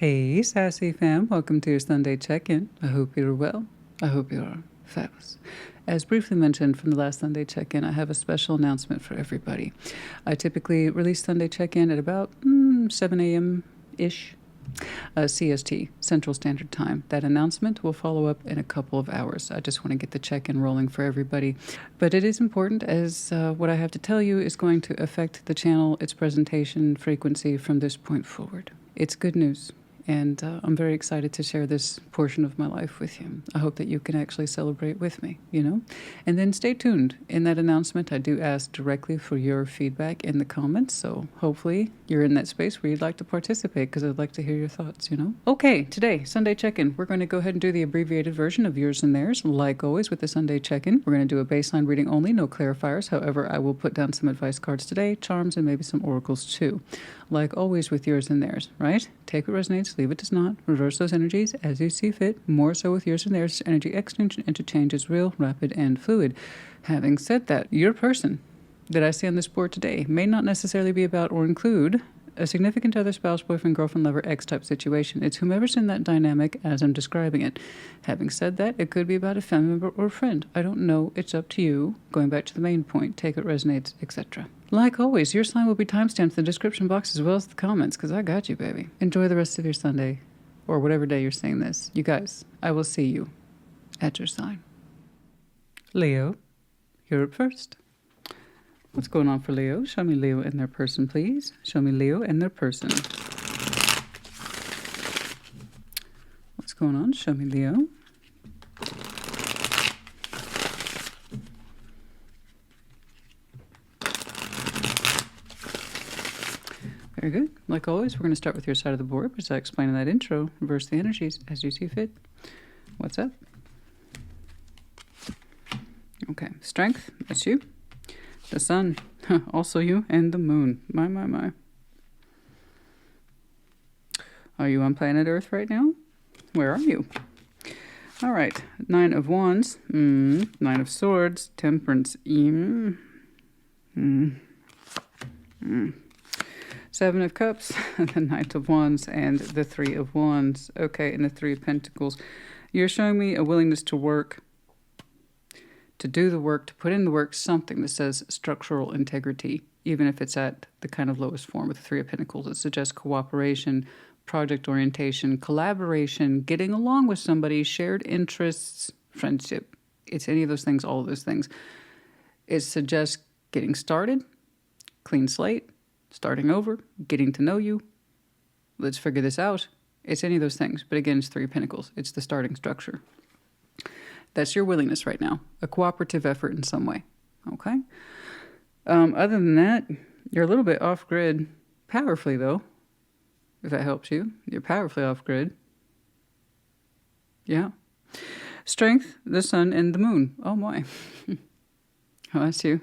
Hey, Sassy fam, welcome to your Sunday check-in. I hope you're well. I hope you are fabulous. As briefly mentioned from the last Sunday check-in, I have a special announcement for everybody. I typically release Sunday check-in at about 7 a.m.-ish. CST, Central Standard Time. That announcement will follow up in a couple of hours. I just want to get the check-in rolling for everybody. But it is important, as what I have to tell you is going to affect the channel, its presentation frequency from this point forward. It's good news. And I'm very excited to share this portion of my life with you. I hope that you can actually celebrate with me, And then stay tuned. In that announcement, I do ask directly for your feedback in the comments. So hopefully you're in that space where you'd like to participate, because I'd like to hear your thoughts, Okay, today, Sunday check-in. We're going to go ahead and do the abbreviated version of yours and theirs. Like always with the Sunday check-in, we're going to do a baseline reading only, no clarifiers. However, I will put down some advice cards today, charms, and maybe some oracles too. Like always with yours and theirs, right? Take what resonates, leave it does not. Reverse those energies as you see fit. More so with yours and theirs. Energy exchange and interchange is real, rapid, and fluid. Having said that, your person that I see on this board today may not necessarily be about or include a significant other, spouse, boyfriend, girlfriend, lover, ex type situation. It's whomever's in that dynamic as I'm describing it. Having said that, it could be about a family member or a friend. I don't know. It's up to you. Going back to the main point, take what resonates, etc. Like always, your sign will be timestamped in the description box as well as the comments, because I got you, baby. Enjoy the rest of your Sunday, or whatever day you're seeing this. You guys, I will see you at your sign. Leo, you're up first. What's going on for Leo? Show me Leo and their person, please. Show me Leo and their person. What's going on? Show me Leo. Very good. Like always, we're going to start with your side of the board, as I explained in that intro. Reverse the energies as you see fit. What's up? Okay. Strength, that's you. The sun, also you, and the moon. My. Are you on planet Earth right now? Where are you? All right. 9 of Wands. 9 of Swords. Temperance. 7 of Cups. The Knight of Wands. And the 3 of Wands. Okay, and the 3 of Pentacles. You're showing me a willingness to work, to do the work, to put in the work, something that says structural integrity, even if it's at the kind of lowest form with the 3 of Pentacles. It suggests cooperation, project orientation, collaboration, getting along with somebody, shared interests, friendship. It's any of those things, all of those things. It suggests getting started, clean slate, starting over, getting to know you. Let's figure this out. It's any of those things. But again, it's 3 of Pentacles. It's the starting structure. That's your willingness right now, a cooperative effort in some way, okay? Other than that, you're a little bit off-grid, powerfully though, if that helps you. You're powerfully off-grid. Yeah. Strength, the sun, and the moon. Oh, my. Oh, that's you.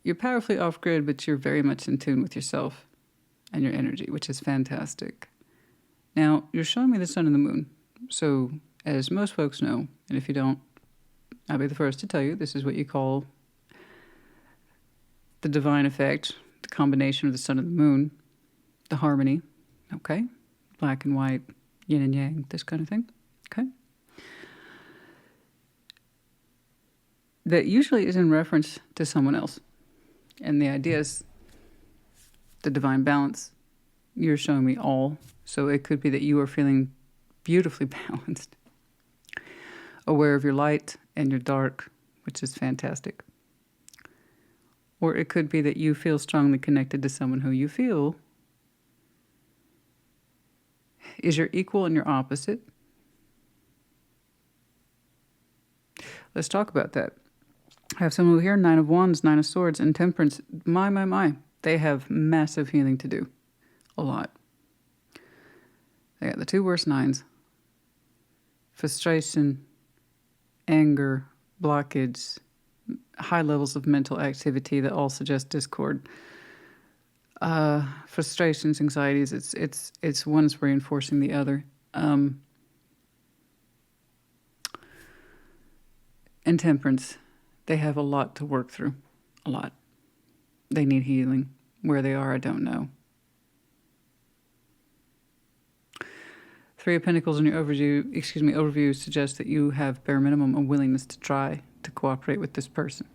You're powerfully off-grid, but you're very much in tune with yourself and your energy, which is fantastic. Now, you're showing me the sun and the moon, so as most folks know, and if you don't, I'll be the first to tell you, this is what you call the divine effect, the combination of the sun and the moon, the harmony, okay? Black and white, yin and yang, this kind of thing, okay? That usually is in reference to someone else. And the idea is the divine balance. You're showing me all, so it could be that you are feeling beautifully balanced, aware of your light and your dark, which is fantastic. Or it could be that you feel strongly connected to someone who you feel is your equal and your opposite. Let's talk about that. I have someone over here, 9 of Wands, 9 of Swords, and Temperance. My. They have massive healing to do. A lot. They got the 2 worst 9s. Frustration, anger, blockage, high levels of mental activity that all suggest discord. Frustrations, anxieties, it's one's reinforcing the other. And Temperance, they have a lot to work through. A lot. They need healing. Where they are, I don't know. Three of Pentacles in your overview suggests that you have bare minimum a willingness to try to cooperate with this person.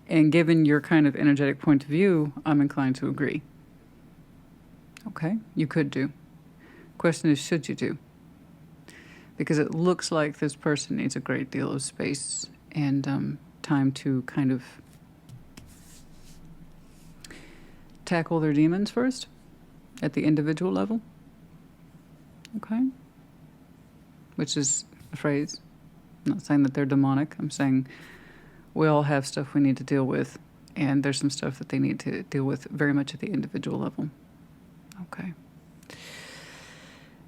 And given your kind of energetic point of view, I'm inclined to agree. Okay, you could do. Question is, should you do? Because it looks like this person needs a great deal of space and time to kind of tackle their demons first at the individual level. Okay? Which is a phrase. I'm not saying that they're demonic. I'm saying we all have stuff we need to deal with, and there's some stuff that they need to deal with very much at the individual level. Okay.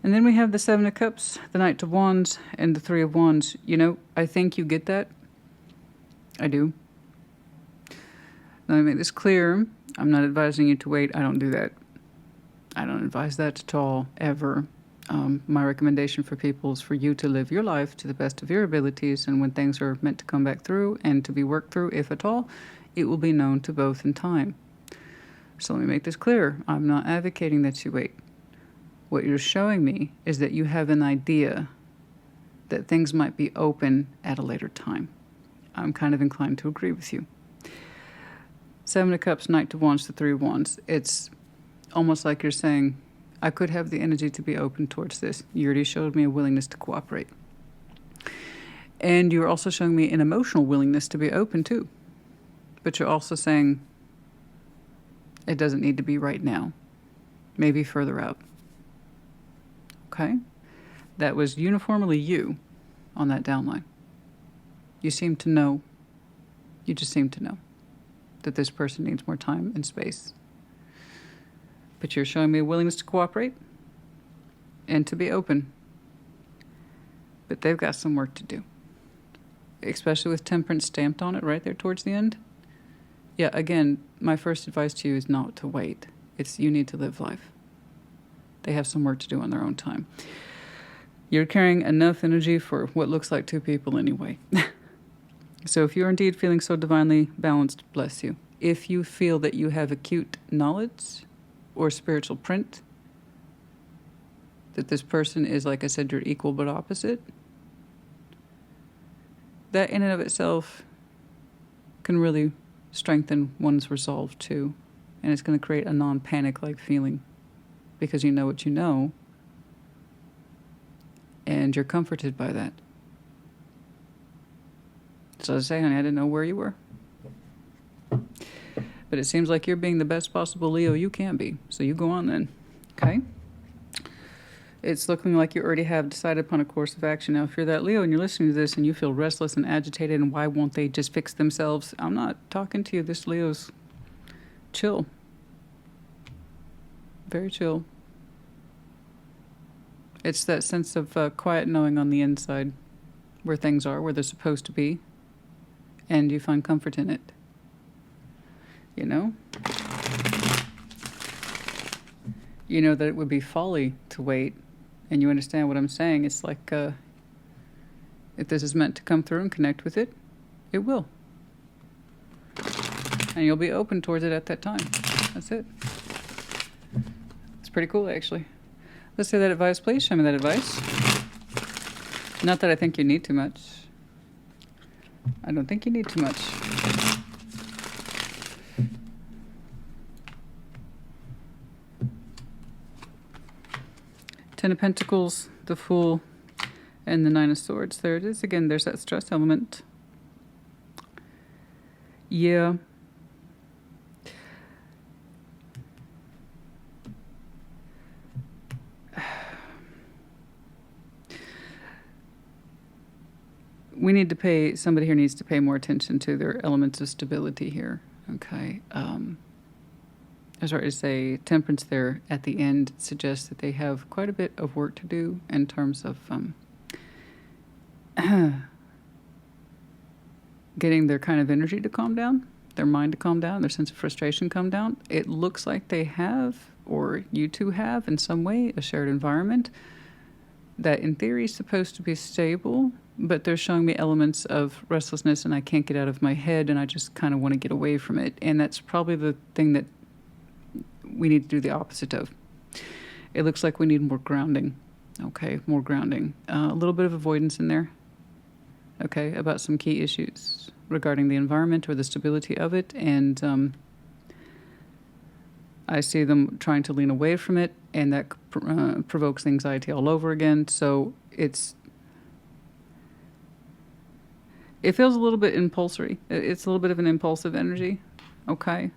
And then we have the Seven of Cups, the Knight of Wands, and the Three of Wands. You know, I think you get that. I do. Let me make this clear. I'm not advising you to wait. I don't do that. I don't advise that at all, ever. My recommendation for people is for you to live your life to the best of your abilities, and when things are meant to come back through and to be worked through, if at all, it will be known to both in time. So let me make this clear. I'm not advocating that you wait. What you're showing me is that you have an idea that things might be open at a later time. I'm kind of inclined to agree with you. Seven of Cups, Knight of Wands, the Three of Wands. It's almost like you're saying, I could have the energy to be open towards this. You already showed me a willingness to cooperate. And you're also showing me an emotional willingness to be open too. But you're also saying it doesn't need to be right now. Maybe further out. Okay? That was uniformly you on that downline. You seem to know. You just seem to know that this person needs more time and space. But you're showing me a willingness to cooperate and to be open. But they've got some work to do. Especially with Temperance stamped on it right there towards the end. Yeah, again, my first advice to you is not to wait. It's you need to live life. They have some work to do on their own time. You're carrying enough energy for what looks like two people anyway. So if you're indeed feeling so divinely balanced, bless you. If you feel that you have acute knowledge or spiritual print, that this person is, like I said, your equal but opposite, that in and of itself can really strengthen one's resolve too. And it's going to create a non-panic-like feeling because you know what you know and you're comforted by that. So I say, honey, I didn't know where you were. But it seems like you're being the best possible Leo you can be. So you go on then. Okay? It's looking like you already have decided upon a course of action. Now, if you're that Leo and you're listening to this and you feel restless and agitated and why won't they just fix themselves? I'm not talking to you. This Leo's chill. Very chill. It's that sense of quiet knowing on the inside where things are, where they're supposed to be. And you find comfort in it. You know? You know that it would be folly to wait. And you understand what I'm saying. It's like, if this is meant to come through and connect with it, it will. And you'll be open towards it at that time. That's it. It's pretty cool, actually. Let's say that advice, please. Show me that advice. Not that I think you need too much. I don't think you need too much. Ten of Pentacles, the Fool, and the Nine of Swords. There it is. Again, there's that stress element. Yeah. We need to pay, somebody here needs to pay more attention to their elements of stability here. Okay. I was right to say Temperance there at the end suggests that they have quite a bit of work to do in terms of getting their kind of energy to calm down, their mind to calm down, their sense of frustration calm down. It looks like they have, or you two have in some way, a shared environment that in theory is supposed to be stable, but they're showing me elements of restlessness and I can't get out of my head and I just kind of want to get away from it. And that's probably the thing that we need to do the opposite of. It looks like we need more grounding. Okay, more grounding. A little bit of avoidance in there. Okay, about some key issues regarding the environment or the stability of it. And I see them trying to lean away from it, and that provokes anxiety all over again. So it feels a little bit impulsory. It's a little bit of an impulsive energy. Okay.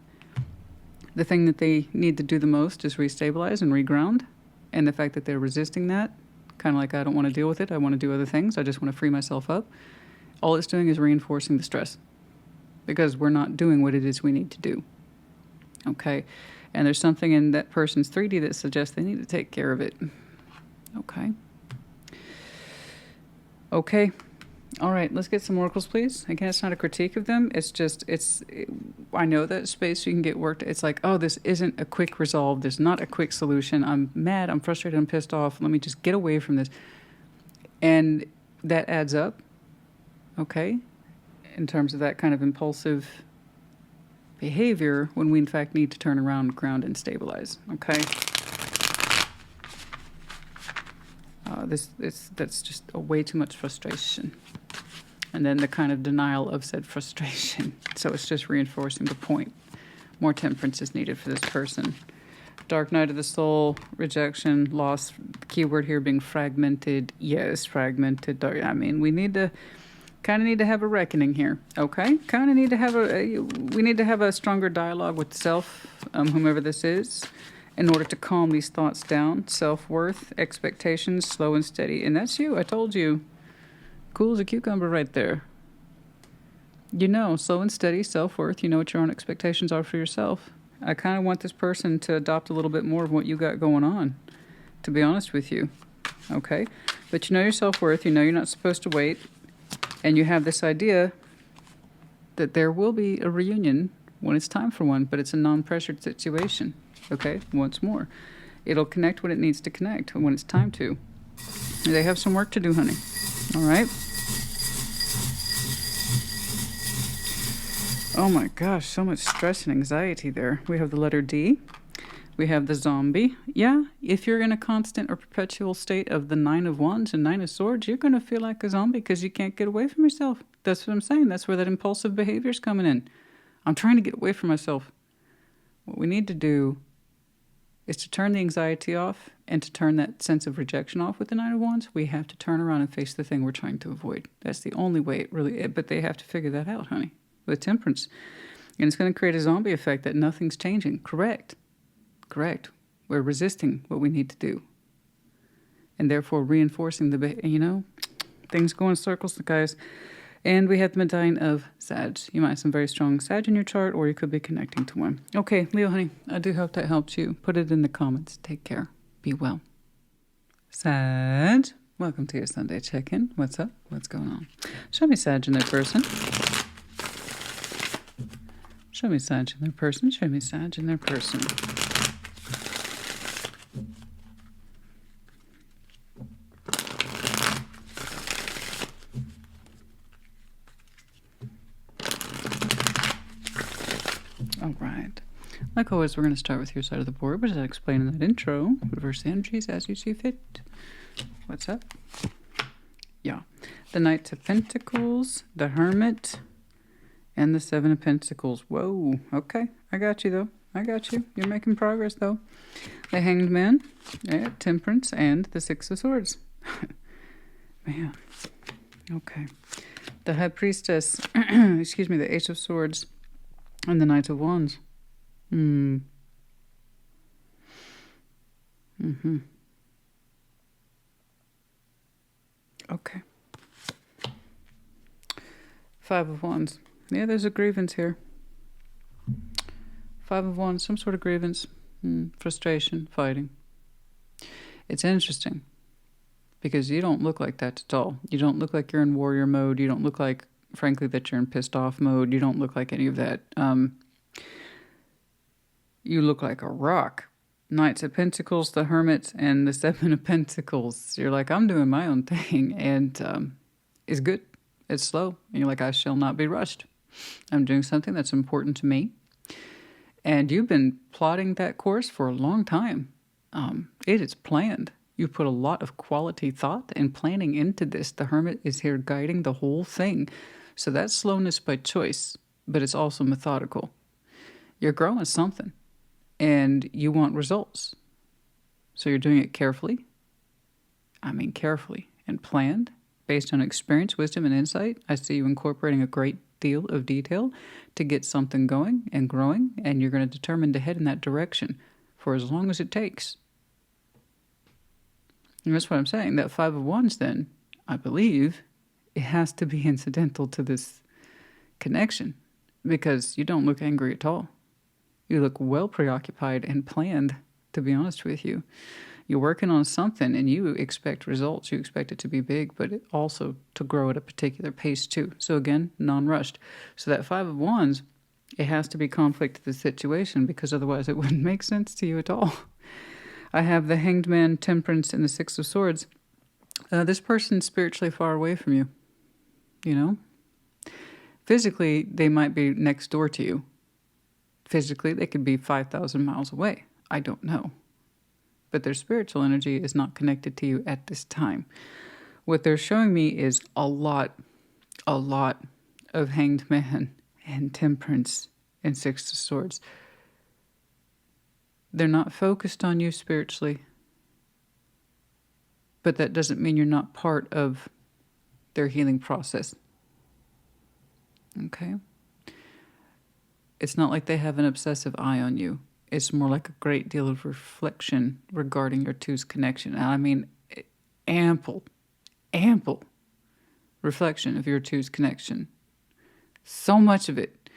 The thing that they need to do the most is restabilize and reground. And the fact that they're resisting that, kind of like, I don't want to deal with it. I want to do other things. I just want to free myself up. All it's doing is reinforcing the stress because we're not doing what it is we need to do. Okay. And there's something in that person's 3D that suggests they need to take care of it. Okay. Okay. All right, let's get some oracles, please. Again, it's not a critique of them. It's just, I know that space you can get worked. It's like, oh, this isn't a quick resolve. There's not a quick solution. I'm mad. I'm frustrated. I'm pissed off. Let me just get away from this. And that adds up, okay, in terms of that kind of impulsive behavior when we, in fact, need to turn around, ground, and stabilize, okay? That's just a way too much frustration. And then the kind of denial of said frustration. So it's just reinforcing the point. More temperance is needed for this person. Dark night of the soul, rejection, loss. The key word here being fragmented. Yes, fragmented. I mean, we need to kind of need to have a reckoning here. Okay, kind of need to have we need to have a stronger dialogue with self, whomever this is, in order to calm these thoughts down. Self-worth, expectations, slow and steady. And that's you. I told you. Cool as a cucumber right there. You know, slow and steady, self-worth. You know what your own expectations are for yourself. I kind of want this person to adopt a little bit more of what you got going on, to be honest with you. Okay? But you know your self-worth. You know you're not supposed to wait. And you have this idea that there will be a reunion when it's time for one, but it's a non-pressured situation. Okay? Once more. It'll connect when it needs to connect, when it's time to. They have some work to do, honey. All right? Oh my gosh, so much stress and anxiety there. We have the letter D. We have the zombie. Yeah, if you're in a constant or perpetual state of the 9 of Wands and 9 of Swords, you're going to feel like a zombie because you can't get away from yourself. That's what I'm saying. That's where that impulsive behavior is coming in. I'm trying to get away from myself. What we need to do is to turn the anxiety off and to turn that sense of rejection off with the 9 of Wands. We have to turn around and face the thing we're trying to avoid. That's the only way it really, but they have to figure that out, honey, with temperance. And it's going to create a zombie effect that nothing's changing. Correct. Correct. We're resisting what we need to do. And therefore reinforcing things go in circles, guys. And we have the Medallion of Sag. You might have some very strong Sag in your chart, or you could be connecting to one. Okay, Leo, honey, I do hope that helped you. Put it in the comments. Take care. Be well. Sag, welcome to your Sunday check-in. What's up? What's going on? Show me Sag in their person. Show me Sag in their person. Show me Sag in their person. All right. Like always, we're going to start with your side of the board, which is explained in that intro. Reverse energies as you see fit. What's up? Yeah. The Knight of Pentacles, the Hermit, and the 7 of Pentacles. Whoa. Okay. I got you, though. I got you. You're making progress, though. The Hanged Man, Temperance, and the 6 of Swords. Man. Okay. The High Priestess, excuse me, the Ace of Swords, and the Knight of Wands. Okay. 5 of Wands. Yeah, there's a grievance here. 5 of Wands, some sort of grievance. Frustration, fighting. It's interesting because you don't look like that at all. You don't look like you're in warrior mode. You don't look like, frankly, that you're in pissed off mode. You don't look like any of that. You look like a rock. Knights of Pentacles, the Hermit, and the 7 of Pentacles. You're like, I'm doing my own thing, and it's good. It's slow. And you're like, I shall not be rushed. I'm doing something that's important to me. And you've been plotting that course for a long time. It is planned. You put a lot of quality thought and planning into this. The Hermit is here guiding the whole thing. So that's slowness by choice, but it's also methodical. You're growing something and you want results. So you're doing it carefully. I mean, carefully and planned based on experience, wisdom, and insight. I see you incorporating a great deal of detail to get something going and growing, and you're going to determine to head in that direction for as long as it takes. And that's what I'm saying. That Five of Wands, then, I believe, it has to be incidental to this connection, because you don't look angry at all. You look well preoccupied and planned, to be honest with you. You're working on something and you expect results. You expect it to be big, but it also to grow at a particular pace too. So again, non-rushed. So that Five of Wands, it has to be conflict to the situation, because otherwise it wouldn't make sense to you at all. I have the Hanged Man, Temperance, and the Six of Swords. This person's spiritually far away from you, you know? Physically, they might be next door to you. Physically, they could be 5,000 miles away. I don't know. But their spiritual energy is not connected to you at this time. What they're showing me is a lot of Hanged Man and Temperance and Six of Swords. They're not focused on you spiritually, but that doesn't mean you're not part of their healing process. Okay? It's not like they have an obsessive eye on you. It's more like a great deal of reflection regarding your two's connection. And I mean ample reflection of your two's connection. So much of it.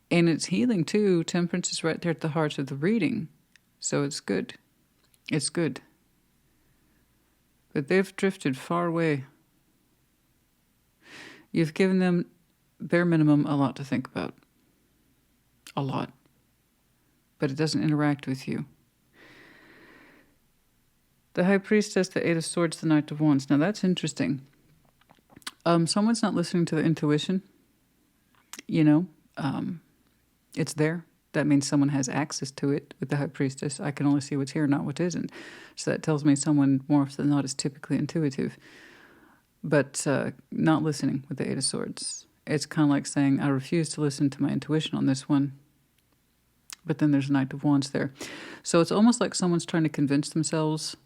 And it's healing too. Temperance is right there at the heart of the reading. So it's good. It's good. But they've drifted far away. You've given them, bare minimum, a lot to think about. A lot. But it doesn't interact with you. The High Priestess, the Eight of Swords, the Knight of Wands. Now that's interesting. Someone's not listening to their intuition. You know, it's there. That means someone has access to it with the High Priestess. I can only see what's here, not what isn't. So that tells me someone more often than not is typically intuitive. But not listening with the Eight of Swords. It's kind of like saying, I refuse to listen to my intuition on this one. But then there's a Knight of Wands there. So it's almost like someone's trying to convince themselves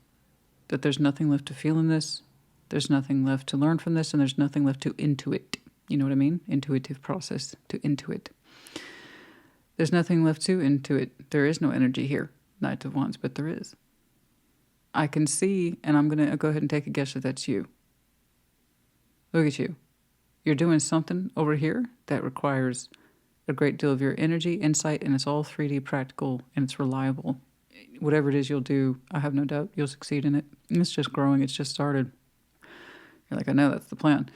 that there's nothing left to feel in this. There's nothing left to learn from this. And there's nothing left to intuit. You know what I mean? Intuitive process, to intuit. There's nothing left to intuit. There is no energy here, Knight of Wands, but there is. I can see, and I'm going to go ahead and take a guess that that's you. Look at you. You're doing something over here that requires a great deal of your energy, insight, and it's all 3D practical and it's reliable. Whatever it is you'll do, I have no doubt you'll succeed in it. And it's just growing. It's just started. You're like, I know that's the plan.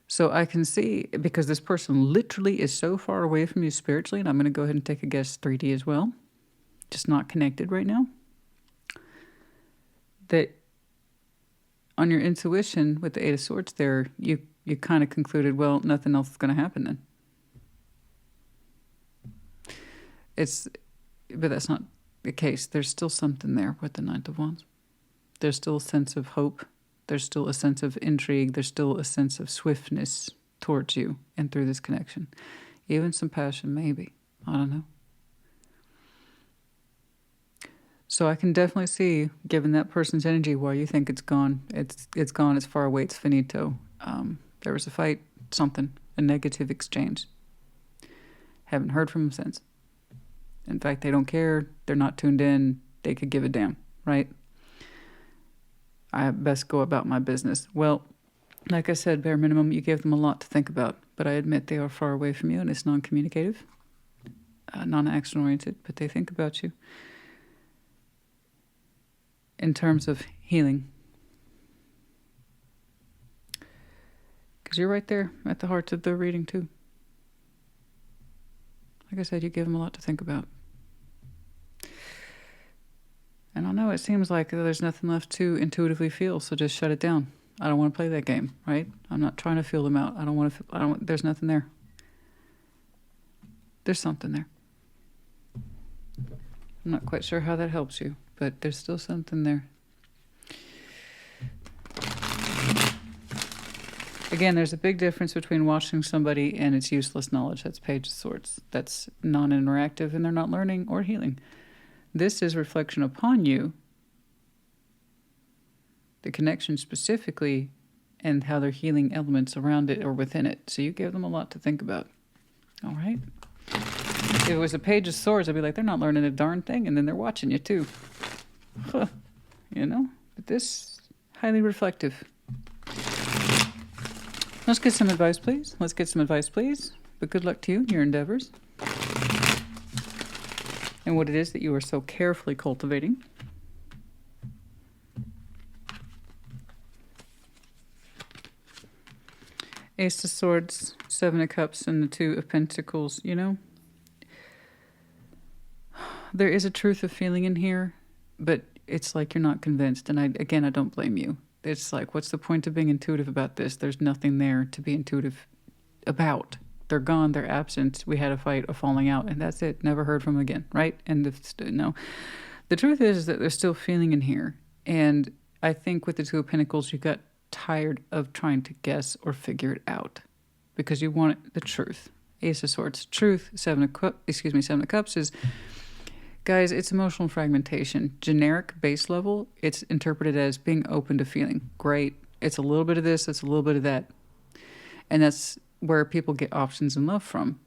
So I can see, because this person literally is so far away from you spiritually, and I'm going to go ahead and take a guess 3D as well, just not connected right now, that on your intuition with the Eight of Swords there, you kind of concluded, well, nothing else is going to happen then. But that's not the case. There's still something there with the Knight of Wands. There's still a sense of hope. There's still a sense of intrigue. There's still a sense of swiftness towards you and through this connection. Even some passion, maybe. I don't know. So I can definitely see, given that person's energy, why you think it's gone. It's gone. It's far away. It's finito. There was a fight, something, a negative exchange. Haven't heard from them since. In fact, they don't care. They're not tuned in. They could give a damn, right? I best go about my business. Well, like I said, bare minimum, you gave them a lot to think about. But I admit they are far away from you, and it's non-communicative, non-action-oriented, but they think about you. In terms of healing. Because you're right there at the heart of the reading, too. Like I said, you give them a lot to think about. And I know it seems like there's nothing left to intuitively feel, so just shut it down. I don't want to play that game, right? I'm not trying to feel them out. There's nothing there. There's something there. I'm not quite sure how that helps you, but there's still something there. Again, there's a big difference between watching somebody and it's useless knowledge. That's Page of Swords. That's non-interactive and they're not learning or healing. This is reflection upon you, the connection specifically, and how they're healing elements around it or within it. So you give them a lot to think about. All right? If it was a Page of Swords, I'd be like, they're not learning a darn thing, and then they're watching you too. Huh. You know? But this, highly reflective. Let's get some advice, please. Let's get some advice, please. But good luck to you in your endeavors. And what it is that you are so carefully cultivating. Ace of Swords, Seven of Cups, and the Two of Pentacles. You know, there is a truth of feeling in here, but it's like you're not convinced. And I don't blame you. It's like, what's the point of being intuitive about this? There's nothing there to be intuitive about. They're gone. They're absent. We had a fight, a falling out, and that's it. Never heard from them again, right? And no. The truth is that there's still feeling in here. And I think with the Two of Pentacles, you got tired of trying to guess or figure it out because you want the truth. Ace of Swords, truth. Seven of Cups is, guys, it's emotional fragmentation. Generic base level, it's interpreted as being open to feeling. Great. It's a little bit of this, it's a little bit of that. And that's where people get options in love from,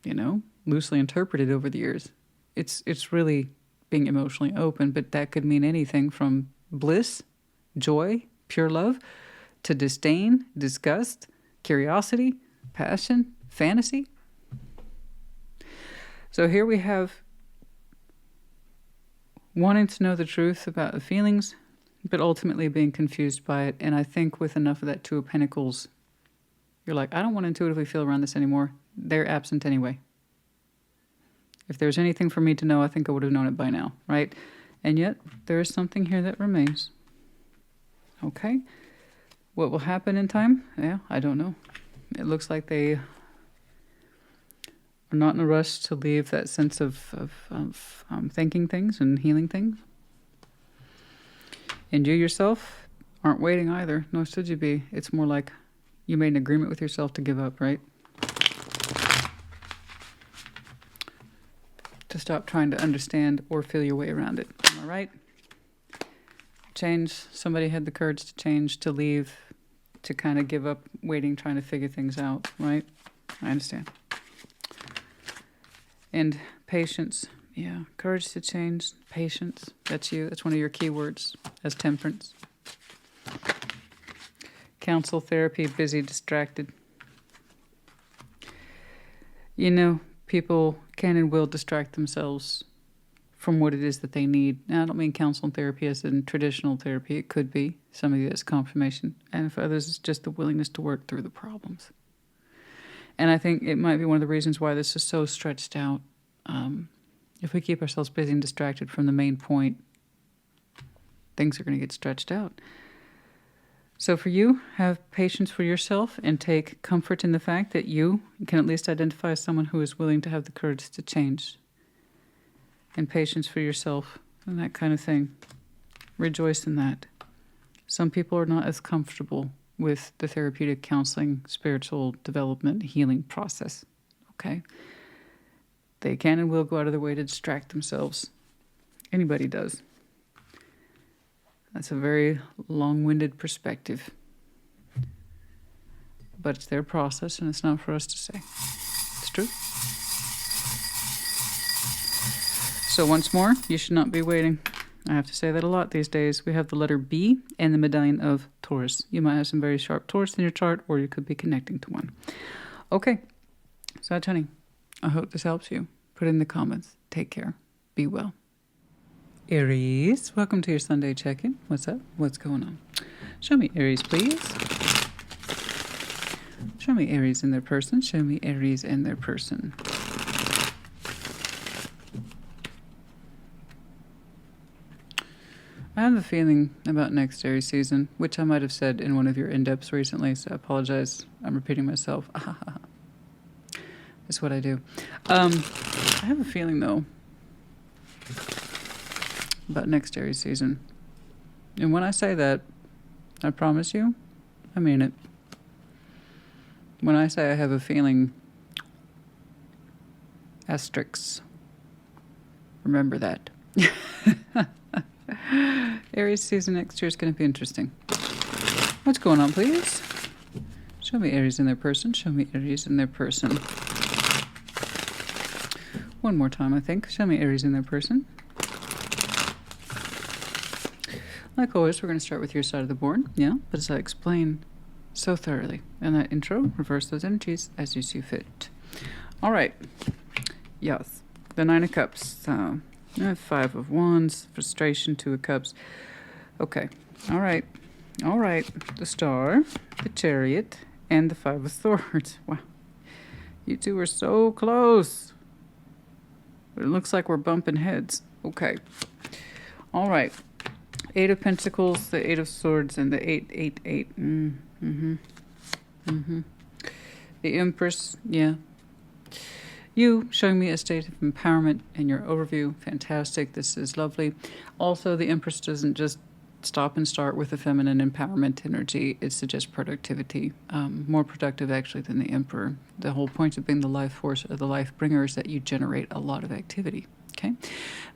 you know, loosely interpreted over the years. It's really being emotionally open, but that could mean anything from bliss, joy, pure love, to disdain, disgust, curiosity, passion, fantasy. So here we have wanting to know the truth about the feelings, but ultimately being confused by it. And I think with enough of that Two of Pentacles, you're like, I don't want to intuitively feel around this anymore. They're absent anyway. If there's anything for me to know, I think I would have known it by now, right? And yet, there is something here that remains. Okay. What will happen in time? Yeah, I don't know. It looks like they are not in a rush to leave that sense of thinking things and healing things. And you yourself aren't waiting either, nor should you be. It's more like you made an agreement with yourself to give up, right? To stop trying to understand or feel your way around it. Am I right? Change. Somebody had the courage to change, to leave, to kind of give up waiting, trying to figure things out, right? I understand. And patience. Yeah, courage to change, patience. That's you. That's one of your key words as temperance. Counsel, therapy, busy, distracted. You know, people can and will distract themselves from what it is that they need. Now, I don't mean counsel and therapy as in traditional therapy. It could be. Some of you it's confirmation. And for others, it's just the willingness to work through the problems. And I think it might be one of the reasons why this is so stretched out. If we keep ourselves busy and distracted from the main point, things are going to get stretched out. So for you, have patience for yourself and take comfort in the fact that you can at least identify as someone who is willing to have the courage to change. And patience for yourself and that kind of thing. Rejoice in that. Some people are not as comfortable with the therapeutic counseling, spiritual development, healing process. Okay? They can and will go out of their way to distract themselves. Anybody does. That's a very long-winded perspective. But it's their process, and it's not for us to say. It's true. So once more, you should not be waiting. I have to say that a lot these days. We have the letter B and the medallion of Taurus. You might have some very sharp Taurus in your chart, or you could be connecting to one. Okay. So, honey, I hope this helps you. Put it in the comments. Take care. Be well. Aries, welcome to your Sunday check-in. What's up? What's going on? Show me Aries, please. Show me Aries in their person. Show me Aries in their person. I have a feeling about next Aries season, which I might have said in one of your in-depths recently, so I apologize. I'm repeating myself. That's what I do. I have a feeling, though, about next Aries season. And when I say that, I promise you, I mean it. When I say I have a feeling, asterisks, remember that. Aries season next year is going to be interesting. What's going on, please? Show me Aries in their person. Show me Aries in their person. One more time, I think. Show me Aries in their person. Like always, we're going to start with your side of the board. Yeah, but as I explain so thoroughly in that intro, reverse those energies as you see fit. All right. Yes. The Nine of Cups. Five of Wands. Frustration. Two of Cups. Okay. All right. All right. The Star. The Chariot. And the Five of Swords. Wow. You two are so close. But it looks like we're bumping heads. Okay. All right. Eight of Pentacles, the Eight of Swords, and the 888. The Empress, yeah. You showing me a state of empowerment in your overview. Fantastic. This is lovely. Also, the Empress doesn't just stop and start with the feminine empowerment energy. It suggests productivity. More productive, actually, than the Emperor. The whole point of being the life force or the life bringer is that you generate a lot of activity. Okay,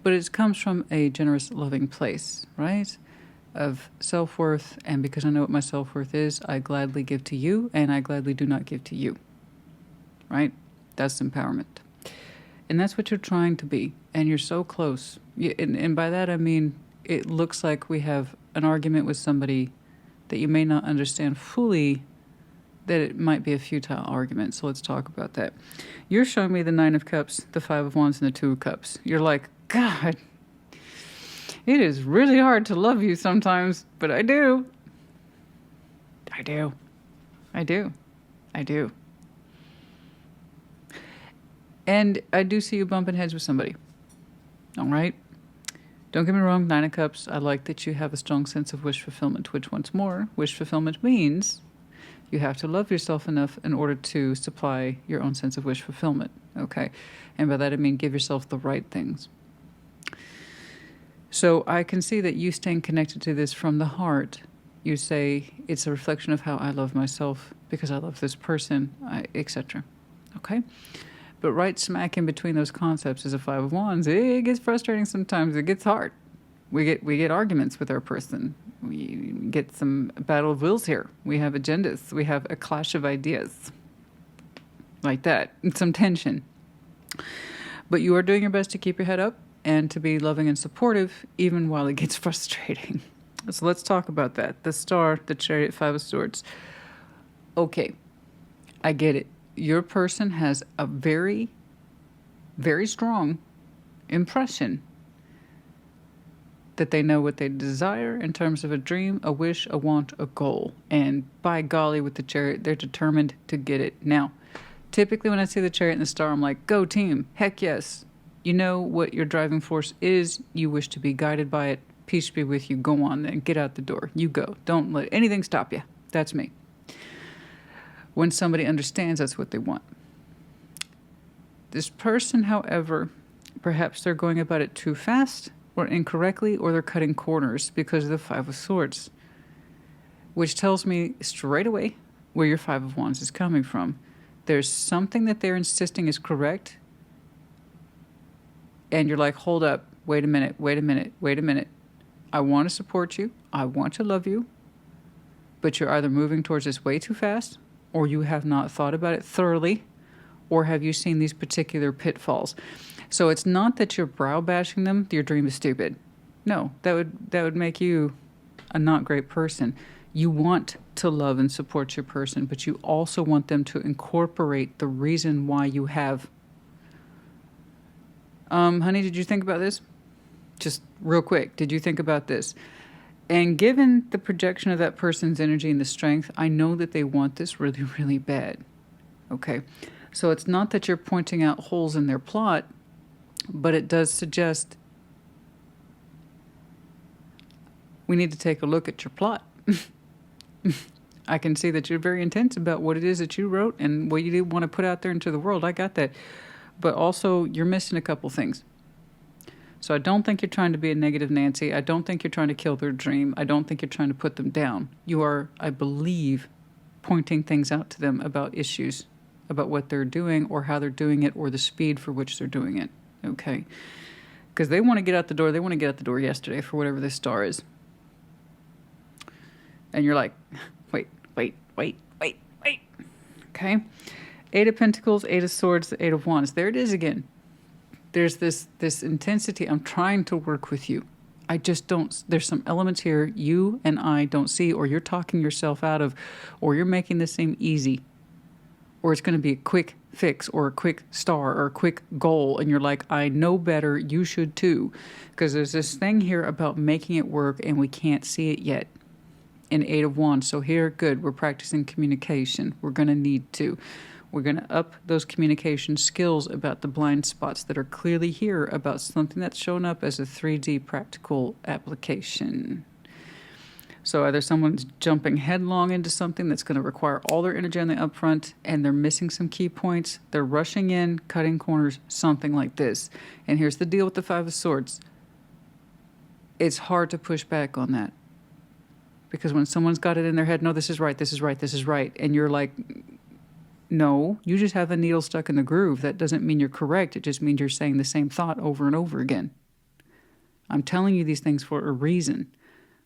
but it comes from a generous, loving place, right? Of self-worth, and because I know what my self-worth is, I gladly give to you, and I gladly do not give to you, right? That's empowerment. And that's what you're trying to be, and you're so close. And by that I mean, it looks like we have an argument with somebody that you may not understand fully, that it might be a futile argument. So let's talk about that. You're showing me the Nine of Cups, the Five of Wands, and the Two of Cups. You're like, God, it is really hard to love you sometimes, but I do. I do. I do. I do. And I do see you bumping heads with somebody. All right? Don't get me wrong, Nine of Cups, I like that you have a strong sense of wish fulfillment, which once more, wish fulfillment means you have to love yourself enough in order to supply your own sense of wish fulfillment, okay? And by that I mean give yourself the right things. So I can see that you staying connected to this from the heart. You say it's a reflection of how I love myself because I love this person, etc. Okay? But right smack in between those concepts is a Five of Wands. It gets frustrating sometimes. It gets hard. We get arguments with our person. We get some battle of wills here. We have agendas. We have a clash of ideas. Like that. And some tension. But you are doing your best to keep your head up and to be loving and supportive even while it gets frustrating. So let's talk about that. The Star, the Chariot, Five of Swords. Okay. I get it. Your person has a very, very strong impression that they know what they desire in terms of a dream, a wish, a want, a goal. And by golly, with the Chariot, they're determined to get it. Now, typically when I see the Chariot and the Star, I'm like, go team, heck yes. You know what your driving force is. You wish to be guided by it. Peace be with you. Go on then. Get out the door. You go. Don't let anything stop you. That's me. When somebody understands that's what they want. This person, however, perhaps they're going about it too fast or incorrectly, or they're cutting corners because of the Five of Swords, which tells me straight away where your Five of Wands is coming from. There's something that they're insisting is correct, and you're like, hold up, wait a minute, wait a minute, wait a minute. I want to support you, I want to love you, but you're either moving towards this way too fast, or you have not thought about it thoroughly, or have you seen these particular pitfalls? So it's not that you're brow bashing them, your dream is stupid. No, that would make you a not great person. You want to love and support your person, but you also want them to incorporate the reason why you have. Honey, did you think about this? Just real quick, did you think about this? And given the projection of that person's energy and the strength, I know that they want this really, really bad. Okay? So it's not that you're pointing out holes in their plot, but it does suggest we need to take a look at your plot. I can see that you're very intense about what it is that you wrote and what you do want to put out there into the world. I got that. But also, you're missing a couple things. So I don't think you're trying to be a negative Nancy. I don't think you're trying to kill their dream. I don't think you're trying to put them down. You are, I believe, pointing things out to them about issues, about what they're doing or how they're doing it or the speed for which they're doing it. Okay? Because they want to get out the door. They want to get out the door yesterday for whatever this star is. And you're like, wait. Okay? Eight of Pentacles, Eight of Swords, the Eight of Wands. There it is again. There's this intensity. I'm trying to work with you. I just don't, there's some elements here you and I don't see, or you're talking yourself out of, or you're making this seem easy, or it's going to be a quick fix or a quick star or a quick goal. And you're like, I know better. You should too. Because there's this thing here about making it work and we can't see it yet. In Eight of Wands. So here, good. We're practicing communication. We're going to need to. We're going to up those communication skills about the blind spots that are clearly here about something that's shown up as a 3D practical application. So either someone's jumping headlong into something that's going to require all their energy on the upfront and they're missing some key points. They're rushing in, cutting corners, something like this. And here's the deal with the Five of Swords. It's hard to push back on that. Because when someone's got it in their head, no, this is right, this is right, this is right. And you're like, no, you just have a needle stuck in the groove. That doesn't mean you're correct. It just means you're saying the same thought over and over again. I'm telling you these things for a reason.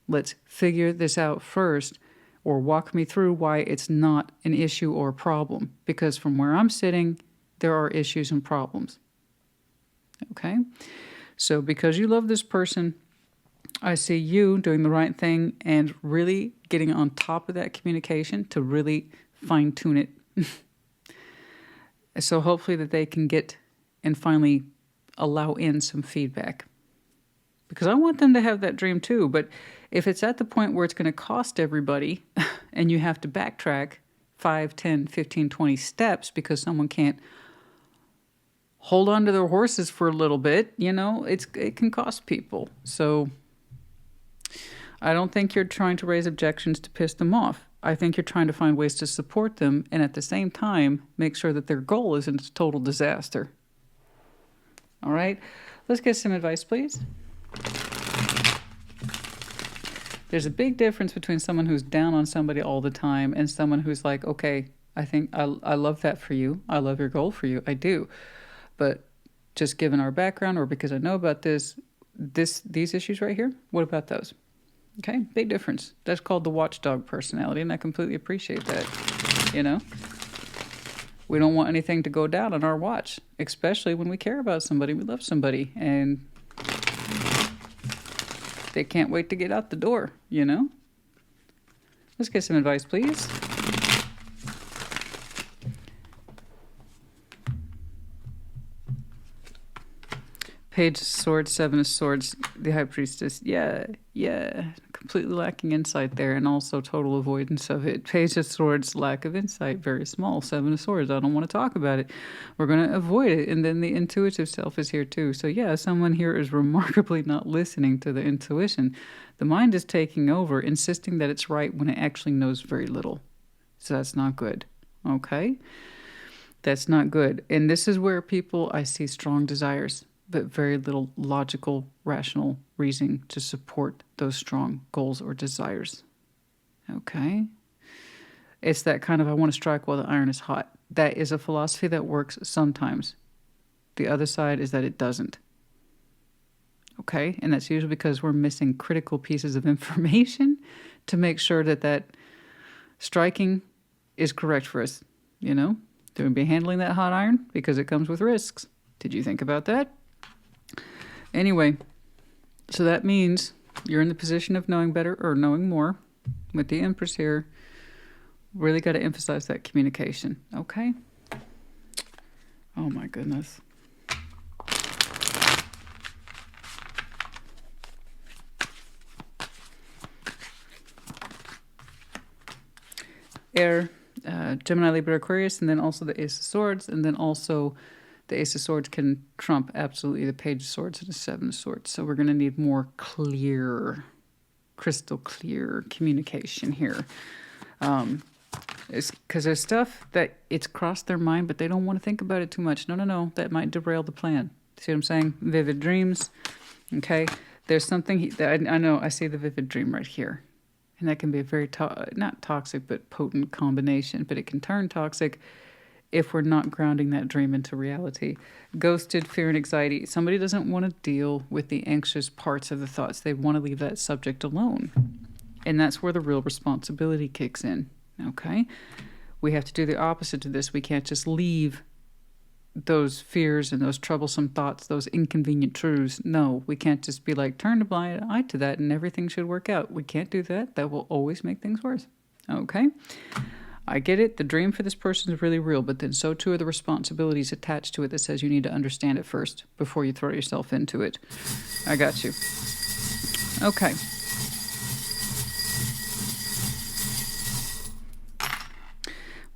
Let's figure this out first, or walk me through why it's not an issue or a problem. Because from where I'm sitting, there are issues and problems. Okay? So because you love this person, I see you doing the right thing and really getting on top of that communication to really fine-tune it. So hopefully that they can get and finally allow in some feedback. Because I want them to have that dream too. But if it's at the point where it's going to cost everybody and you have to backtrack 5, 10, 15, 20 steps because someone can't hold on to their horses for a little bit, you know, it can cost people. So I don't think you're trying to raise objections to piss them off. I think you're trying to find ways to support them and at the same time make sure that their goal isn't a total disaster. All right? Let's get some advice, please. There's a big difference between someone who's down on somebody all the time and someone who's like, okay, I think I love that for you. I love your goal for you. I do. But just given our background or because I know about these issues right here, what about those? Okay, big difference. That's called the watchdog personality, and I completely appreciate that, you know? We don't want anything to go down on our watch, especially when we care about somebody, we love somebody, and they can't wait to get out the door, you know? Let's get some advice, please. Page of Swords, Seven of Swords, the High Priestess. Yeah. Completely lacking insight there and also total avoidance of it. Page of Swords, lack of insight, very small. Seven of Swords, I don't want to talk about it. We're going to avoid it. And then the intuitive self is here too. So yeah, someone here is remarkably not listening to the intuition. The mind is taking over, insisting that it's right when it actually knows very little. So that's not good. Okay? That's not good. And this is where people, I see strong desires, but very little logical, rational reasoning to support those strong goals or desires. Okay? It's that kind of, I want to strike while the iron is hot. That is a philosophy that works sometimes. The other side is that it doesn't. Okay? And that's usually because we're missing critical pieces of information to make sure that striking is correct for us. You know? Don't be handling that hot iron because it comes with risks. Did you think about that? Anyway, so that means you're in the position of knowing better or knowing more. With the Empress here, really got to emphasize that communication, okay? Oh my goodness. Air, Gemini, Libra, Aquarius, and then also the Ace of Swords, and then also the Ace of Swords can trump absolutely the Page of Swords and the Seven of Swords. So we're going to need more clear, crystal clear communication here. It's because there's stuff that it's crossed their mind, but they don't want to think about it too much. No. That might derail the plan. See what I'm saying? Vivid dreams. Okay. There's something that I know. I see the vivid dream right here. And that can be a very, not toxic, but potent combination. But it can turn toxic if we're not grounding that dream into reality. Ghosted, fear, and anxiety. Somebody doesn't want to deal with the anxious parts of the thoughts. They want to leave that subject alone. And that's where the real responsibility kicks in. Okay? We have to do the opposite to this. We can't just leave those fears and those troublesome thoughts, those inconvenient truths. No, we can't just be like, turn a blind eye to that and everything should work out. We can't do that. That will always make things worse. Okay? I get it. The dream for this person is really real, but then so too are the responsibilities attached to it that says you need to understand it first before you throw yourself into it. I got you. Okay.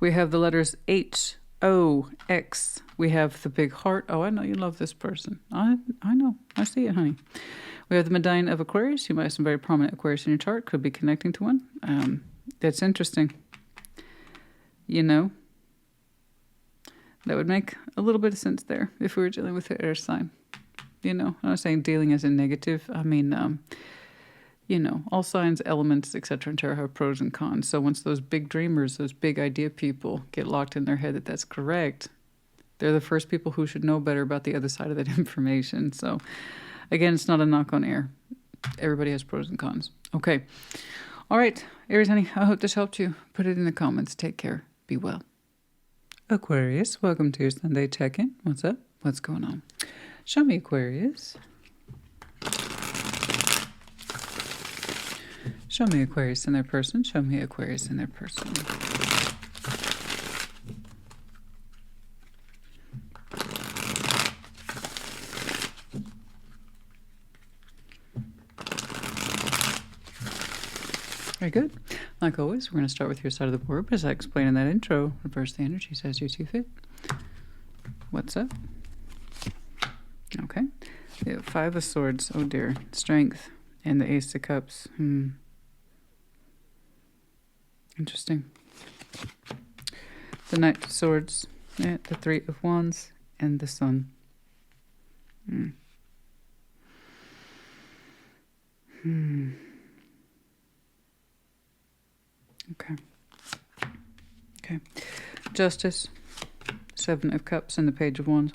We have the letters H, O, X. We have the big heart. Oh, I know you love this person. I know. I see it, honey. We have the Medallion of Aquarius. You might have some very prominent Aquarius in your chart. Could be connecting to one. That's interesting. You know, that would make a little bit of sense there if we were dealing with the air sign. You know, I'm not saying dealing as in negative. I mean, you know, all signs, elements, etc. in tarot have pros and cons. So once those big dreamers, those big idea people get locked in their head that that's correct, they're the first people who should know better about the other side of that information. So again, it's not a knock on air. Everybody has pros and cons. Okay. All right, Aries, honey, I hope this helped you. Put it in the comments. Take care. Be well. Aquarius, welcome to your Sunday check-in. What's up? What's going on? Show me Aquarius. Show me Aquarius in their person. Show me Aquarius in their person. Very good. Like always, we're going to start with your side of the board, but as I explained in that intro, reverse the energies as you see fit. What's up? Okay. We have Five of Swords. Oh dear. Strength. And the Ace of Cups. Interesting. The Knight of Swords. Yeah, the Three of Wands. And the Sun. Okay. Okay. Justice. Seven of Cups and the Page of Wands.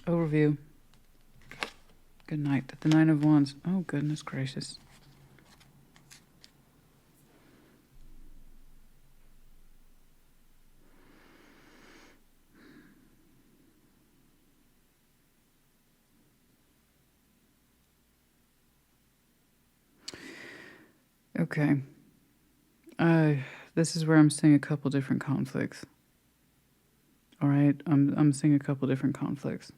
Overview. Good night. The Nine of Wands. Oh, goodness gracious. Okay. This is where I'm seeing a couple different conflicts. All right, I'm seeing a couple different conflicts.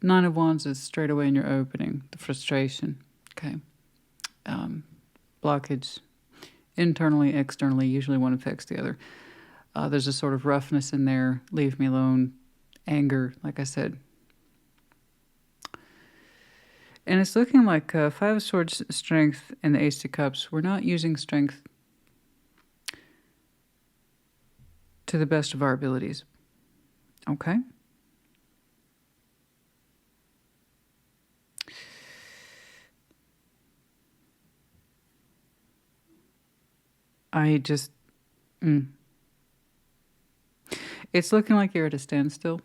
Nine of Wands is straight away in your opening, the frustration. Okay. Blockage. Internally, externally, usually one affects the other. There's a sort of roughness in there, leave me alone, anger, like I said. And it's looking like Five of Swords, strength, and the Ace of Cups. We're not using strength to the best of our abilities. Okay? It's looking like you're at a standstill.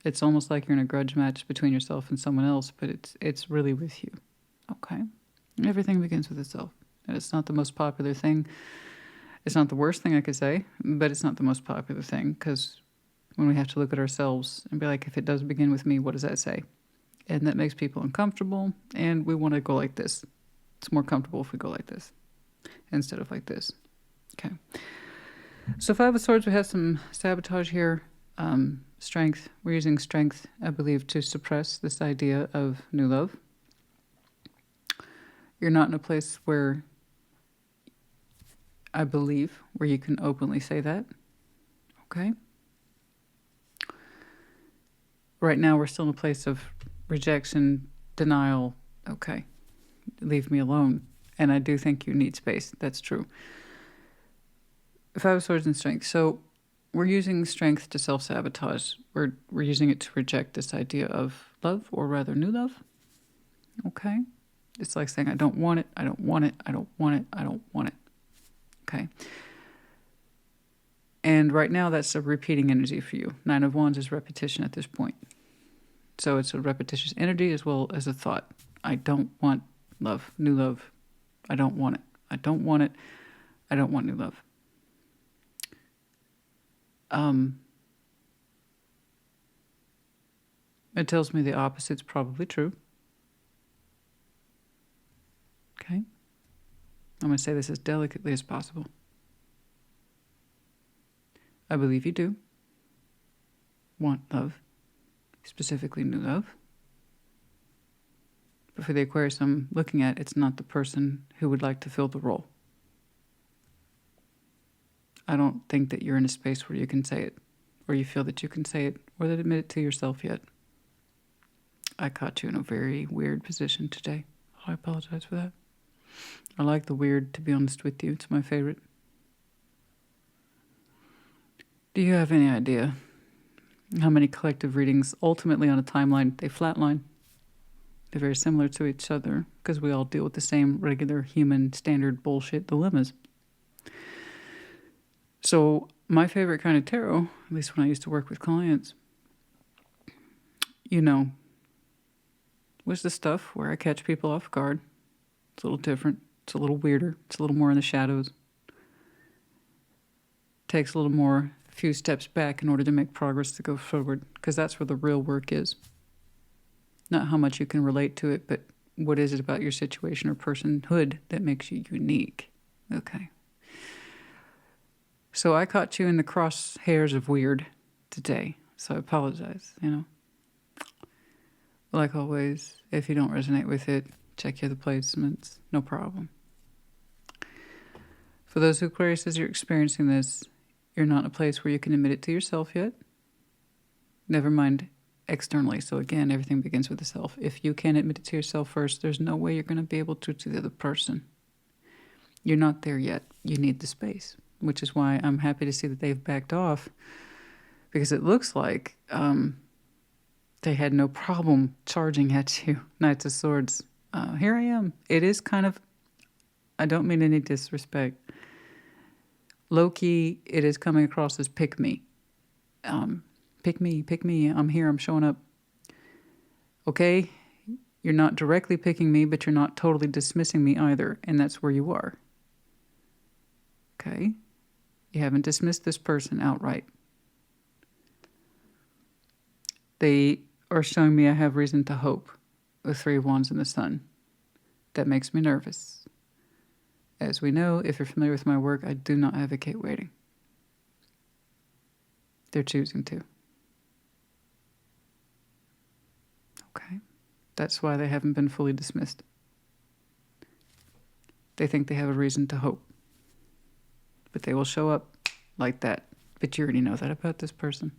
It's almost like you're in a grudge match between yourself and someone else, but it's really with you. Okay? Everything begins with itself. And it's not the most popular thing. It's not the worst thing I could say, but it's not the most popular thing, because when we have to look at ourselves and be like, if it does begin with me, what does that say? And that makes people uncomfortable, and we want to go like this. It's more comfortable if we go like this instead of like this. Okay. So Five of Swords, we have some sabotage here. Strength. We're using strength, I believe, to suppress this idea of new love. You're not in a place where, I believe, where you can openly say that. Okay? Right now, we're still in a place of rejection, denial. Okay. Leave me alone. And I do think you need space. That's true. Five of Swords and strength. So we're using strength to self-sabotage. We're using it to reject this idea of love, or rather new love. Okay? It's like saying, I don't want it, I don't want it, I don't want it, I don't want it. Okay? And right now, that's a repeating energy for you. 9 of Wands is repetition at this point. So it's a repetitious energy as well as a thought. I don't want love, new love. I don't want it. I don't want it. I don't want new love. It tells me the opposite's probably true. Okay? I'm going to say this as delicately as possible. I believe you do want love, specifically new love. But for the Aquarius I'm looking at, it's not the person who would like to fill the role. I don't think that you're in a space where you can say it, or you feel that you can say it, or that admit it to yourself yet. I caught you in a very weird position today. I apologize for that. I like the weird, to be honest with you. It's my favorite. Do you have any idea how many collective readings ultimately on a timeline, they flatline? They're very similar to each other because we all deal with the same regular human standard bullshit dilemmas. So my favorite kind of tarot, at least when I used to work with clients, you know, was the stuff where I catch people off guard. It's a little different. It's a little weirder. It's a little more in the shadows. Takes a little more, a few steps back in order to make progress to go forward, because that's where the real work is. Not how much you can relate to it, but what is it about your situation or personhood that makes you unique? Okay. So I caught you in the crosshairs of weird today, so I apologize, you know. Like always, if you don't resonate with it, check your other placements, no problem. For those Aquarius, as you're experiencing this, you're not in a place where you can admit it to yourself yet. Never mind externally. So again, everything begins with the self. If you can't admit it to yourself first, there's no way you're going to be able to the other person. You're not there yet. You need the space, which is why I'm happy to see that they've backed off, because it looks like they had no problem charging at you. Knights of Swords. Here I am. It is kind of, I don't mean any disrespect. Low-key, it is coming across as pick me. Pick me. I'm here. I'm showing up. Okay? You're not directly picking me, but you're not totally dismissing me either. And that's where you are. Okay? You haven't dismissed this person outright. They are showing me I have reason to hope. The 3 of Wands and the Sun. That makes me nervous. As we know, if you're familiar with my work, I do not advocate waiting. They're choosing to. Okay? That's why they haven't been fully dismissed. They think they have a reason to hope. But they will show up like that. But you already know that about this person.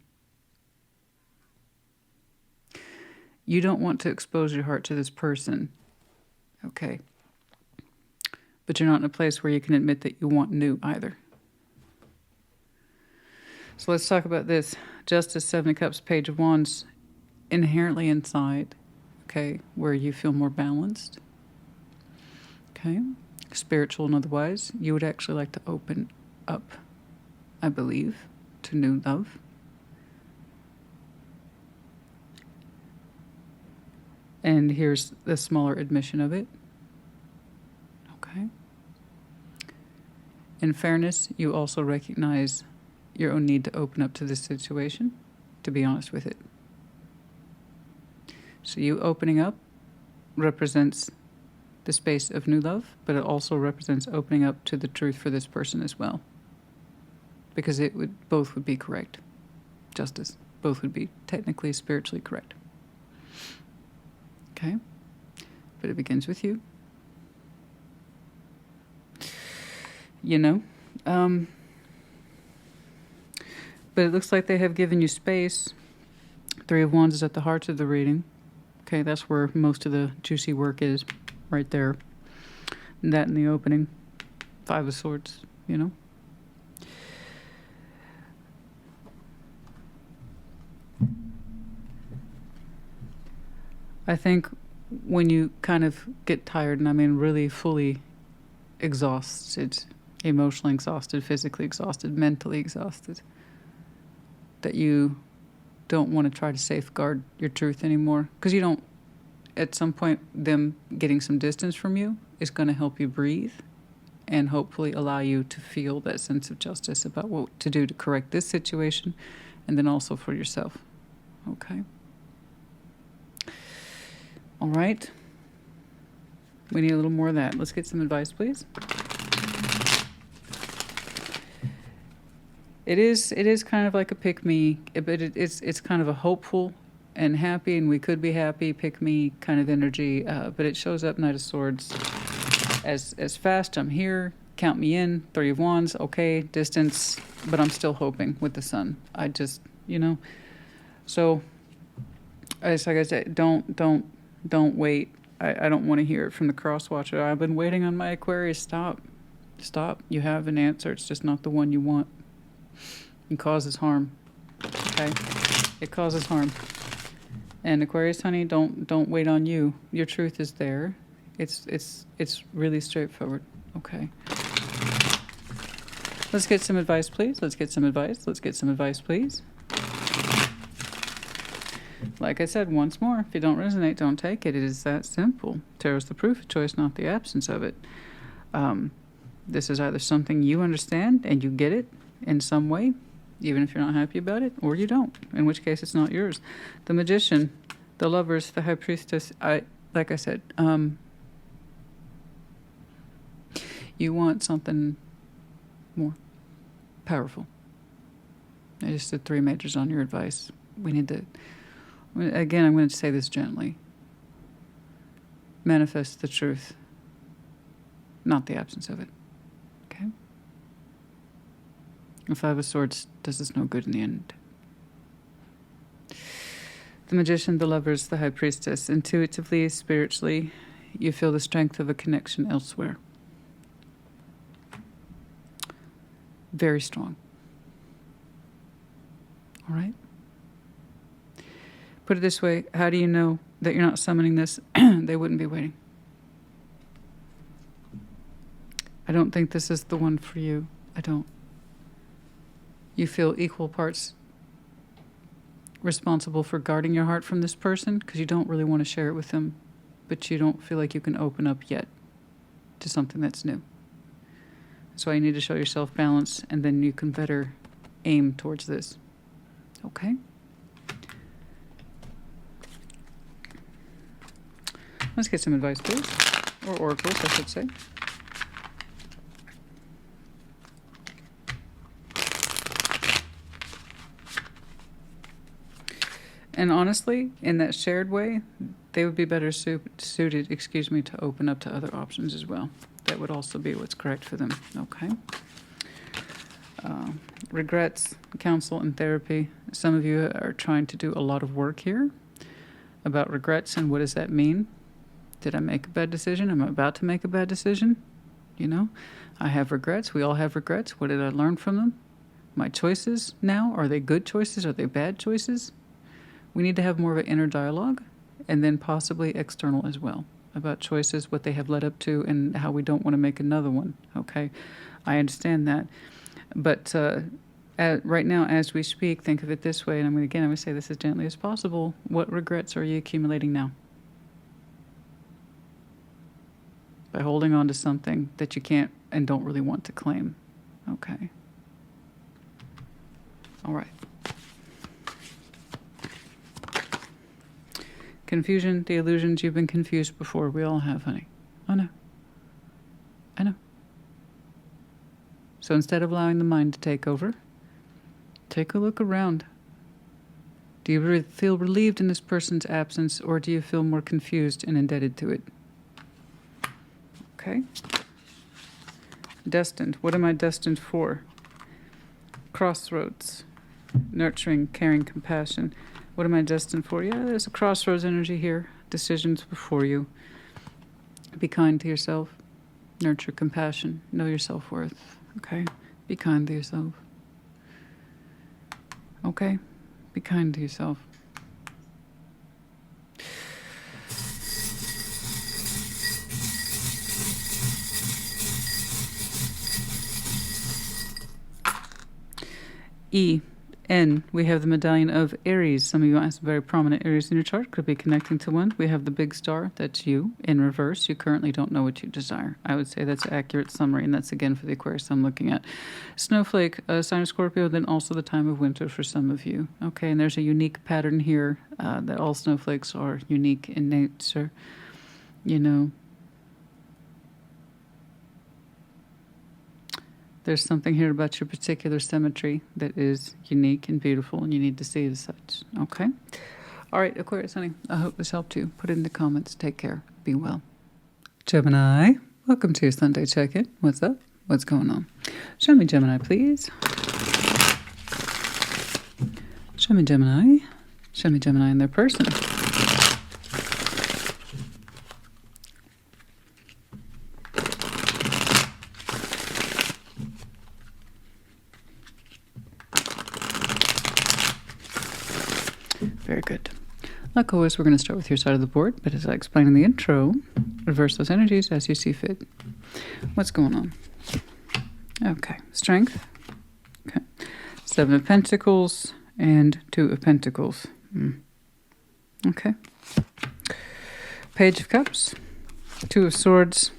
You don't want to expose your heart to this person. Okay? But you're not in a place where you can admit that you want new either. So let's talk about this. Justice, 7 of Cups, Page of Wands. Inherently inside, okay, where you feel more balanced. Okay? Spiritual and otherwise. You would actually like to open up, I believe, to new love. And here's the smaller admission of it. Okay? In fairness, you also recognize your own need to open up to this situation, to be honest with it. So you opening up represents the space of new love, but it also represents opening up to the truth for this person as well. Because both would be correct. Justice. Both would be technically, spiritually correct. Okay? But it begins with you. You know? But it looks like they have given you space. 3 of Wands is at the heart of the reading. Okay, that's where most of the juicy work is, right there. And that in the opening. 5 of Swords, you know. I think when you kind of get tired, and I mean really fully exhausted, emotionally exhausted, physically exhausted, mentally exhausted, that you don't want to try to safeguard your truth anymore. Because you don't, at some point, them getting some distance from you is going to help you breathe and hopefully allow you to feel that sense of justice about what to do to correct this situation, and then also for yourself. Okay? All right. We need a little more of that. Let's get some advice, please. It is kind of like a pick-me, but it's kind of a hopeful and happy, and we could be happy, pick-me kind of energy, but it shows up Knight of Swords as fast. I'm here, count me in, 3 of Wands, okay, distance, but I'm still hoping with the Sun. I just, so it's like I said, don't wait. I don't want to hear it from the cross watcher. I've been waiting on my Aquarius. Stop. You have an answer. It's just not the one you want. It causes harm. Okay? It causes harm. And Aquarius, honey, don't wait on you. Your truth is there. It's really straightforward. Okay. Let's get some advice, please. Let's get some advice, please. Like I said, once more, if you don't resonate, don't take it. It is that simple. Tarot's the proof of choice, not the absence of it. This is either something you understand and you get it in some way, even if you're not happy about it, or you don't, in which case it's not yours. The Magician, the Lovers, the High Priestess, like I said, you want something more powerful. I just did 3 majors on your advice. We need to, again, I'm going to say this gently. Manifest the truth, not the absence of it. Okay? The 5 of Swords does us no good in the end. The Magician, the Lovers, the High Priestess. Intuitively, spiritually, you feel the strength of a connection elsewhere. Very strong. All right? Put it this way, how do you know that you're not summoning this? They wouldn't be waiting. I don't think this is the one for you. I don't. You feel equal parts responsible for guarding your heart from this person because you don't really want to share it with them, but you don't feel like you can open up yet to something that's new. That's why you need to show yourself balance, and then you can better aim towards this. Okay? Let's get some advice, please. Or oracles, I should say. And honestly, in that shared way, they would be better suited, to open up to other options as well. That would also be what's correct for them. Okay. Regrets, counsel, and therapy. Some of you are trying to do a lot of work here about regrets and what does that mean. Did I make a bad decision? Am I about to make a bad decision? I have regrets. We all have regrets. What did I learn from them? My choices now, are they good choices? Are they bad choices? We need to have more of an inner dialogue, and then possibly external as well, about choices, what they have led up to, and how we don't want to make another one. Okay, I understand that. But right now, as we speak, think of it this way, and I'm going to say this as gently as possible. What regrets are you accumulating now? By holding on to something that you can't and don't really want to claim. Okay. All right. Confusion, the illusions, you've been confused before. We all have, honey. Oh, no. I know. So instead of allowing the mind to take over, take a look around. Do you feel relieved in this person's absence, or do you feel more confused and indebted to it? Okay. Destined. What am I destined for? Crossroads. Nurturing, caring, compassion. What am I destined for? Yeah, there's a crossroads energy here. Decisions before you. Be kind to yourself. Nurture compassion. Know your self-worth. Okay? Be kind to yourself. Okay? Be kind to yourself. E-N, we have the medallion of Aries. Some of you have some very prominent Aries in your chart. Could be connecting to one. We have the big star. That's you in reverse. You currently don't know what you desire. I would say that's an accurate summary, and that's again for the Aquarius I'm looking at. Snowflake, sign of Scorpio, then also the time of winter for some of you. Okay, and there's a unique pattern here that all snowflakes are unique in nature. You know, there's something here about your particular symmetry that is unique and beautiful, and you need to see it as such. Okay? All right, Aquarius, honey, I hope this helped you. Put it in the comments. Take care. Be well. Gemini, welcome to your Sunday check-in. What's up? What's going on? Show me Gemini, please. Show me Gemini. Show me Gemini in their person. Very good. Like always, we're going to start with your side of the board, but as I explained in the intro, reverse those energies as you see fit. What's going on? Okay, strength. Okay, 7 of Pentacles and 2 of Pentacles. Okay. Page of Cups, 2 of Swords,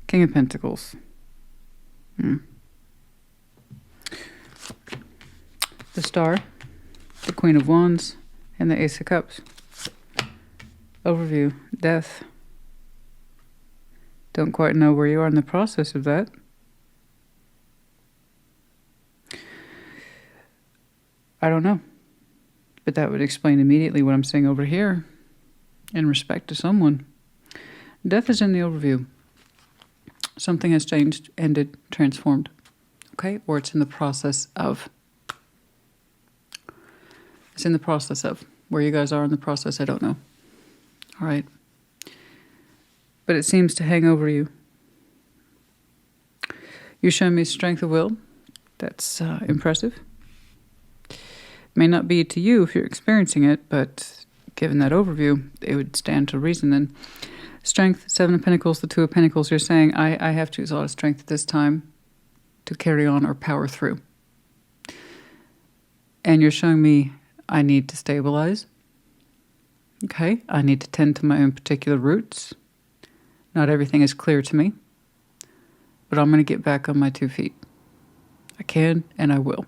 King of Pentacles. The Star, the Queen of Wands, and the Ace of Cups. Overview, death. Don't quite know where you are in the process of that. I don't know. But that would explain immediately what I'm saying over here in respect to someone. Death is in the overview. Something has changed, ended, transformed. Okay? Or it's in the process of. It's in the process of. Where you guys are in the process, I don't know. All right. But it seems to hang over you. You show me strength of will. That's impressive. May not be to you if you're experiencing it, but given that overview, it would stand to reason then. Strength, 7 of Pentacles, the 2 of Pentacles. You're saying, I have to use a lot of strength at this time to carry on or power through. And you're showing me I need to stabilize. Okay, I need to tend to my own particular roots. Not everything is clear to me, but I'm going to get back on my 2 feet. I can and I will.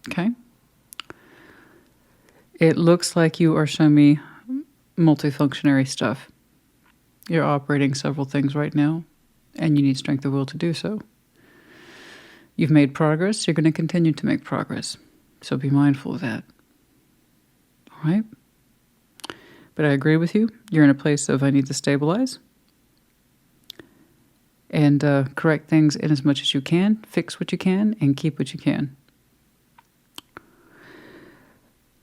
Okay? It looks like you are showing me multifunctionary stuff. You're operating several things right now, and you need strength of will to do so. You've made progress. You're going to continue to make progress. So be mindful of that. All right? But I agree with you. You're in a place of I need to stabilize and correct things in as much as you can, fix what you can, and keep what you can.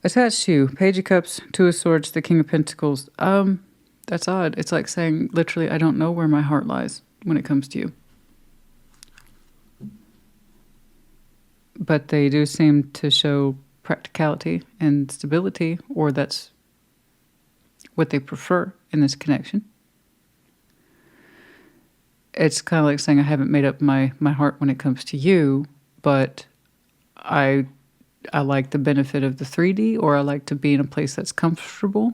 Attached to you, Page of Cups, 2 of Swords, the King of Pentacles. That's odd. It's like saying, literally, I don't know where my heart lies when it comes to you. But they do seem to show practicality and stability, or that's what they prefer in this connection. It's kind of like saying I haven't made up my heart when it comes to you, but I like the benefit of the 3D, or I like to be in a place that's comfortable.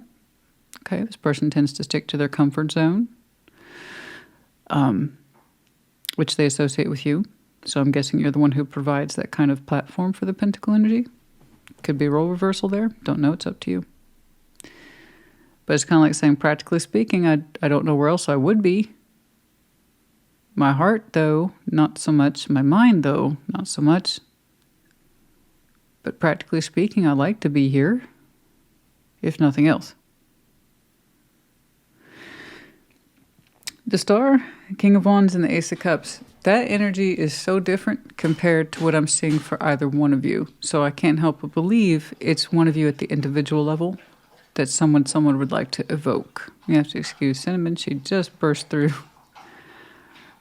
Okay, this person tends to stick to their comfort zone, which they associate with you. So I'm guessing you're the one who provides that kind of platform for the Pentacle energy. Could be role reversal there. Don't know. It's up to you. But it's kind of like saying, practically speaking, I don't know where else I would be. My heart, though, not so much. My mind, though, not so much. But practically speaking, I like to be here, if nothing else. The Star, King of Wands, and the Ace of Cups. That energy is so different compared to what I'm seeing for either one of you. So I can't help but believe it's one of you at the individual level that someone would like to evoke. You have to excuse Cinnamon. She just burst through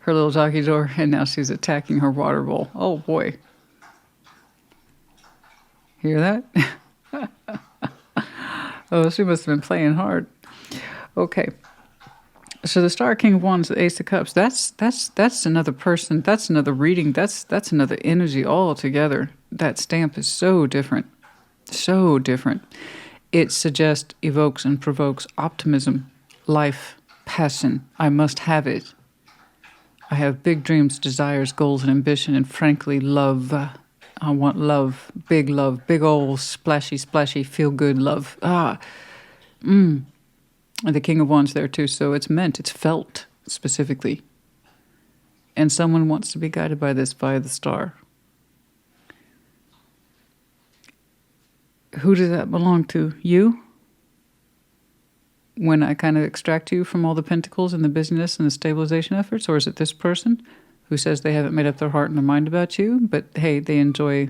her little jockey door, and now she's attacking her water bowl. Oh, boy. Hear that? Oh, she must have been playing hard. Okay. So the Star, King of Wands, the Ace of Cups, that's another person. That's another reading. That's another energy altogether. That stamp is so different. So different. It suggests, evokes, and provokes optimism, life, passion. I must have it. I have big dreams, desires, goals, and ambition, and frankly, love. I want love, big old splashy, feel good love. And the King of Wands there too, so it's meant, it's felt specifically. And someone wants to be guided by this, by the Star. Who does that belong to? You? When I kind of extract you from all the pentacles and the busyness and the stabilization efforts? Or is it this person who says they haven't made up their heart and their mind about you, but hey, they enjoy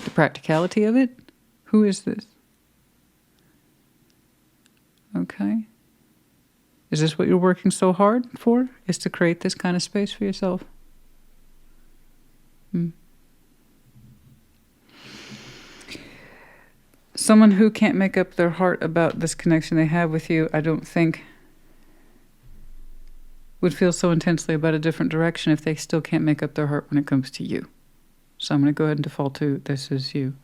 the practicality of it? Who is this? Okay. Is this what you're working so hard for? Is to create this kind of space for yourself? Someone who can't make up their heart about this connection they have with you, I don't think would feel so intensely about a different direction if they still can't make up their heart when it comes to you. So I'm going to go ahead and default to this is you.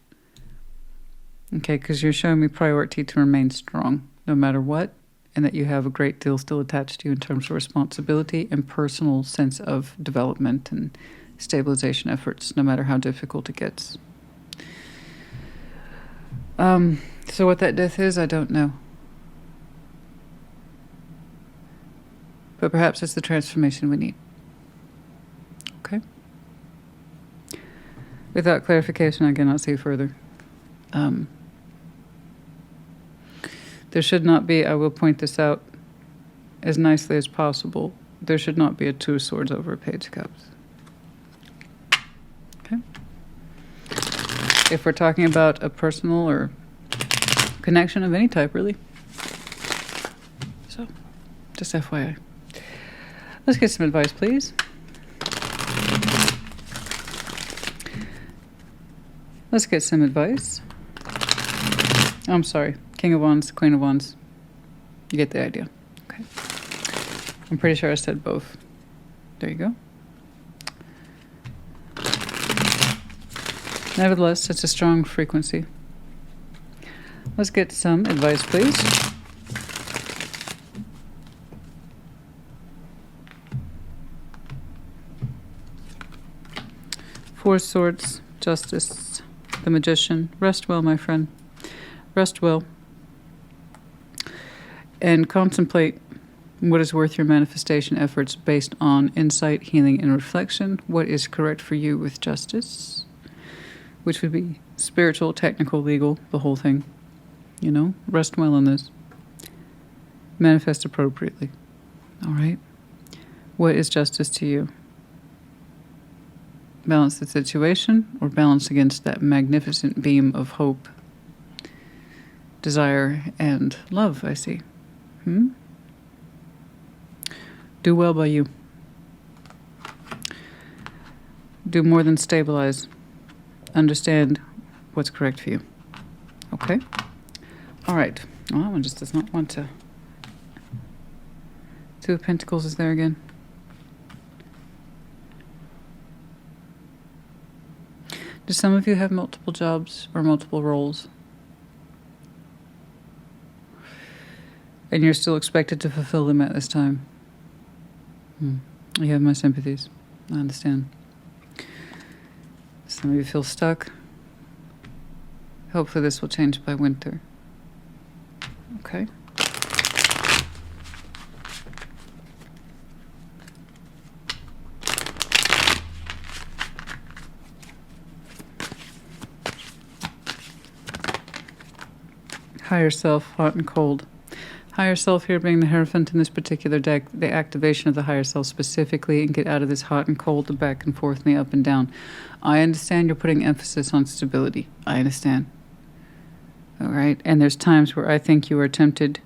Okay, because you're showing me priority to remain strong no matter what, and that you have a great deal still attached to you in terms of responsibility and personal sense of development and stabilization efforts, no matter how difficult it gets. So what that death is, I don't know. But perhaps it's the transformation we need. Okay? Without clarification, I cannot see further. There should not be, I will point this out as nicely as possible, there should not be a Two of Swords over a Page of Cups. Okay? If we're talking about a personal or connection of any type, really. So, just FYI. Let's get some advice, please. Let's get some advice. I'm sorry. King of Wands, Queen of Wands. You get the idea. Okay. I'm pretty sure I said both. There you go. Nevertheless, it's a strong frequency. Let's get some advice, please. Four of Swords, Justice, the Magician. Rest well, my friend. Rest well. And contemplate what is worth your manifestation efforts based on insight, healing, and reflection. What is correct for you with justice, which would be spiritual, technical, legal, the whole thing. You know, rest well on this. Manifest appropriately. All right? What is justice to you? Balance the situation or balance against that magnificent beam of hope, desire, and love, I see. Do well by you. Do more than stabilize. Understand what's correct for you. Okay? All right. Well, that one just does not want to. Two of Pentacles is there again. Do some of you have multiple jobs or multiple roles? And you're still expected to fulfill them at this time? You have my sympathies. I understand. Some of you feel stuck. Hopefully this will change by winter. Okay. Higher self, hot and cold. Higher self here being the Hierophant in this particular deck, the activation of the higher self specifically, and get out of this hot and cold, the back and forth, and the up and down. I understand you're putting emphasis on stability. I understand. All right? And there's times where I think you are tempted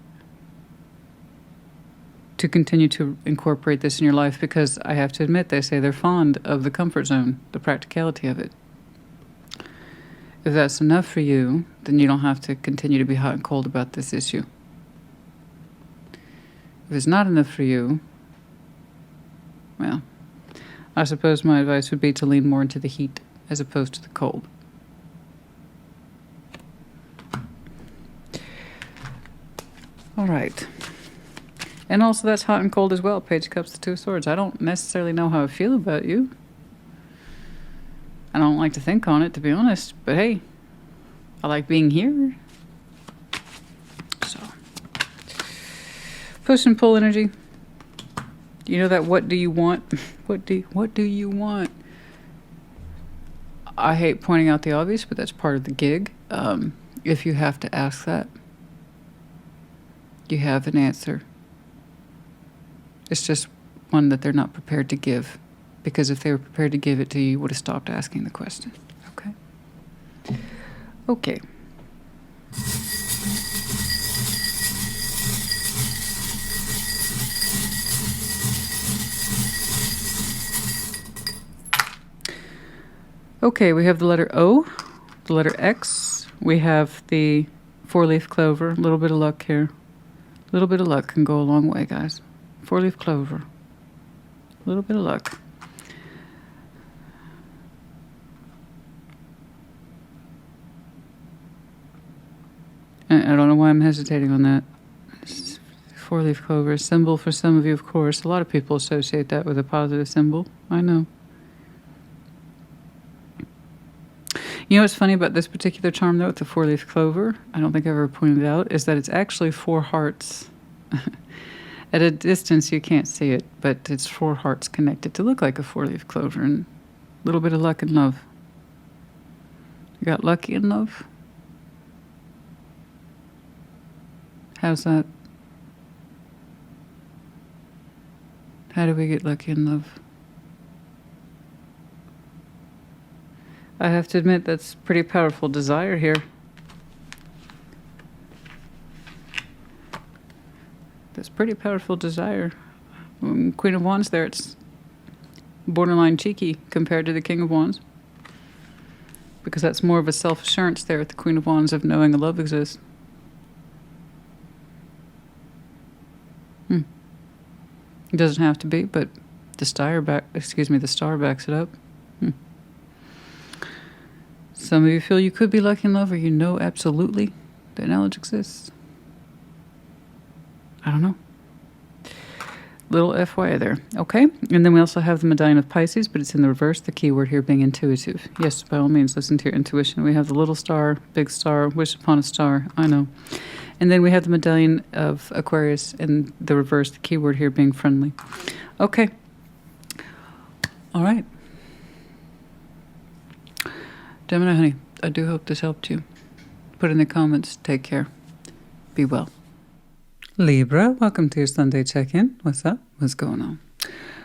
to continue to incorporate this in your life because I have to admit, they say they're fond of the comfort zone, the practicality of it. If that's enough for you, then you don't have to continue to be hot and cold about this issue. If it's not enough for you, well, I suppose my advice would be to lean more into the heat as opposed to the cold. All right. And also that's hot and cold as well. Page of Cups, the Two of Swords. I don't necessarily know how I feel about you. I don't like to think on it, to be honest. But hey, I like being here. So, push and pull energy. You know that what do you want? What do you want? I hate pointing out the obvious, but that's part of the gig. If you have to ask that, you have an answer. It's just one that they're not prepared to give. Because if they were prepared to give it to you, you would have stopped asking the question. Okay? Okay. Okay, we have the letter O, the letter X. We have the four-leaf clover. A little bit of luck here. A little bit of luck can go a long way, guys. Four-leaf clover. A little bit of luck. And I don't know why I'm hesitating on that. Four-leaf clover, a symbol for some of you, of course. A lot of people associate that with a positive symbol. I know. You know what's funny about this particular charm, though, with the four-leaf clover, I don't think I ever pointed out, is that it's actually four hearts. At a distance, you can't see it, but it's four hearts connected to look like a four-leaf clover, and a little bit of luck and love. You got lucky in love? How's that? How do we get lucky in love? I have to admit, that's pretty powerful desire here. That's pretty powerful desire. Queen of Wands there, it's borderline cheeky compared to the King of Wands. Because that's more of a self-assurance there with the Queen of Wands of knowing a love exists. It doesn't have to be, but the star backs it up. Some of you feel you could be lucky in love, or you know absolutely that knowledge exists. I don't know. Little FYI there. Okay. And then we also have the Medallion of Pisces, but it's in the reverse. The key word here being intuitive. Yes, by all means, listen to your intuition. We have the little star, big star, wish upon a star. I know. And then we have the Medallion of Aquarius in the reverse. The key word here being friendly. Okay. All right. Gemini, honey, I do hope this helped you. Put in the comments. Take care. Be well. Libra, welcome to your Sunday check-in. What's up? What's going on?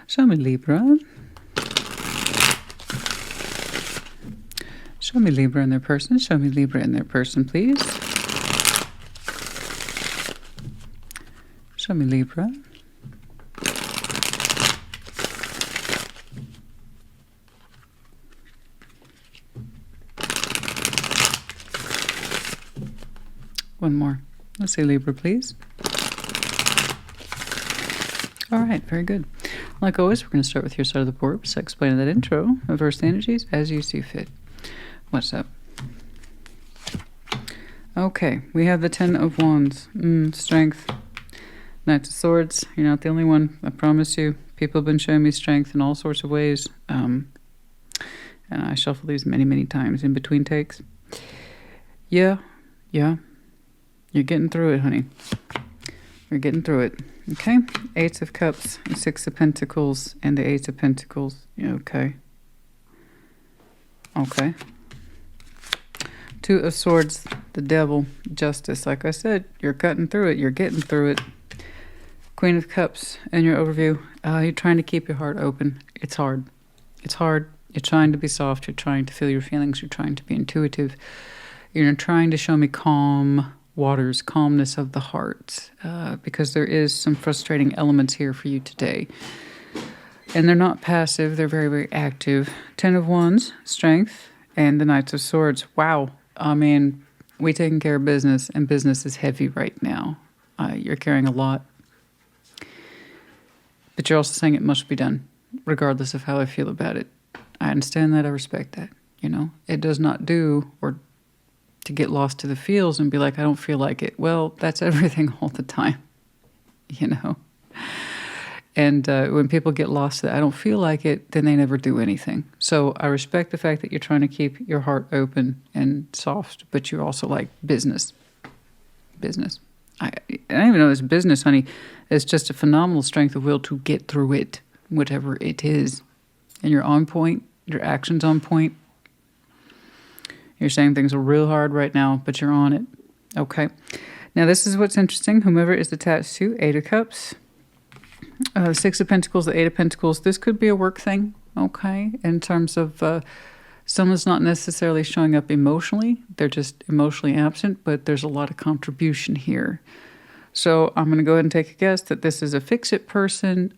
Show me Libra. Show me Libra in their person. Show me Libra in their person, please. Show me Libra. One more. Let's see Libra, please. All right, very good. Like always, we're going to start with your side of the board. So explaining that intro, reverse the energies as you see fit. What's up? Okay, we have the Ten of Wands. Strength. Knight of Swords. You're not the only one. I promise you. People have been showing me strength in all sorts of ways. And I shuffle these many, many times in between takes. Yeah. You're getting through it, honey. You're getting through it. Okay? Eight of Cups, and Six of Pentacles, and the Eight of Pentacles. Yeah, okay. Okay. Two of Swords, the Devil, Justice. Like I said, you're cutting through it. You're getting through it. Queen of Cups, in your overview, you're trying to keep your heart open. It's hard. It's hard. You're trying to be soft. You're trying to feel your feelings. You're trying to be intuitive. You're trying to show me calm waters, calmness of the heart, because there is some frustrating elements here for you today. And they're not passive. They're very, very active. Ten of Wands, Strength, and the Knights of Swords. Wow. I mean, we taking care of business, and business is heavy right now. You're carrying a lot. But you're also saying it must be done, regardless of how I feel about it. I understand that. I respect that. You know, it does not do, or to get lost to the feels and be like, I don't feel like it. Well, that's everything all the time, you know. And when people get lost to that, I don't feel like it, then they never do anything. So I respect the fact that you're trying to keep your heart open and soft, but you're also like business. Business. I don't even know it's business, honey. It's just a phenomenal strength of will to get through it, whatever it is. And you're on point. Your action's on point. You're saying things are real hard right now, but you're on it. Okay. Now, this is what's interesting. Whomever is attached to, 8 of Cups, 6 of Pentacles, the 8 of Pentacles. This could be a work thing, okay, in terms of someone's not necessarily showing up emotionally. They're just emotionally absent, but there's a lot of contribution here. So I'm going to go ahead and take a guess that this is a fix-it person,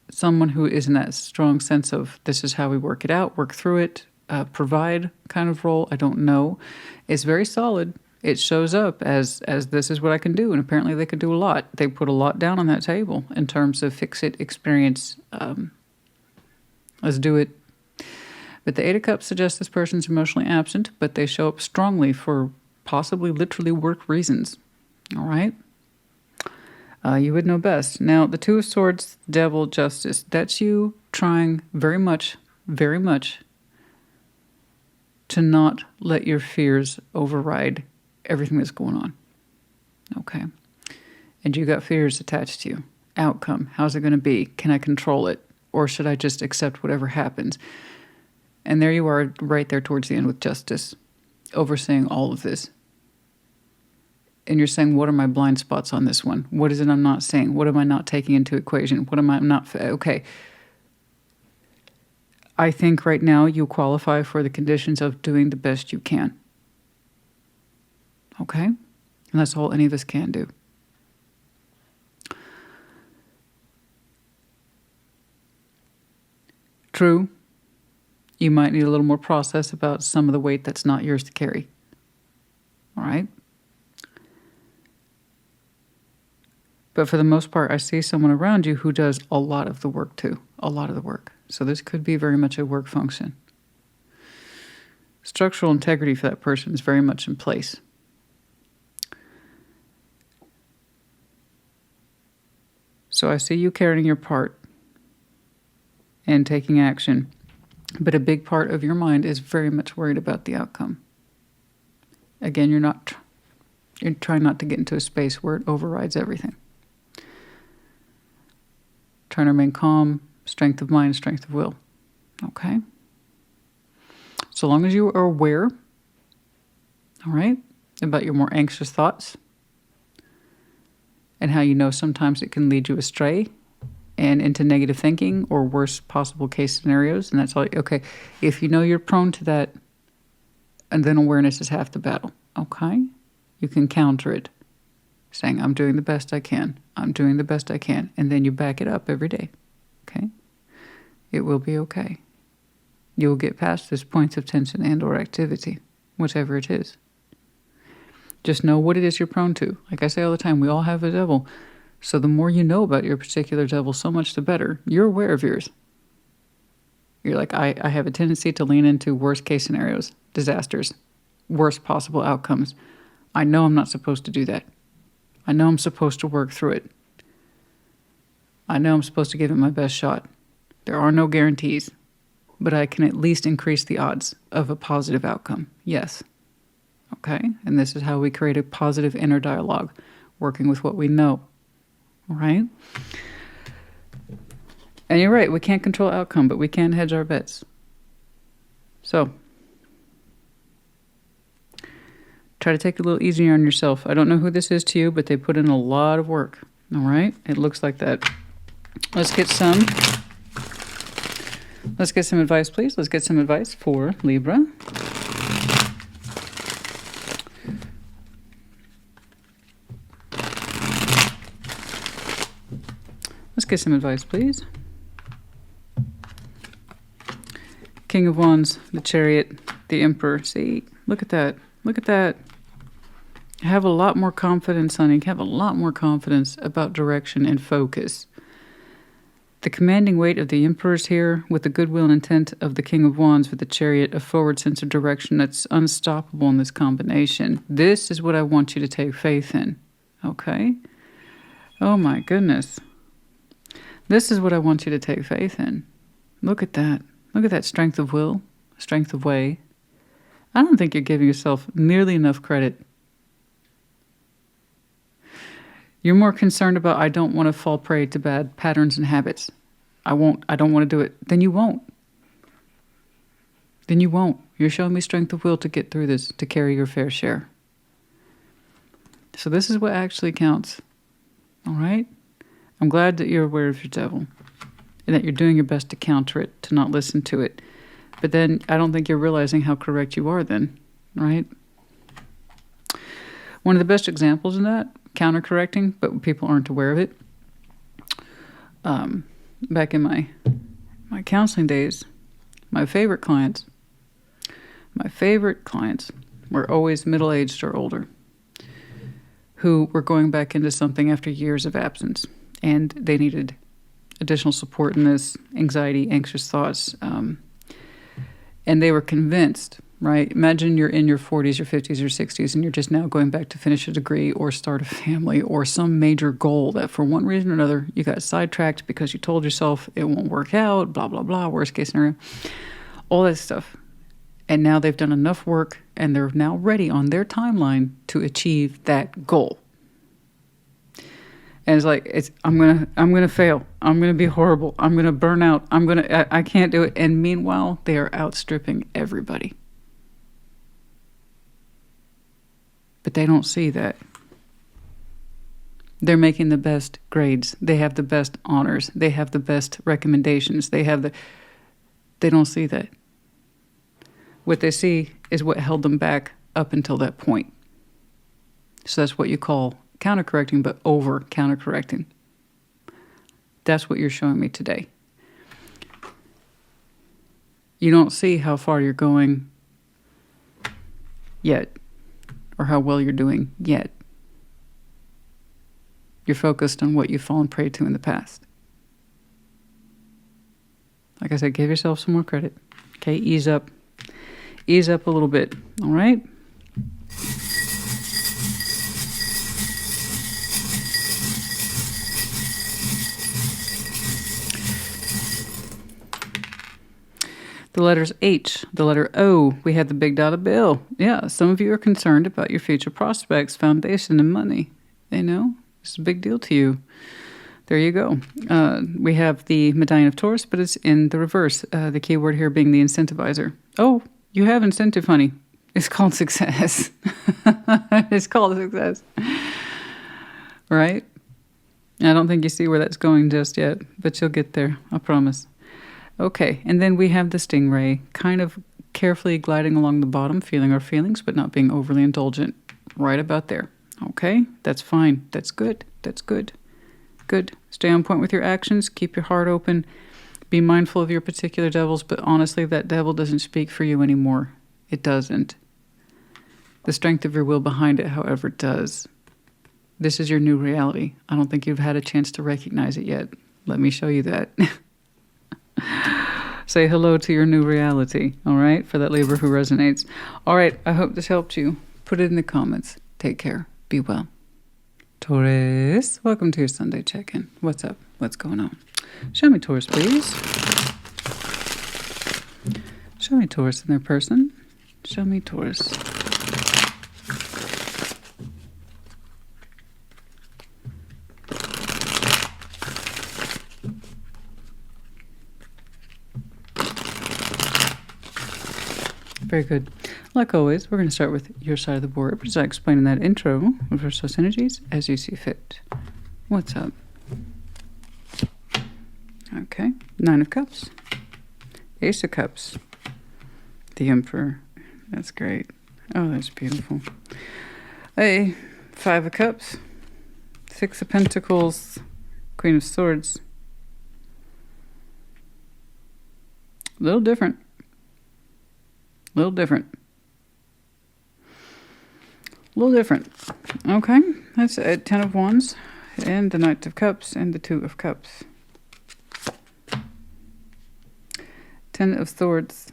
someone who is in that strong sense of this is how we work it out, work through it, provide kind of role. I don't know. It's very solid. It shows up as this is what I can do. And apparently they could do a lot. They put a lot down on that table in terms of fix-it experience. Let's do it. But the 8 of Cups suggests this person's emotionally absent, but they show up strongly for possibly literally work reasons. All right? You would know best. Now, the 2 of Swords, Devil, Justice. That's you trying very much to not let your fears override everything that's going on. Okay. And you got fears attached to you. Outcome. How's it going to be? Can I control it? Or should I just accept whatever happens? And there you are right there towards the end with Justice, overseeing all of this. And you're saying, what are my blind spots on this one? What is it I'm not saying? What am I not taking into equation? What am I not... Okay. I think right now you qualify for the conditions of doing the best you can. Okay? And that's all any of us can do. True, you might need a little more process about some of the weight that's not yours to carry. All right? But for the most part, I see someone around you who does a lot of the work too. A lot of the work. So this could be very much a work function. Structural integrity for that person is very much in place. So I see you carrying your part and taking action. But a big part of your mind is very much worried about the outcome. Again, you're trying not to get into a space where it overrides everything. Trying to remain calm, strength of mind, strength of will. Okay? So long as you are aware, all right, about your more anxious thoughts and how you know sometimes it can lead you astray and into negative thinking or worse possible case scenarios, and that's all. Okay, if you know you're prone to that, and then awareness is half the battle, okay? You can counter it, saying, I'm doing the best I can. I'm doing the best I can. And then you back it up every day, okay? It will be okay. You will get past those points of tension and or activity, whatever it is. Just know what it is you're prone to. Like I say all the time, we all have a devil. So the more you know about your particular devil, so much the better. You're aware of yours. You're like, I have a tendency to lean into worst case scenarios, disasters, worst possible outcomes. I know I'm not supposed to do that. I know I'm supposed to work through it. I know I'm supposed to give it my best shot. There are no guarantees, but I can at least increase the odds of a positive outcome. Yes. Okay? And this is how we create a positive inner dialogue, working with what we know. All right? And you're right, we can't control outcome, but we can hedge our bets. So, try to take it a little easier on yourself. I don't know who this is to you, but they put in a lot of work. All right? It looks like that. Let's get some advice, please. Let's get some advice for Libra. Let's get some advice, please. King of Wands, the Chariot, the Emperor. See, look at that. Look at that. Have a lot more confidence, honey. Have a lot more confidence about direction and focus. The commanding weight of the Emperor's here, with the goodwill and intent of the King of Wands with the Chariot, a forward sense of direction that's unstoppable in this combination. This is what I want you to take faith in. Okay? Oh my goodness. This is what I want you to take faith in. Look at that. Look at that strength of will, strength of way. I don't think you're giving yourself nearly enough credit. You're more concerned about, I don't want to fall prey to bad patterns and habits. I don't want to do it. Then you won't. Then you won't. You're showing me strength of will to get through this, to carry your fair share. So this is what actually counts. All right? I'm glad that you're aware of your devil and that you're doing your best to counter it, to not listen to it. But then I don't think you're realizing how correct you are then, right? One of the best examples of that, counter-correcting, but people aren't aware of it. Back in my counseling days, my favorite clients were always middle-aged or older who were going back into something after years of absence, and they needed additional support in this, anxiety, anxious thoughts, and they were convinced, right? Imagine you're in your 40s, your 50s, or 60s, and you're just now going back to finish a degree or start a family or some major goal that for one reason or another you got sidetracked because you told yourself it won't work out, blah, blah, blah, worst case scenario, all that stuff. And now they've done enough work and they're now ready on their timeline to achieve that goal. And it's like, I'm gonna fail. I'm gonna be horrible. I'm gonna burn out. I can't do it. And meanwhile, they are outstripping everybody. But they don't see that. They're making the best grades. They have the best honors. They have the best recommendations. They don't see that. What they see is what held them back up until that point. So that's what you call counter-correcting, but over counter-correcting. That's what you're showing me today. You don't see how far you're going yet, or how well you're doing yet. You're focused on what you've fallen prey to in the past. Like I said, give yourself some more credit. Okay, ease up. Ease up a little bit, all right? The letters H, the letter O, we have the big dollar bill. Yeah, some of you are concerned about your future prospects, foundation, and money. They know it's a big deal to you. There you go. We have the medallion of Taurus, but it's in the reverse. The key word here being the incentivizer. Oh, you have incentive, honey. It's called success. It's called success. Right? I don't think you see where that's going just yet, but you'll get there. I promise. Okay, and then we have the stingray, kind of carefully gliding along the bottom, feeling our feelings, but not being overly indulgent. Right about there. Okay, that's fine. That's good. That's good. Good. Stay on point with your actions. Keep your heart open. Be mindful of your particular devils, but honestly, that devil doesn't speak for you anymore. It doesn't. The strength of your will behind it, however, does. This is your new reality. I don't think you've had a chance to recognize it yet. Let me show you that. Say hello to your new reality, all right, for that Libra who resonates. All right, I hope this helped you. Put it in the comments. Take care. Be well. Taurus, welcome to your Sunday check-in. What's up? What's going on? Show me Taurus, please. Show me Taurus in their person. Show me Taurus. Very good. Like always, we're going to start with your side of the board, which I explained in that intro. Reverse those energies as you see fit. What's up? Okay. 9 of Cups. Ace of Cups. The Emperor. That's great. Oh, that's beautiful. A 5 of Cups. 6 of Pentacles. Queen of Swords. A little different. A little different. A little different. Okay, that's a 10 of Wands, and the Knight of Cups, and the 2 of Cups. Ten of Swords.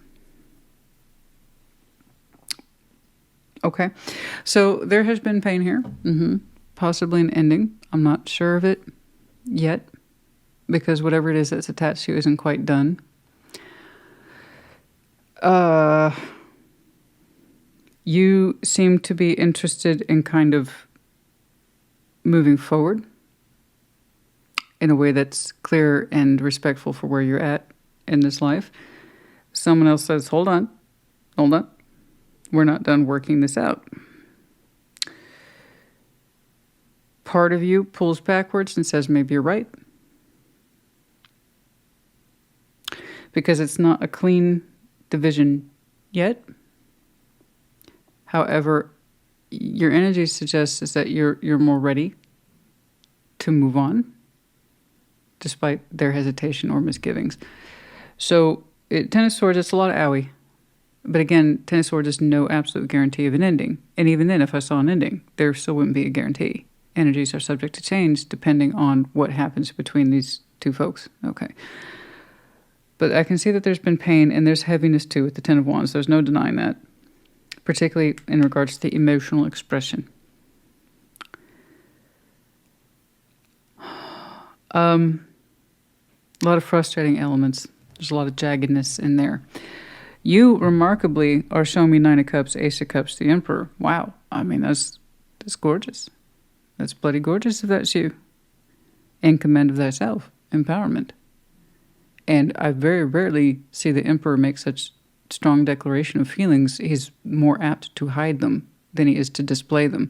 Okay. So there has been pain here. Possibly an ending. I'm not sure of it yet, because whatever it is that's attached to you isn't quite done. You seem to be interested in kind of moving forward in a way that's clear and respectful for where you're at in this life. Someone else says, hold on. We're not done working this out. Part of you pulls backwards and says, maybe you're right. Because it's not a clean division yet. However, your energy suggests is that you're more ready to move on, despite their hesitation or misgivings. So, Ten of Swords, it's a lot of owie. But again, Ten of Swords is no absolute guarantee of an ending. And even then, if I saw an ending, there still wouldn't be a guarantee. Energies are subject to change depending on what happens between these two folks. Okay. But I can see that there's been pain and there's heaviness too with the Ten of Wands. There's no denying that, particularly in regards to the emotional expression. A lot of frustrating elements. There's a lot of jaggedness in there. You, remarkably, are showing me Nine of Cups, Ace of Cups, the Emperor. Wow. I mean, that's gorgeous. That's bloody gorgeous if that's you. In command of thyself. Empowerment. And I very rarely see the Emperor make such strong declaration of feelings. He's more apt to hide them than he is to display them.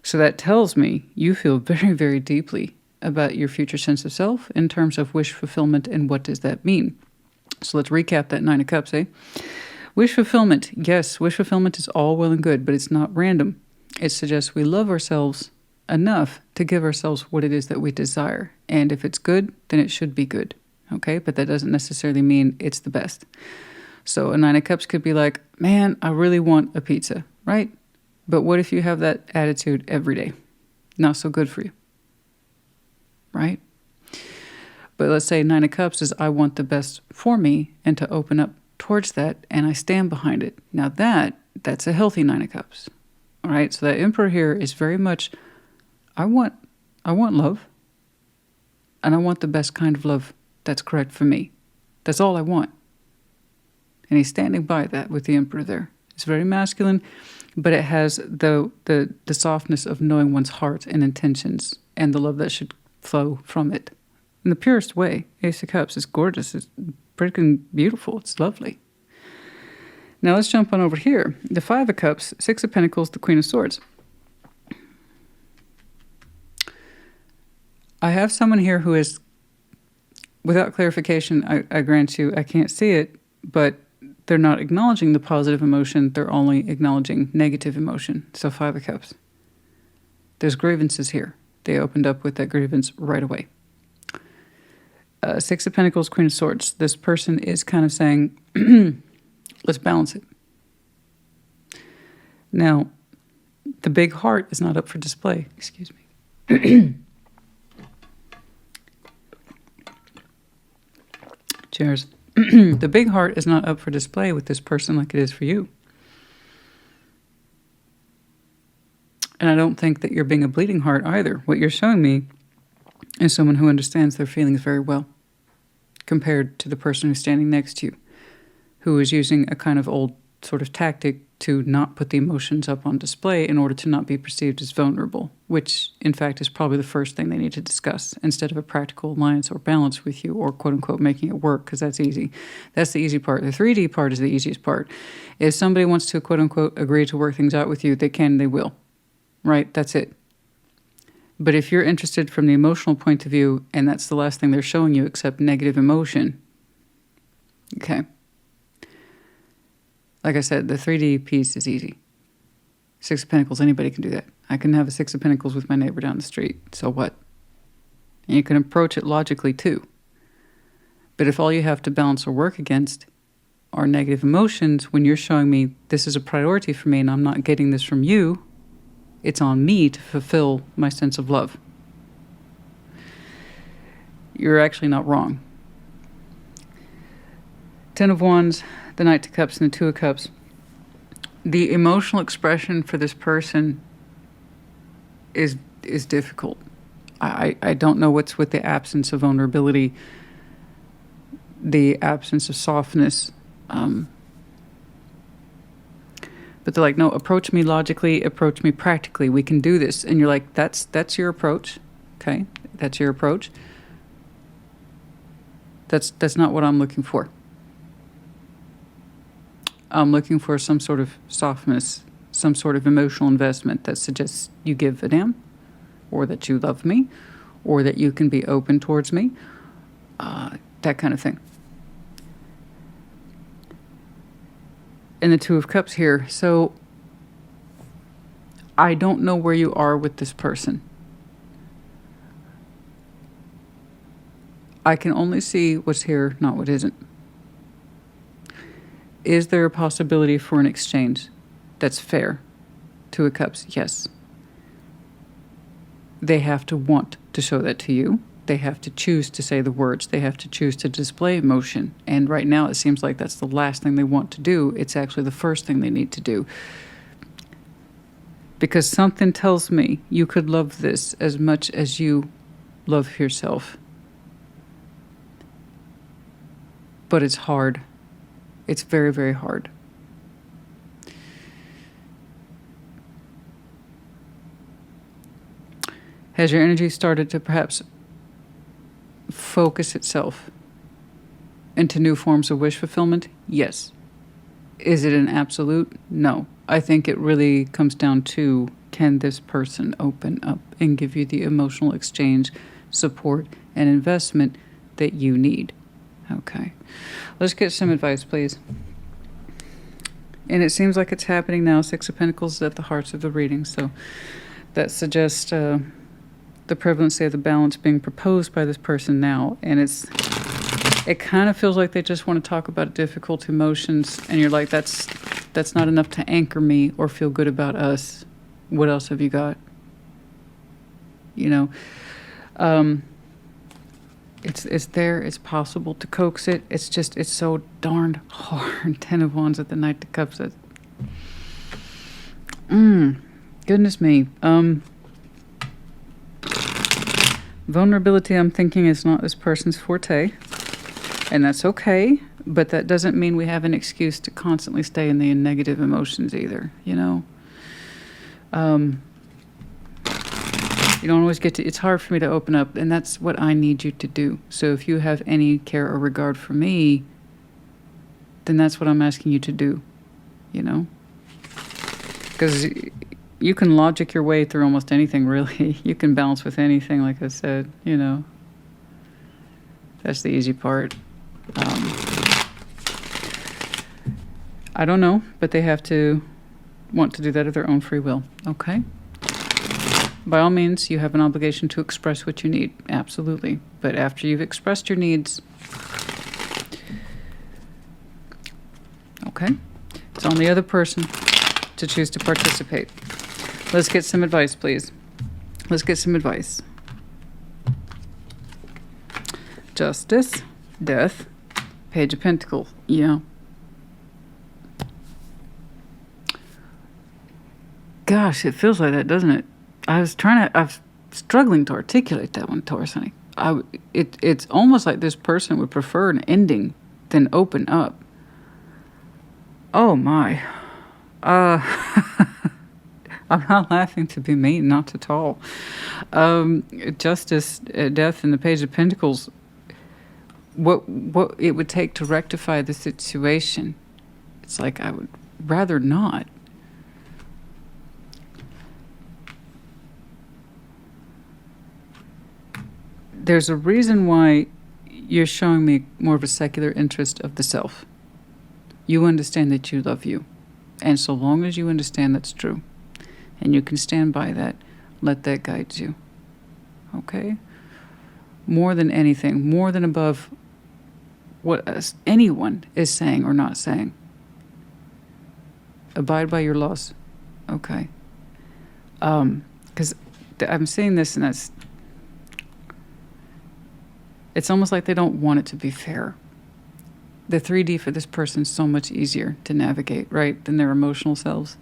So that tells me you feel very, very deeply about your future sense of self in terms of wish fulfillment and what does that mean. So let's recap that Nine of Cups, eh? Wish fulfillment. Yes, wish fulfillment is all well and good, but it's not random. It suggests we love ourselves enough to give ourselves what it is that we desire. And if it's good, then it should be good. Okay? But that doesn't necessarily mean it's the best. So a Nine of Cups could be like, man, I really want a pizza, right? But what if you have that attitude every day? Not so good for you. Right? But let's say Nine of Cups is I want the best for me and to open up towards that and I stand behind it. Now that's a healthy Nine of Cups. All right? So that Emperor here is very much I want love. And I want the best kind of love that's correct for me. That's all I want. And he's standing by that with the Emperor there. It's very masculine, but it has the softness of knowing one's heart and intentions and the love that should flow from it. In the purest way, Ace of Cups is gorgeous. It's freaking beautiful. It's lovely. Now let's jump on over here. The Five of Cups, Six of Pentacles, the Queen of Swords. I have someone here who is, without clarification, I grant you, I can't see it, but they're not acknowledging the positive emotion. They're only acknowledging negative emotion. So Five of Cups. There's grievances here. They opened up with that grievance right away. Six of Pentacles, Queen of Swords. This person is kind of saying, let's balance it. Now, the big heart is not up for display. Excuse me. Cheers. The big heart is not up for display with this person like it is for you. And I don't think that you're being a bleeding heart either. What you're showing me is someone who understands their feelings very well compared to the person who's standing next to you, who is using a kind of old sort of tactic to not put the emotions up on display in order to not be perceived as vulnerable, which in fact is probably the first thing they need to discuss instead of a practical alliance or balance with you or quote unquote making it work, because that's easy. That's the easy part. The 3D part is the easiest part. If somebody wants to quote unquote agree to work things out with you, they can, they will. Right? That's it. But if you're interested from the emotional point of view, and that's the last thing they're showing you except negative emotion, okay. Like I said, the 3D piece is easy. Six of Pentacles, anybody can do that. I can have a Six of Pentacles with my neighbor down the street. So what? And you can approach it logically too. But if all you have to balance or work against are negative emotions, when you're showing me this is a priority for me and I'm not getting this from you, it's on me to fulfill my sense of love. You're actually not wrong. Ten of Wands, the Knight of Cups, and the Two of Cups. The emotional expression for this person is difficult. I don't know what's with the absence of vulnerability, the absence of softness. But they're like, no, approach me logically, approach me practically. We can do this. And you're like, that's your approach. Okay, that's your approach. That's not what I'm looking for. I'm looking for some sort of softness, some sort of emotional investment that suggests you give a damn, or that you love me, or that you can be open towards me, that kind of thing. And the Two of Cups here. So I don't know where you are with this person. I can only see what's here, not what isn't. Is there a possibility for an exchange that's fair? Two of Cups, yes. They have to want to show that to you. They have to choose to say the words. They have to choose to display emotion. And right now it seems like that's the last thing they want to do. It's actually the first thing they need to do. Because something tells me you could love this as much as you love yourself. But it's hard. It's very, very hard. Has your energy started to perhaps focus itself into new forms of wish fulfillment? Yes. Is it an absolute? No. I think it really comes down to, can this person open up and give you the emotional exchange, support, and investment that you need? Okay. Let's get some advice, please. And it seems like it's happening now. Six of Pentacles is at the heart of the reading. So that suggests the prevalency of the balance being proposed by this person now. And it kind of feels like they just want to talk about difficult emotions. And you're like, that's not enough to anchor me or feel good about us. What else have you got? You know, it's there. It's possible to coax it. It's just, it's so darned hard. Ten of Wands at the Knight of Cups. Goodness me. Vulnerability, I'm thinking, is not this person's forte. And that's okay. But that doesn't mean we have an excuse to constantly stay in the negative emotions either, you know. You don't always get to, it's hard for me to open up, and that's what I need you to do. So if you have any care or regard for me, then that's what I'm asking you to do, you know? Because you can logic your way through almost anything, really. You can balance with anything, like I said, you know. That's the easy part. I don't know, but they have to want to do that of their own free will, okay? By all means, you have an obligation to express what you need, absolutely. But after you've expressed your needs, okay, it's on the other person to choose to participate. Let's get some advice, please. Let's get some advice. Justice, Death, Page of Pentacles, yeah. Gosh, it feels like that, doesn't it? I'm struggling to articulate that one, Taurus, honey. It's almost like this person would prefer an ending than open up. Oh my. I'm not laughing to be mean, not at all. Justice, Death, and the Page of Pentacles, what it would take to rectify the situation, it's like I would rather not. There's a reason why you're showing me more of a secular interest of the self. You understand that you love you. And so long as you understand that's true, and you can stand by that, let that guide you. Okay? More than anything, more than above what anyone is saying or not saying. Abide by your laws. Okay? Because I'm saying this, and it's almost like they don't want it to be fair. The 3D for this person is so much easier to navigate, right, than their emotional selves.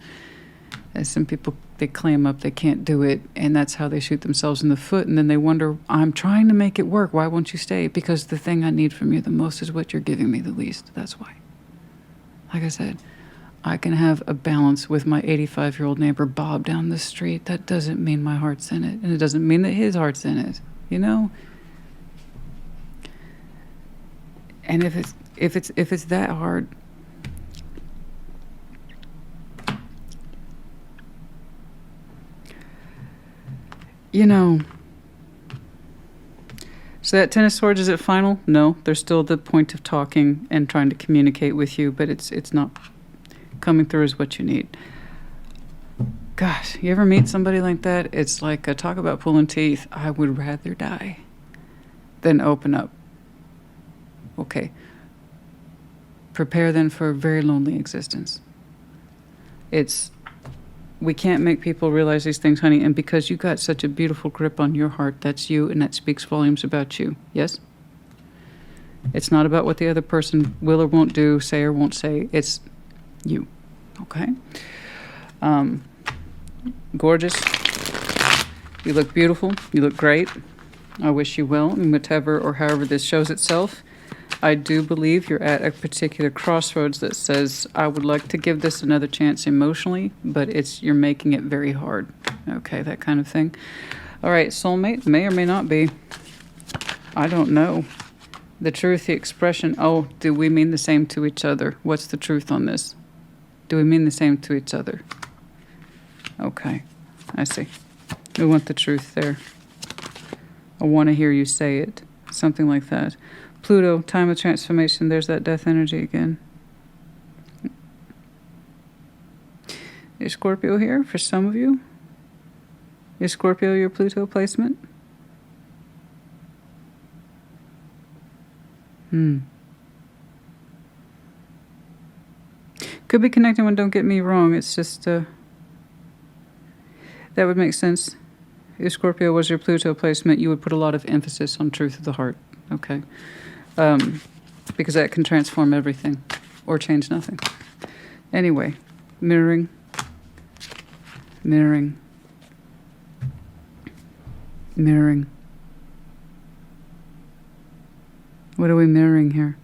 As some people, they clam up, they can't do it, and that's how they shoot themselves in the foot, and then they wonder, I'm trying to make it work, why won't you stay? Because the thing I need from you the most is what you're giving me the least. That's why. Like I said, I can have a balance with my 85-year-old neighbor Bob down the street. That doesn't mean my heart's in it, and it doesn't mean that his heart's in it, you know? And if it's that hard, you know. So that Ten of Swords, is it final? No, there's still the point of talking and trying to communicate with you, but it's not coming through as what you need. Gosh, you ever meet somebody like that? It's like, talk about pulling teeth. I would rather die than open up. Okay. Prepare then for a very lonely existence. We can't make people realize these things, honey, and because you got such a beautiful grip on your heart, that's you, and that speaks volumes about you. Yes? It's not about what the other person will or won't do, say or won't say. It's you. Okay? Gorgeous. You look beautiful. You look great. I wish you well in whatever or however this shows itself. I do believe you're at a particular crossroads that says, I would like to give this another chance emotionally, but you're making it very hard. Okay, that kind of thing. All right, soulmate, may or may not be. I don't know. The truth, the expression, oh, do we mean the same to each other? What's the truth on this? Do we mean the same to each other? Okay, I see. We want the truth there. I want to hear you say it. Something like that. Pluto, time of transformation. There's that death energy again. Is Scorpio here for some of you? Is Scorpio your Pluto placement? Could be connecting one, don't get me wrong. It's just, that would make sense. If Scorpio was your Pluto placement, you would put a lot of emphasis on truth of the heart. Okay. Because that can transform everything or change nothing. Anyway, mirroring. What are we mirroring here?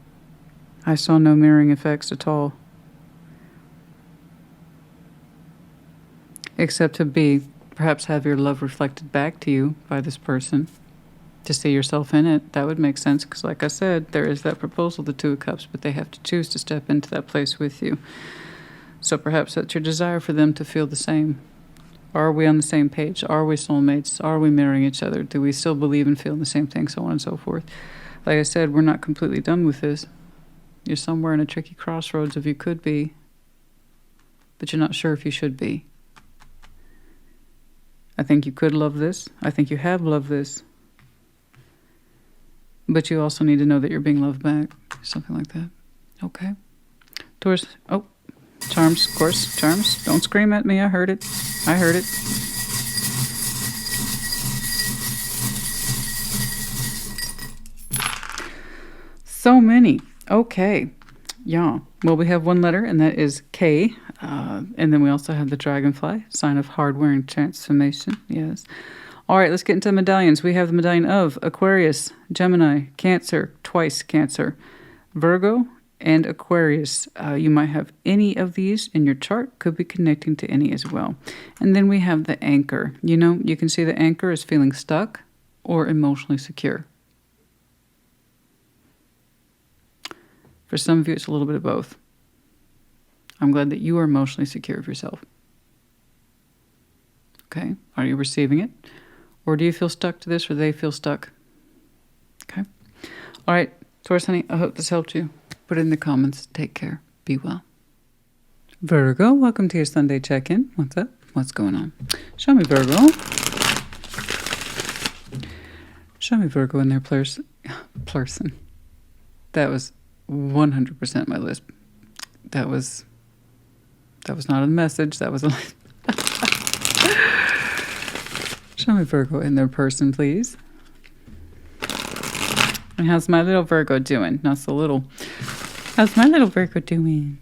I saw no mirroring effects at all. Except to perhaps have your love reflected back to you by this person. To see yourself in it, that would make sense, because like I said, there is that proposal, the Two of Cups, but they have to choose to step into that place with you. So perhaps that's your desire for them to feel the same. Are we on the same page? Are we soulmates? Are we mirroring each other? Do we still believe and feel the same thing, so on and so forth? Like I said, we're not completely done with this. You're somewhere in a tricky crossroads of you could be, but you're not sure if you should be. I think you could love this. I think you have loved this. But you also need to know that you're being loved back. Something like that. Okay. Taurus. Oh, charms, of course. Charms. Don't scream at me. I heard it. I heard it. So many. Okay. Yeah. Well, we have one letter, and that is K. And then we also have the dragonfly, sign of hard-wearing transformation. Yes. All right, let's get into the medallions. We have the medallion of Aquarius, Gemini, Cancer, twice Cancer, Virgo, and Aquarius. You might have any of these in your chart, could be connecting to any as well. And then we have the anchor. You know, you can see the anchor is feeling stuck or emotionally secure. For some of you, it's a little bit of both. I'm glad that you are emotionally secure of yourself. Okay, are you receiving it? Or do you feel stuck to this, or they feel stuck? Okay. All right, Taurus, honey, I hope this helped you. Put it in the comments. Take care. Be well. Virgo, welcome to your Sunday check-in. What's up? What's going on? Show me Virgo. Show me Virgo in their person. That was 100% my lisp. That was not a message. That was a... Show me Virgo in their person, please. And how's my little Virgo doing? Not so little. How's my little Virgo doing?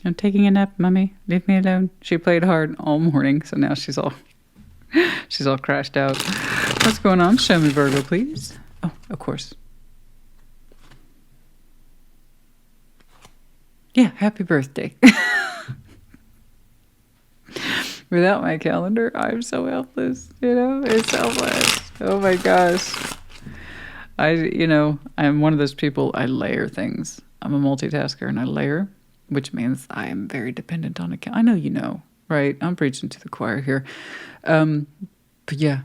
I'm taking a nap, Mommy. Leave me alone. She played hard all morning, so now she's all crashed out. What's going on? Show me Virgo, please. Oh, of course. Yeah, happy birthday. Without my calendar, I'm so helpless. It's selfless. Oh my gosh. I'm one of those people, I layer things. I'm a multitasker and I layer, which means I am very dependent on a calendar. I know you know, right? I'm preaching to the choir here. But yeah,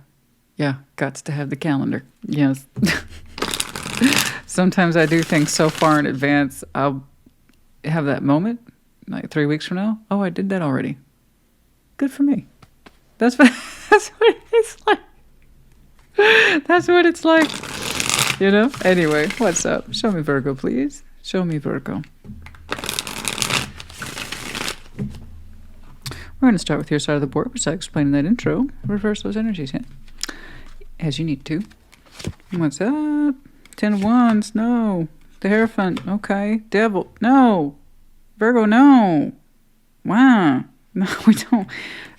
gots to have the calendar. Yes. Sometimes I do things so far in advance, I'll have that moment, like 3 weeks from now. Oh, I did that already. Good for me. That's what it's like. That's what it's like. Anyway, what's up? Show me Virgo, please. Show me Virgo. We're going to start with your side of the board, which I explained in that intro. Reverse those energies, as you need to. What's up? 10 of Wands, no. The Hierophant, okay. Devil, no. Virgo, no. Wow. No, we don't.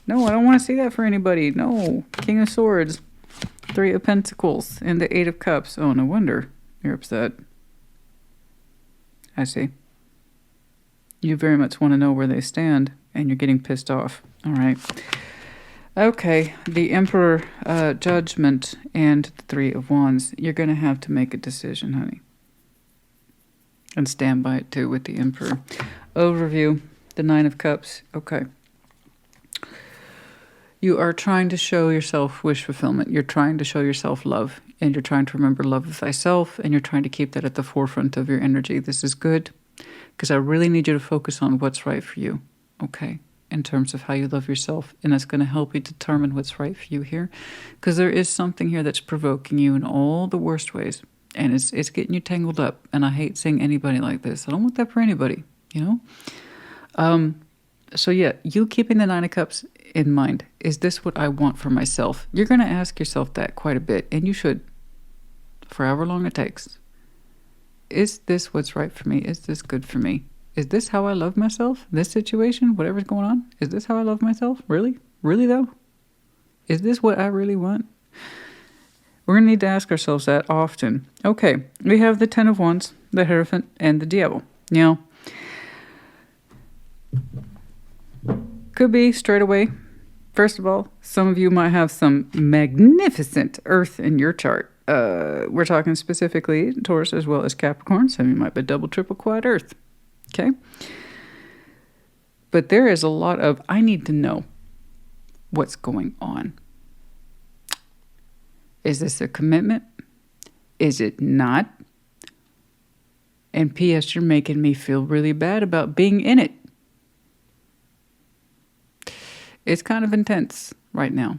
No, I don't want to see that for anybody. No. King of Swords, 3 of Pentacles, and the 8 of Cups. Oh, no wonder you're upset. I see. You very much want to know where they stand, and you're getting pissed off. All right. Okay, the Emperor, Judgment, and the 3 of Wands. You're going to have to make a decision, honey. And stand by it, too, with the Emperor. Overview, the 9 of Cups. Okay. You are trying to show yourself wish fulfillment. You're trying to show yourself love. And you're trying to remember love of thyself. And you're trying to keep that at the forefront of your energy. This is good. Because I really need you to focus on what's right for you. Okay. In terms of how you love yourself. And that's going to help you determine what's right for you here. Because there is something here that's provoking you in all the worst ways. And it's getting you tangled up. And I hate seeing anybody like this. I don't want that for anybody. So yeah, you keeping the 9 of Cups in mind. Is this what I want for myself? You're going to ask yourself that quite a bit. And you should. For however long it takes. Is this what's right for me? Is this good for me? Is this how I love myself? This situation, whatever's going on? Is this how I love myself? Really? Really though? Is this what I really want? We're going to need to ask ourselves that often. Okay, we have the 10 of Wands, the Hierophant, and the Devil. Now, could be straight away. First of all, some of you might have some magnificent Earth in your chart. We're talking specifically Taurus as well as Capricorn. Some of you might be double, triple, quad Earth. Okay? But there is a lot of, I need to know what's going on. Is this a commitment? Is it not? And P.S., you're making me feel really bad about being in it. It's kind of intense right now.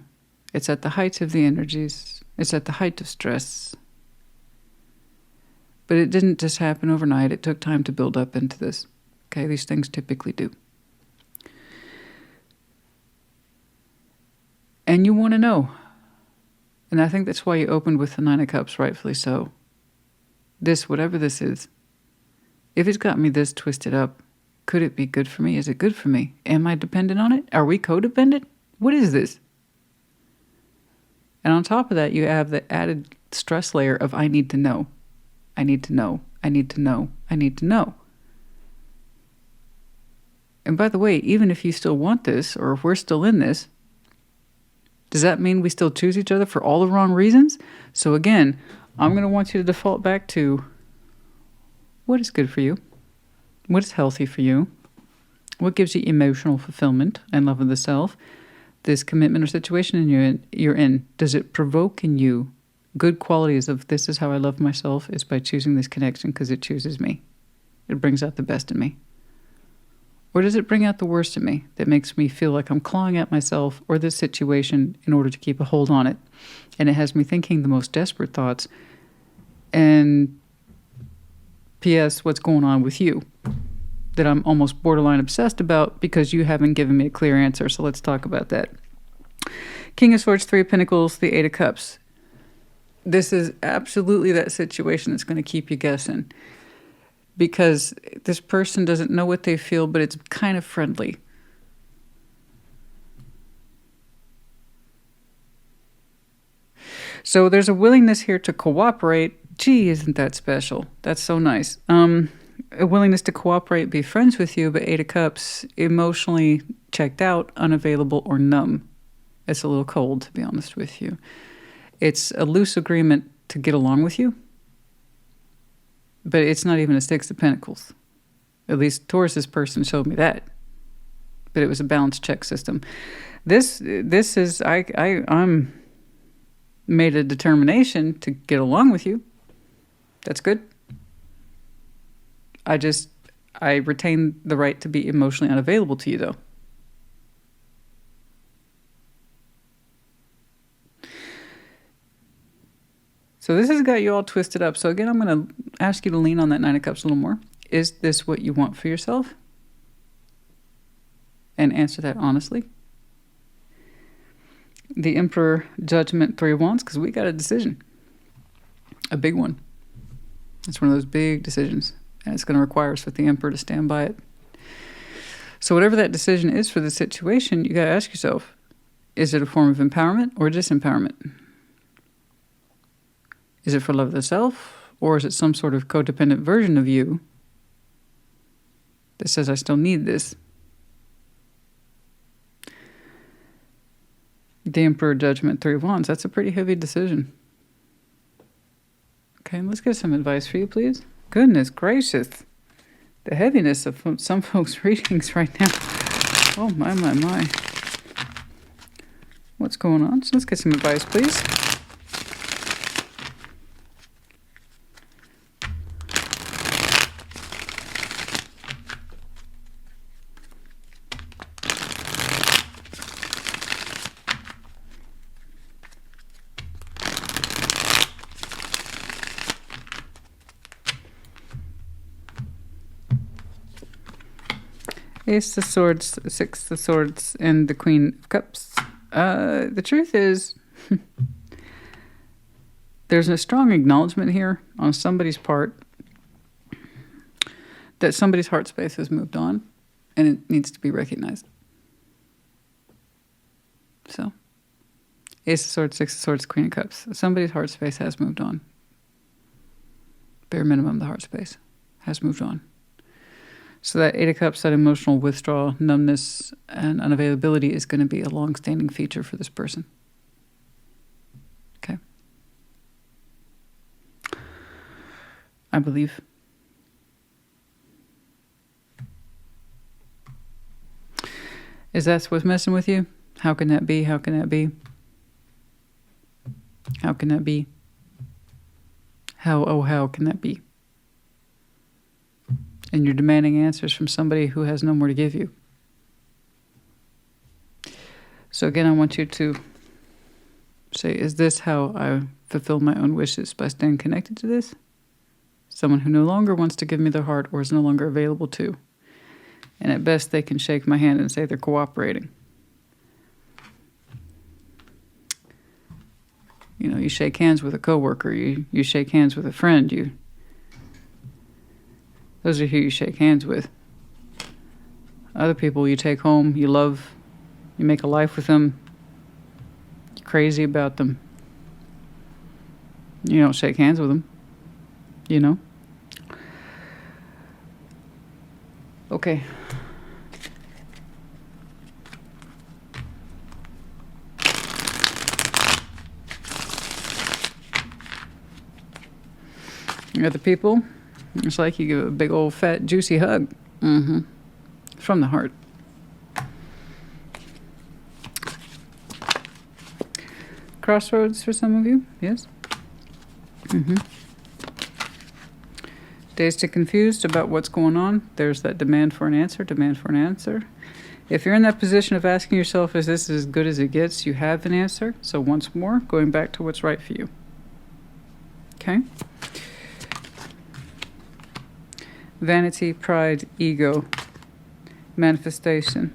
It's at the height of the energies. It's at the height of stress. But it didn't just happen overnight. It took time to build up into this. Okay, these things typically do. And you want to know. And I think that's why you opened with the 9 of Cups, rightfully so. This, whatever this is, if it's got me this twisted up, could it be good for me? Is it good for me? Am I dependent on it? Are we codependent? What is this? And on top of that, you have the added stress layer of I need to know. I need to know. I need to know. I need to know. And by the way, even if you still want this, or if we're still in this, does that mean we still choose each other for all the wrong reasons? So again, I'm going to want you to default back to what is good for you? What is healthy for you? What gives you emotional fulfillment and love of the self? This commitment or situation you're in, does it provoke in you good qualities of this is how I love myself is by choosing this connection because it chooses me. It brings out the best in me. Or does it bring out the worst in me that makes me feel like I'm clawing at myself or this situation in order to keep a hold on it? And it has me thinking the most desperate thoughts. And P.S., what's going on with you that I'm almost borderline obsessed about because you haven't given me a clear answer. So let's talk about that. King of Swords, 3 of Pentacles, the 8 of Cups. This is absolutely that situation that's going to keep you guessing. because this person doesn't know what they feel, but it's kind of friendly. So there's a willingness here to cooperate. Gee, isn't that special? That's so nice. A willingness to cooperate, be friends with you, but Eight of Cups, emotionally checked out, unavailable, or numb. It's a little cold, to be honest with you. It's a loose agreement to get along with you, but it's not even a Six of Pentacles. At least Taurus's person showed me that. But it was a balanced check system. This is, I'm made a determination to get along with you. That's good. I retain the right to be emotionally unavailable to you, though. So this has got you all twisted up. So again, I'm going to ask you to lean on that Nine of Cups a little more. Is this what you want for yourself? And answer that honestly. The Emperor, Judgment, Three of Wands, because we got a decision. A big one. It's one of those big decisions. And it's going to require us with the Emperor to stand by it. So whatever that decision is for the situation, you got to ask yourself, is it a form of empowerment or disempowerment? Is it for love of the self, or is it some sort of codependent version of you that says, I still need this? The Emperor, Judgment, Three of Wands. That's a pretty heavy decision. Okay, let's get some advice for you, please. Goodness gracious. The heaviness of some folks' readings right now. Oh, my, my, my. What's going on? So let's get some advice, please. Ace of Swords, Six of Swords, and the Queen of Cups. The truth is, there's a strong acknowledgement here on somebody's part that somebody's heart space has moved on, and it needs to be recognized. So, Ace of Swords, Six of Swords, Queen of Cups. Somebody's heart space has moved on. Bare minimum, the heart space has moved on. So that Eight of Cups, that emotional withdrawal, numbness, and unavailability is going to be a long-standing feature for this person. Okay. I believe. Is that what's messing with you? How can that be? How can that be? How can that be? How can that be? And you're demanding answers from somebody who has no more to give you. So again, I want you to say, is this how I fulfill my own wishes? By staying connected to this? Someone who no longer wants to give me their heart or is no longer available to. And at best, they can shake my hand and say they're cooperating. You know, you shake hands with a coworker, you shake hands with a friend, those are who you shake hands with. Other people you take home, you love, you make a life with them, you're crazy about them. You don't shake hands with them, you know? Okay. Other people, it's like you give a big old fat juicy hug. From the heart. Crossroads for some of you, yes? Dazed and confused about what's going on. There's that demand for an answer, If you're in that position of asking yourself, is this as good as it gets, you have an answer. So once more, going back to what's right for you. Okay? Vanity, pride, ego, manifestation.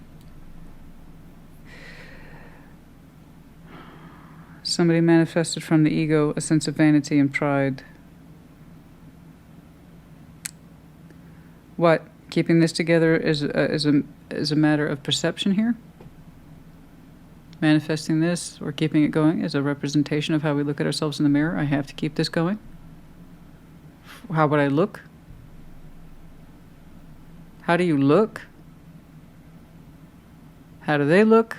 Somebody manifested from the ego a sense of vanity and pride. What? Keeping this together is a matter of perception here? Manifesting this or keeping it going is a representation of how we look at ourselves in the mirror. I have to keep this going. How would I look? How do you look? How do they look?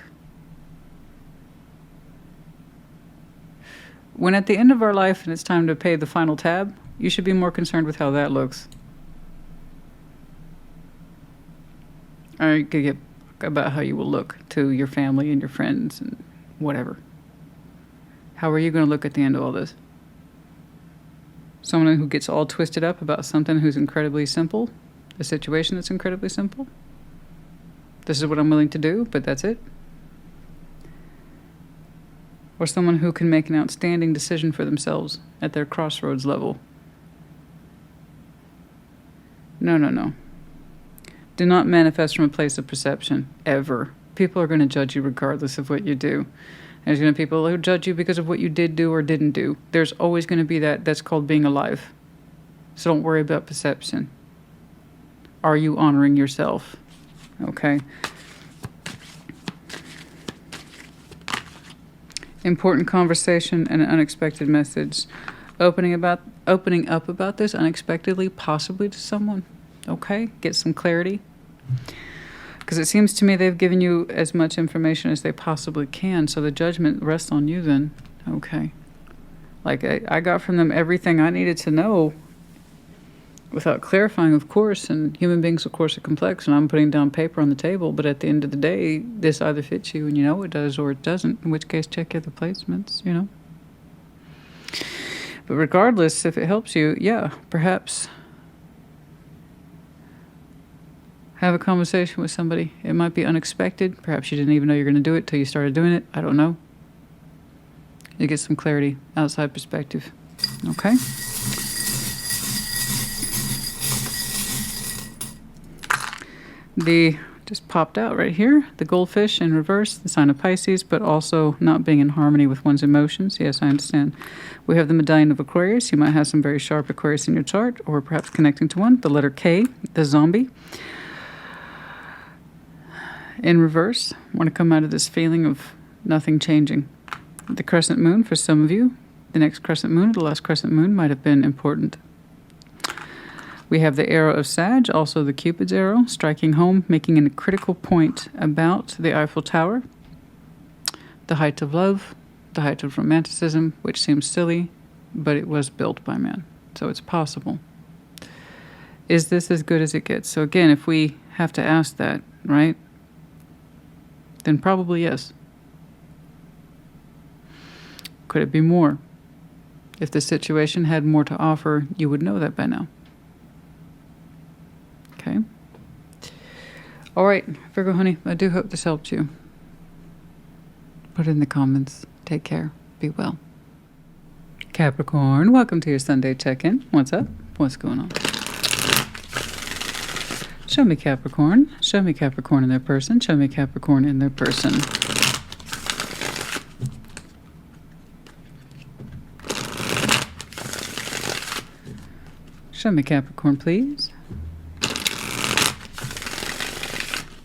When at the end of our life and it's time to pay the final tab, you should be more concerned with how that looks. Or you could get about how you will look to your family and your friends and whatever. How are you going to look at the end of all this? Someone who gets all twisted up about something who's incredibly simple, a situation that's incredibly simple. This is what I'm willing to do, but that's it. Or someone who can make an outstanding decision for themselves at their crossroads level. No, no, no. Do not manifest from a place of perception, ever. People are going to judge you regardless of what you do. There's going to be people who judge you because of what you did do or didn't do. There's always going to be that. That's called being alive. So don't worry about perception. Are you honoring yourself? Okay. Important conversation and an unexpected message. Opening up about this unexpectedly, possibly to someone. Okay? Get some clarity. Because it seems to me they've given you as much information as they possibly can, so the judgment rests on you then. Okay. Like, I got from them everything I needed to know without clarifying, of course, and human beings, of course, are complex, and I'm putting down paper on the table, but at the end of the day, this either fits you, and you know it does, or it doesn't, in which case check your other placements, you know. But regardless, if it helps you, yeah, perhaps have a conversation with somebody. It might be unexpected. Perhaps you didn't even know you're going to do it till you started doing it. I don't know. You get some clarity, outside perspective. Okay? Just popped out right here, the goldfish in reverse, the sign of Pisces, but also not being in harmony with one's emotions. Yes, I understand. We have the medallion of Aquarius. You might have some very sharp Aquarius in your chart, or perhaps connecting to one. The letter K, the zombie. In reverse, want to come out of this feeling of nothing changing. The crescent moon, for some of you, the next crescent moon, the last crescent moon might have been important. We have the arrow of Sag, also the Cupid's arrow, striking home, making a critical point about the Eiffel Tower, the height of love, the height of romanticism, which seems silly, but it was built by man, so it's possible. Is this as good as it gets? So again, if we have to ask that, right, then probably yes. Could it be more? If the situation had more to offer, you would know that by now. Okay. All right, Virgo honey, I do hope this helped you. Put it in the comments. Take care. Be well. Capricorn, welcome to your Sunday check-in. What's up? What's going on? Show me Capricorn. Show me Capricorn in their person. Show me Capricorn in their person. Show me Capricorn, please.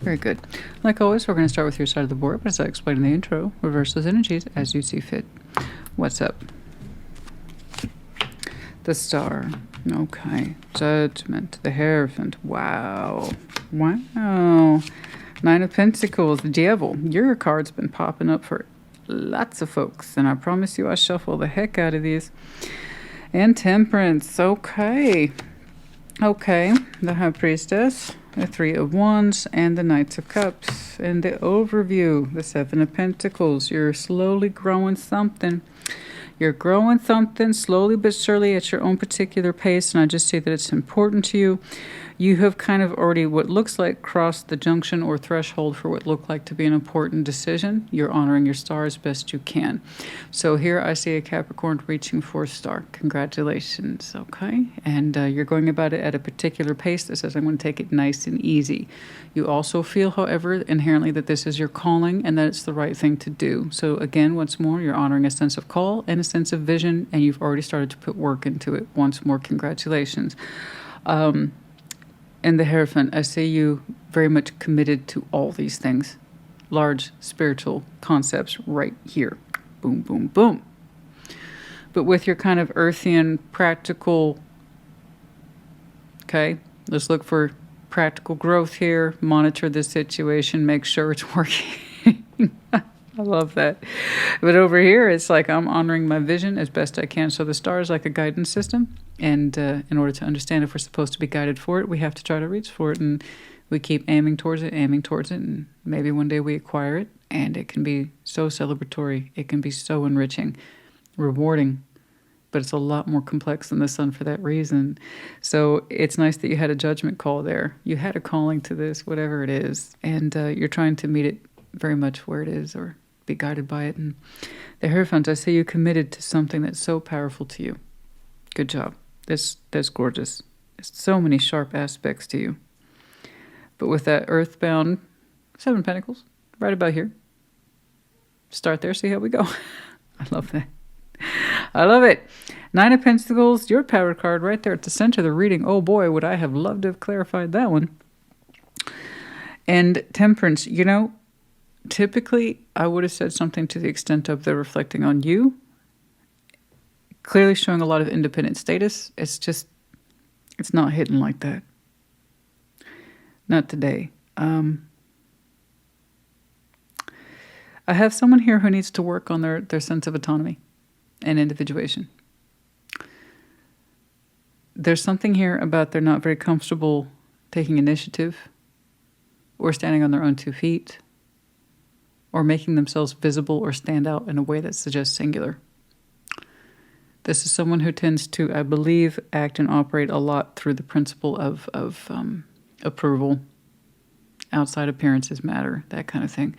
Very good. Like always, we're going to start with your side of the board, but as I explained in the intro, reverse those energies as you see fit. What's up? The Star. Okay. Judgment. The Hierophant. Wow. Wow. Nine of Pentacles. The Devil. Your card's been popping up for lots of folks, and I promise you I shuffle the heck out of these. And Temperance. Okay. Okay. The High Priestess. The Three of Wands, and the Knights of Cups. And the overview, the Seven of Pentacles. You're slowly growing something. You're growing something slowly but surely at your own particular pace, and I just see that it's important to you. You have kind of already what looks like crossed the junction or threshold for what looked like to be an important decision. You're honoring your star as best you can. So here I see a Capricorn reaching for a star. Congratulations, okay? And you're going about it at a particular pace that says, I'm going to take it nice and easy. You also feel, however, inherently that this is your calling and that it's the right thing to do. So again, once more, you're honoring a sense of call and a sense of vision, and you've already started to put work into it. Once more, congratulations. And the Hierophant, I see you very much committed to all these things. Large spiritual concepts right here. Boom, boom, boom. But with your kind of earthian, practical, okay, let's look for practical growth here. Monitor the situation. Make sure it's working. I love that. But over here, it's like I'm honoring my vision as best I can. So the star is like a guidance system. And in order to understand if we're supposed to be guided for it, we have to try to reach for it. And we keep aiming towards it. And maybe one day we acquire it. And it can be so celebratory. It can be so enriching, rewarding. But it's a lot more complex than the sun for that reason. So it's nice that you had a judgment call there. You had a calling to this, whatever it is. And you're trying to meet it very much where it is or be guided by it. And the Hierophant, I see you committed to something that's so powerful to you. Good job. That's gorgeous. There's so many sharp aspects to you. But with that earthbound 7 of Pentacles, right about here. Start there, see how we go. I love that. I love it. 9 of Pentacles, your power card right there at the center of the reading. Oh boy, would I have loved to have clarified that one. And Temperance, you know, typically I would have said something to the extent of they're reflecting on you. Clearly showing a lot of independent status. It's just, it's not hidden like that. Not today. I have someone here who needs to work on their sense of autonomy and individuation. There's something here about they're not very comfortable taking initiative or standing on their own 2 feet or making themselves visible or stand out in a way that suggests singular. This is someone who tends to, I believe, act and operate a lot through the principle of approval. Outside appearances matter, that kind of thing.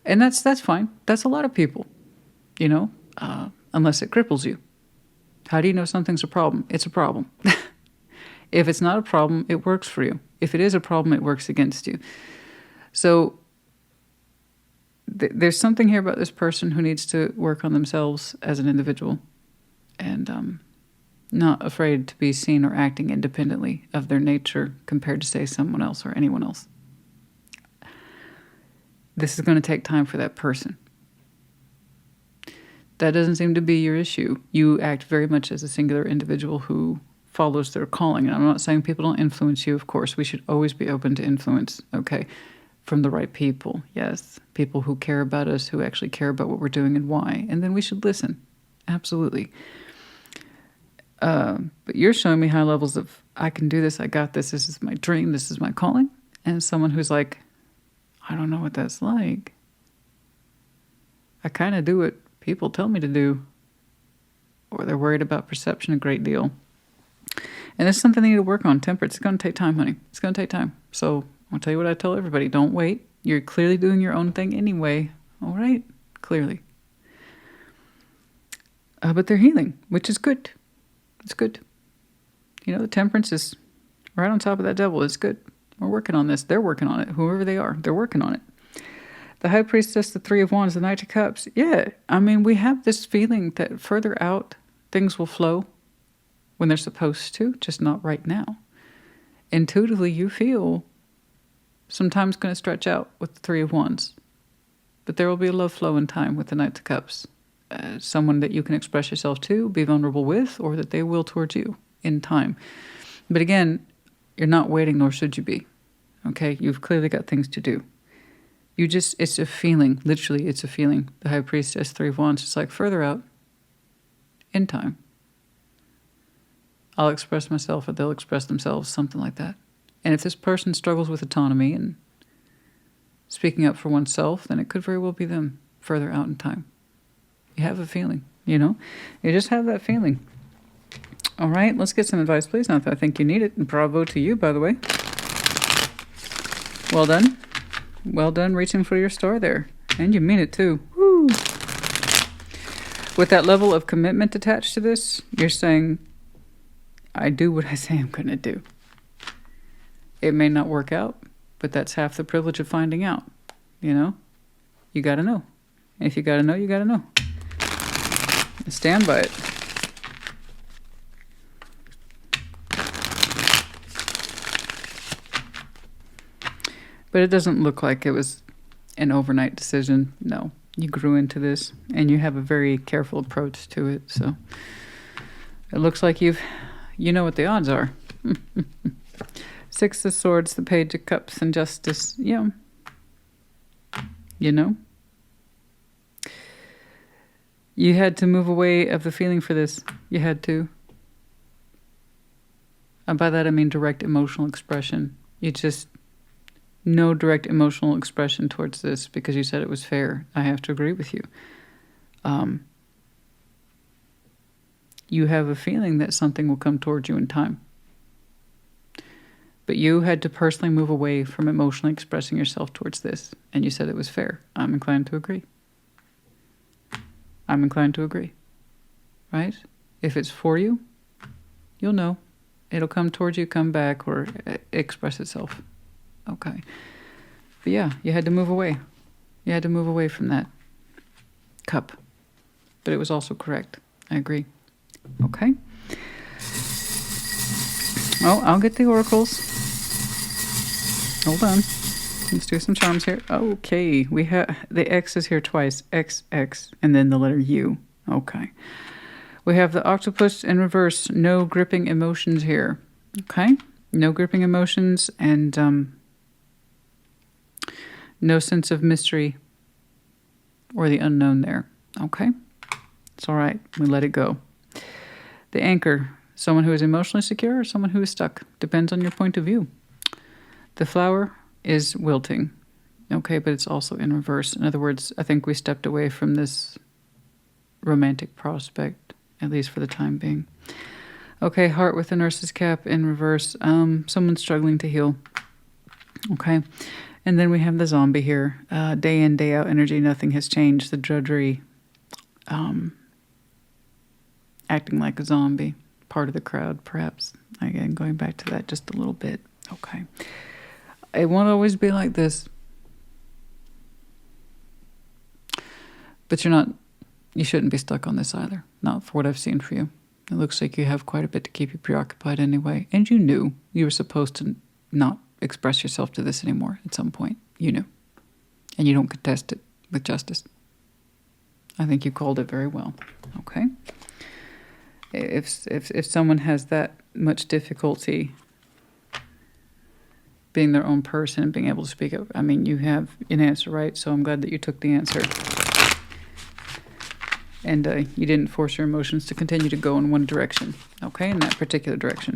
And that's fine. That's a lot of people, you know, unless it cripples you. How do you know something's a problem? It's a problem. If it's not a problem, it works for you. If it is a problem, it works against you. So there's something here about this person who needs to work on themselves as an individual and not afraid to be seen or acting independently of their nature compared to, say, someone else or anyone else. This is going to take time for that person. That doesn't seem to be your issue. You act very much as a singular individual who follows their calling. And I'm not saying people don't influence you, of course. We should always be open to influence, okay? From the right people, yes. People who care about us, who actually care about what we're doing and why. And then we should listen. Absolutely. But you're showing me high levels of, I can do this, I got this is my dream, this is my calling. And someone who's like, I don't know what that's like. I kind of do what people tell me to do. Or they're worried about perception a great deal. And this is something they need to work on. Temperance, it's going to take time, honey. It's going to take time. So I'll tell you what I tell everybody. Don't wait. You're clearly doing your own thing anyway. All right? Clearly. But they're healing, which is good. It's good. You know, the Temperance is right on top of that Devil. It's good. We're working on this. They're working on it. Whoever they are, they're working on it. The High Priestess, the Three of Wands, the Knight of Cups. Yeah, I mean, we have this feeling that further out, things will flow when they're supposed to, just not right now. Intuitively, you feel some time's going to stretch out with the Three of Wands. But there will be a love flow in time with the Knight of Cups. Someone that you can express yourself to, be vulnerable with, or that they will towards you in time. But again, you're not waiting, nor should you be. Okay? You've clearly got things to do. You just, it's a feeling. Literally, it's a feeling. The High Priestess, Three of Wands, it's like further out in time. I'll express myself or they'll express themselves, something like that. And if this person struggles with autonomy and speaking up for oneself, then it could very well be them further out in time. You have a feeling, you know? You just have that feeling. All right, let's get some advice, please. Not that I think you need it. And bravo to you, by the way. Well done. Well done reaching for your star there. And you mean it, too. Woo! With that level of commitment attached to this, you're saying, I do what I say I'm going to do. It may not work out, but that's half the privilege of finding out. You know? You got to know. And if you got to know, you got to know. Stand by it. But it doesn't look like it was an overnight decision. No, you grew into this, and you have a very careful approach to it. So it looks like you know what the odds are. Six of Swords, the Page of Cups, and Justice. Yeah. You know? You had to move away of the feeling for this. You had to. And by that I mean direct emotional expression. You just... no direct emotional expression towards this because you said it was fair. I have to agree with you. You have a feeling that something will come towards you in time. But you had to personally move away from emotionally expressing yourself towards this. And you said it was fair. I'm inclined to agree. I'm inclined to agree. Right? If it's for you, you'll know. It'll come towards you, come back, or express itself. Okay. But yeah, you had to move away. You had to move away from that cup. But it was also correct. I agree. Okay. Oh, I'll get the oracles. Hold on. Let's do some charms here. Okay. We have the X is here twice. X, X, and then the letter U. Okay. We have the octopus in reverse. No gripping emotions here. Okay. No gripping emotions and no sense of mystery or the unknown there. Okay. It's all right. We let it go. The anchor. Someone who is emotionally secure or someone who is stuck. Depends on your point of view. The flower is wilting. Okay, but it's also in reverse. In other words, I think we stepped away from this romantic prospect, at least for the time being. Okay, heart with the nurse's cap in reverse. Someone struggling to heal. Okay, and then we have the zombie here. Day in, day out energy. Nothing has changed. The drudgery. Acting like a zombie. Part of the crowd, perhaps. Again, going back to that just a little bit. Okay. It won't always be like this. But you shouldn't be stuck on this either. Not for what I've seen for you. It looks like you have quite a bit to keep you preoccupied anyway. And you knew you were supposed to not express yourself to this anymore at some point. You knew. And you don't contest it with justice. I think you called it very well. Okay? If someone has that much difficulty being their own person and being able to speak up, I mean, you have an answer, right? So I'm glad that you took the answer. And you didn't force your emotions to continue to go in one direction, okay, in that particular direction.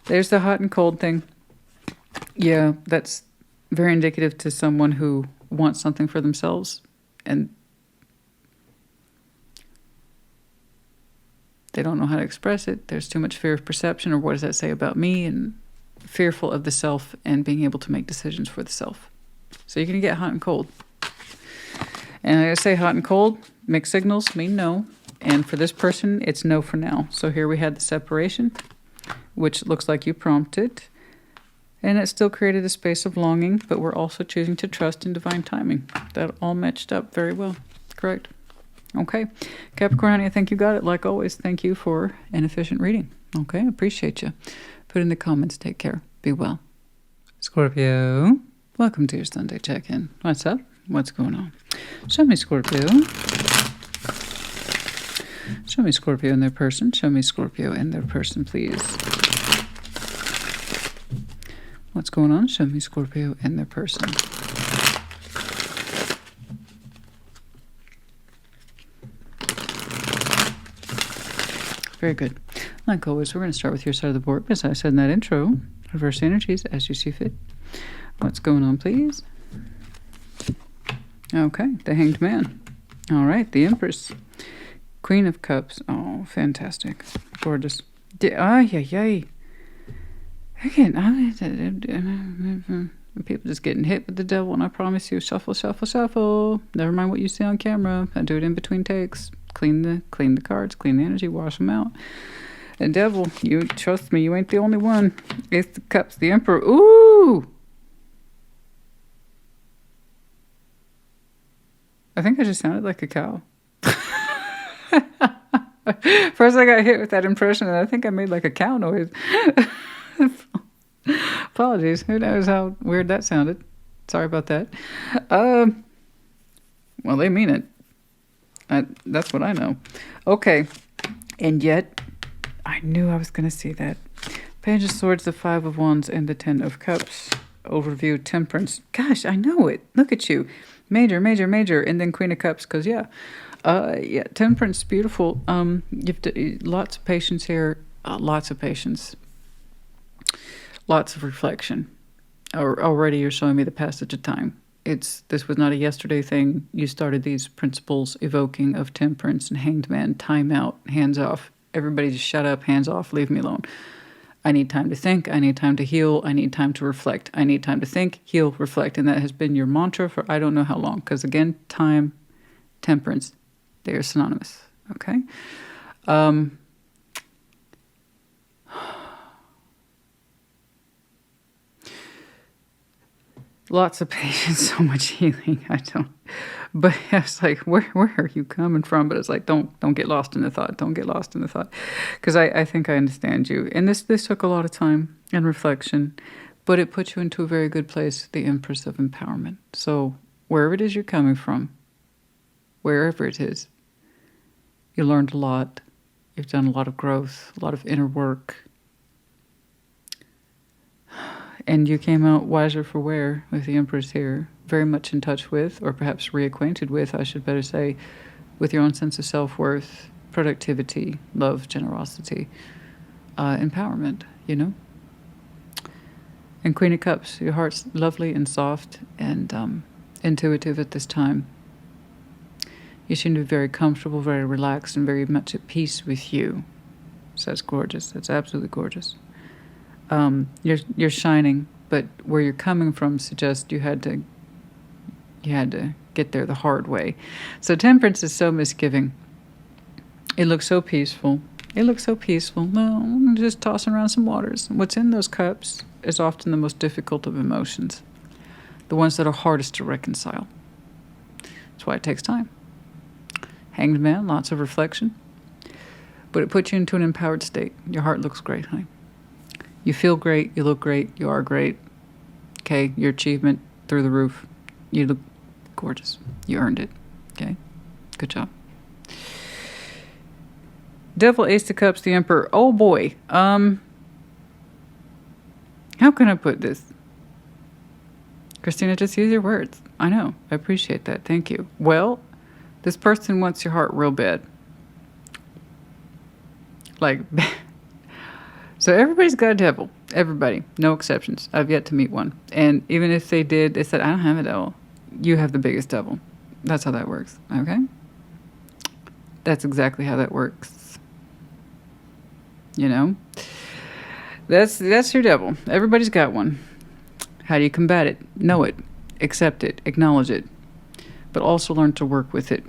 There's the hot and cold thing. Yeah, that's very indicative to someone who wants something for themselves and they don't know how to express it. There's too much fear of perception, or what does that say about me, and fearful of the self and being able to make decisions for the self. So you're going to get hot and cold. And I say hot and cold, mixed signals mean no. And for this person, it's no for now. So here we had the separation, which looks like you prompted. And it still created a space of longing, but we're also choosing to trust in divine timing. That all matched up very well. Correct? Okay. Capricorn, honey, I think you got it. Like always, thank you for an efficient reading. Okay, appreciate you. Put in the comments. Take care. Be well. Scorpio, welcome to your Sunday check-in. What's up? What's going on? Show me Scorpio. Show me Scorpio and their person. Show me Scorpio and their person, please. What's going on? Show me Scorpio and their person. Very good. Like always, we're going to start with your side of the board. As I said in that intro, reverse energies as you see fit. What's going on, please? Okay, the Hanged Man. All right, the Empress. Queen of Cups. Oh, fantastic. Gorgeous. Again, people just getting hit with the devil, and I promise you, shuffle, shuffle, shuffle. Never mind what you see on camera. I do it in between takes. Clean the cards, clean the energy, wash them out. And devil, you trust me, you ain't the only one. It's the Cups, the Emperor. Ooh! I think I just sounded like a cow. First I got hit with that impression, and I think I made like a cow noise. Apologies. Who knows how weird that sounded. Sorry about that. Well, they mean it. That's what I know. Okay. And yet, I knew I was going to see that. Page of Swords, the Five of Wands, and the Ten of Cups. Overview, Temperance. Gosh, I know it. Look at you. Major, major, major. And then Queen of Cups, because, yeah. Yeah, Temperance, beautiful. You have to, lots of patience here. Lots of patience. Lots of reflection. Already you're showing me the passage of time. This was not a yesterday thing. You started these principles evoking of temperance and hanged man, time out, hands off. Everybody just shut up, hands off, leave me alone. I need time to think. I need time to heal. I need time to reflect. I need time to think, heal, reflect. And that has been your mantra for I don't know how long. Because again, time, temperance, they are synonymous. Okay? Lots of patience, so much healing. But I was like, where are you coming from? But it's like, don't get lost in the thought. Don't get lost in the thought. Because I think I understand you. And this took a lot of time and reflection, but it put you into a very good place, the Empress of Empowerment. So wherever it is you're coming from, wherever it is, you learned a lot. You've done a lot of growth, a lot of inner work. And you came out wiser for wear with the Empress here, very much in touch with, or perhaps reacquainted with, I should better say, with your own sense of self-worth, productivity, love, generosity, empowerment, you know? And Queen of Cups, your heart's lovely and soft and intuitive at this time. You seem to be very comfortable, very relaxed, and very much at peace with you. So that's gorgeous. That's absolutely gorgeous. You're shining, but where you're coming from suggests you had to get there the hard way. So Temperance is so misgiving. It looks so peaceful. It looks so peaceful. No, I'm just tossing around some waters. What's in those cups is often the most difficult of emotions, the ones that are hardest to reconcile. That's why it takes time. Hanged Man, lots of reflection, but it puts you into an empowered state. Your heart looks great, honey. You feel great, you look great, you are great. Okay, your achievement through the roof. You look gorgeous. You earned it. Okay, good job. Devil, Ace of Cups, the Emperor. Oh boy. How can I put this? Christina, just use your words. I know. I appreciate that. Thank you. Well, this person wants your heart real bad. Like, so everybody's got a devil. Everybody. No exceptions. I've yet to meet one. And even if they did, they said, I don't have a devil. You have the biggest devil. That's how that works. Okay? That's exactly how that works. You know? That's your devil. Everybody's got one. How do you combat it? Know it. Accept it. Acknowledge it. But also learn to work with it.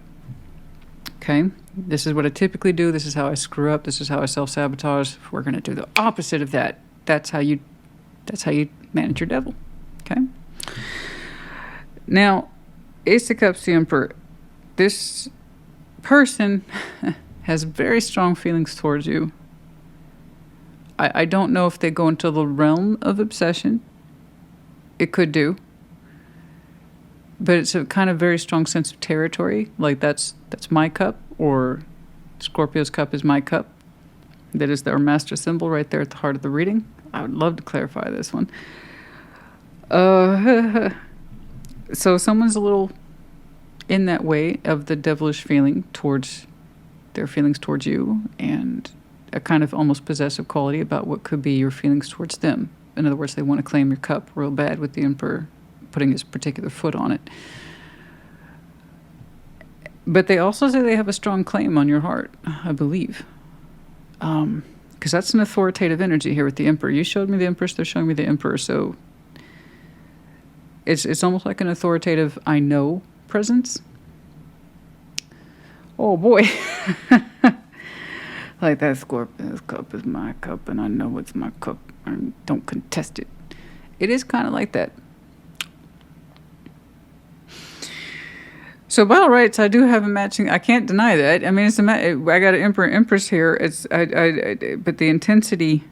Okay? This is what I typically do. This is how I screw up. This is how I self-sabotage. We're going to do the opposite of that. That's how you manage your devil. Okay? Now, Ace of Cups, the Emperor. This person has very strong feelings towards you. I don't know if they go into the realm of obsession. It could do. But it's a kind of very strong sense of territory. Like that's my cup, or Scorpio's cup is my cup. That is their master symbol right there at the heart of the reading. I would love to clarify this one. So someone's a little in that way of the devilish feeling towards their feelings towards you, and a kind of almost possessive quality about what could be your feelings towards them. In other words, they want to claim your cup real bad, with the Emperor putting his particular foot on it. But they also say they have a strong claim on your heart, I believe. Because that's an authoritative energy here with the Emperor. You showed me the Empress, they're showing me the Emperor. So it's almost like an authoritative I know presence. Oh boy. Like that Scorpio's cup is my cup, and I know it's my cup. I don't contest it. It is kind of like that. So by all rights, I do have a matching. I can't deny that. I mean, I got an Emperor Empress here. But the intensity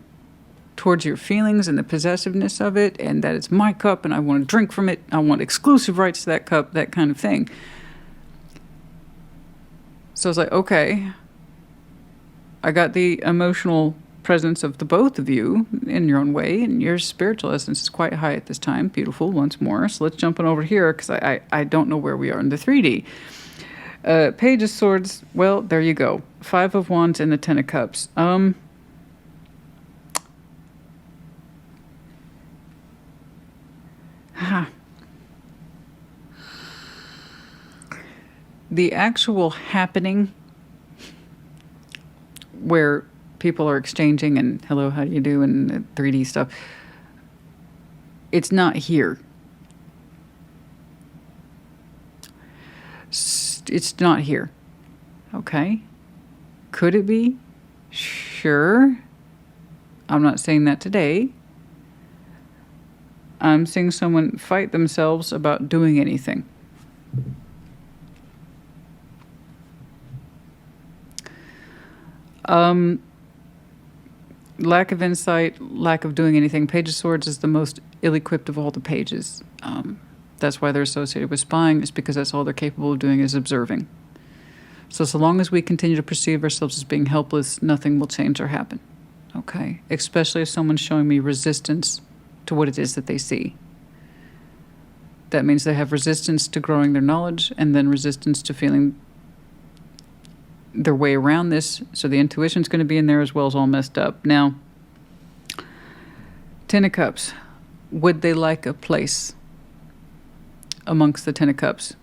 towards your feelings and the possessiveness of it, and that it's my cup and I want to drink from it. I want exclusive rights to that cup, that kind of thing. So it's like, okay, I got the emotional presence of the both of you in your own way, and your spiritual essence is quite high at this time. Beautiful, once more. So let's jump on over here, because I don't know where we are in the 3D. Page of Swords, well, there you go. 5 of Wands and the 10 of Cups. The actual happening where people are exchanging and hello, how do you do, and 3D stuff, it's not here. It's not here. Okay. Could it be? Sure. I'm not saying that today. I'm seeing someone fight themselves about doing anything. Lack of insight, lack of doing anything. Page of Swords is the most ill-equipped of all the pages. That's why they're associated with spying, is because that's all they're capable of doing is observing. So long as we continue to perceive ourselves as being helpless, nothing will change or happen. Okay? Especially if someone's showing me resistance to what it is that they see. That means they have resistance to growing their knowledge, and then resistance to feeling their way around this. So the intuition's going to be in there as well as all messed up. Now, 10 of Cups. Would they like a place amongst the 10 of Cups?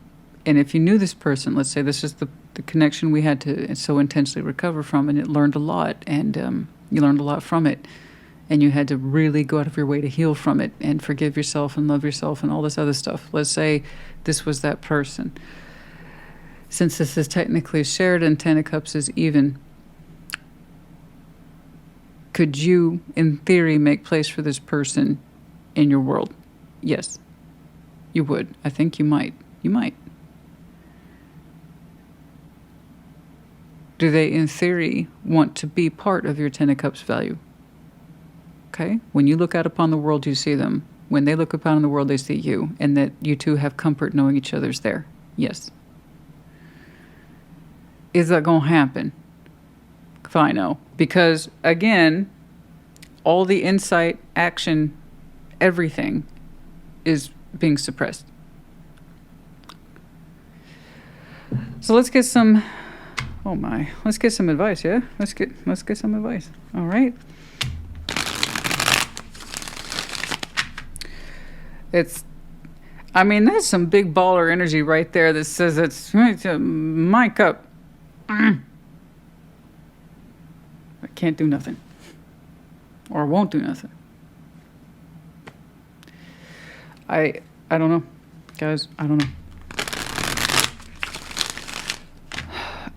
And if you knew this person, let's say this is the connection we had to so intensely recover from, and it learned a lot, and you learned a lot from it, and you had to really go out of your way to heal from it and forgive yourself and love yourself and all this other stuff. Let's say this was that person. Since this is technically shared and 10 of Cups is even, could you, in theory, make place for this person in your world? Yes, you would. I think you might. You might. Do they, in theory, want to be part of your 10 of Cups value? Okay? When you look out upon the world, you see them. When they look upon the world, they see you. And that you two have comfort knowing each other's there. Yes. Is that going to happen? Fine, no. Because, again, all the insight, action, everything is being suppressed. So let's get some, oh my, let's get some advice, yeah? Let's get some advice. All right. That's some big baller energy right there that says it's my cup. I can't do nothing. Or won't do nothing. I don't know. Guys, I don't know.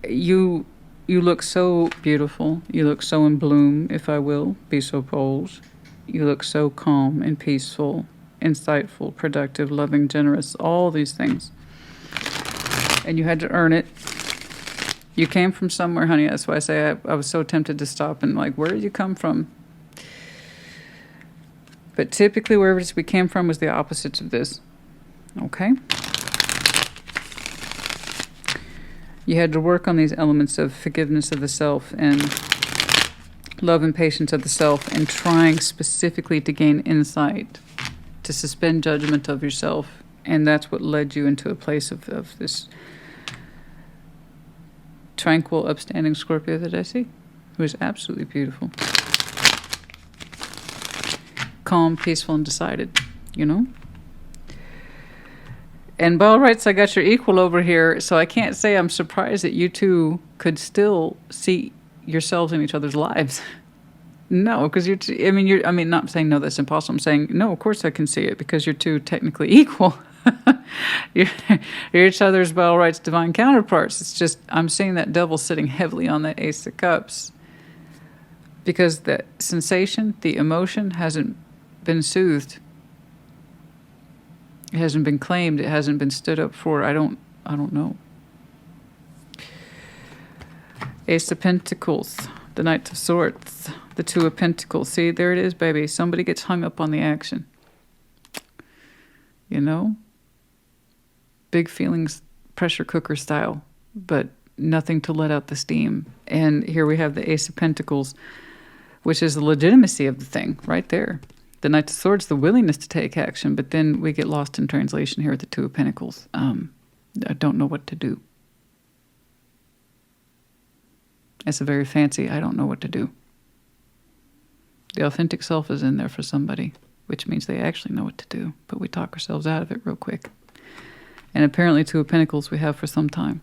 You look so beautiful. You look so in bloom, if I will be so bold. You look so calm and peaceful, insightful, productive, loving, generous, all these things. And you had to earn it. You came from somewhere, honey. That's why I say I was so tempted to stop and like, where did you come from? But typically wherever we came from was the opposites of this. Okay? You had to work on these elements of forgiveness of the self and love and patience of the self, and trying specifically to gain insight, to suspend judgment of yourself. And that's what led you into a place of this tranquil, upstanding Scorpio that I see, who is absolutely beautiful. Calm, peaceful, and decided, you know? And by all rights, I got your equal over here, so I can't say I'm surprised that you two could still see yourselves in each other's lives. No, because not saying no, that's impossible. I'm saying, no, of course I can see it, because you're two technically equal. You're each other's, by all rights, divine counterparts. It's just, I'm seeing that devil sitting heavily on that Ace of Cups, because the sensation, the emotion hasn't been soothed. It hasn't been claimed. It hasn't been stood up for. I don't know. Ace of Pentacles. The Knight of Swords, the Two of Pentacles. See, there it is, baby. Somebody gets hung up on the action. You know? Big feelings, pressure cooker style, but nothing to let out the steam. And here we have the Ace of Pentacles, which is the legitimacy of the thing right there. The Knight of Swords, the willingness to take action, but then we get lost in translation here at the Two of Pentacles. I don't know what to do. It's a very fancy, I don't know what to do. The authentic self is in there for somebody, which means they actually know what to do, but we talk ourselves out of it real quick. And apparently Two of Pentacles we have for some time.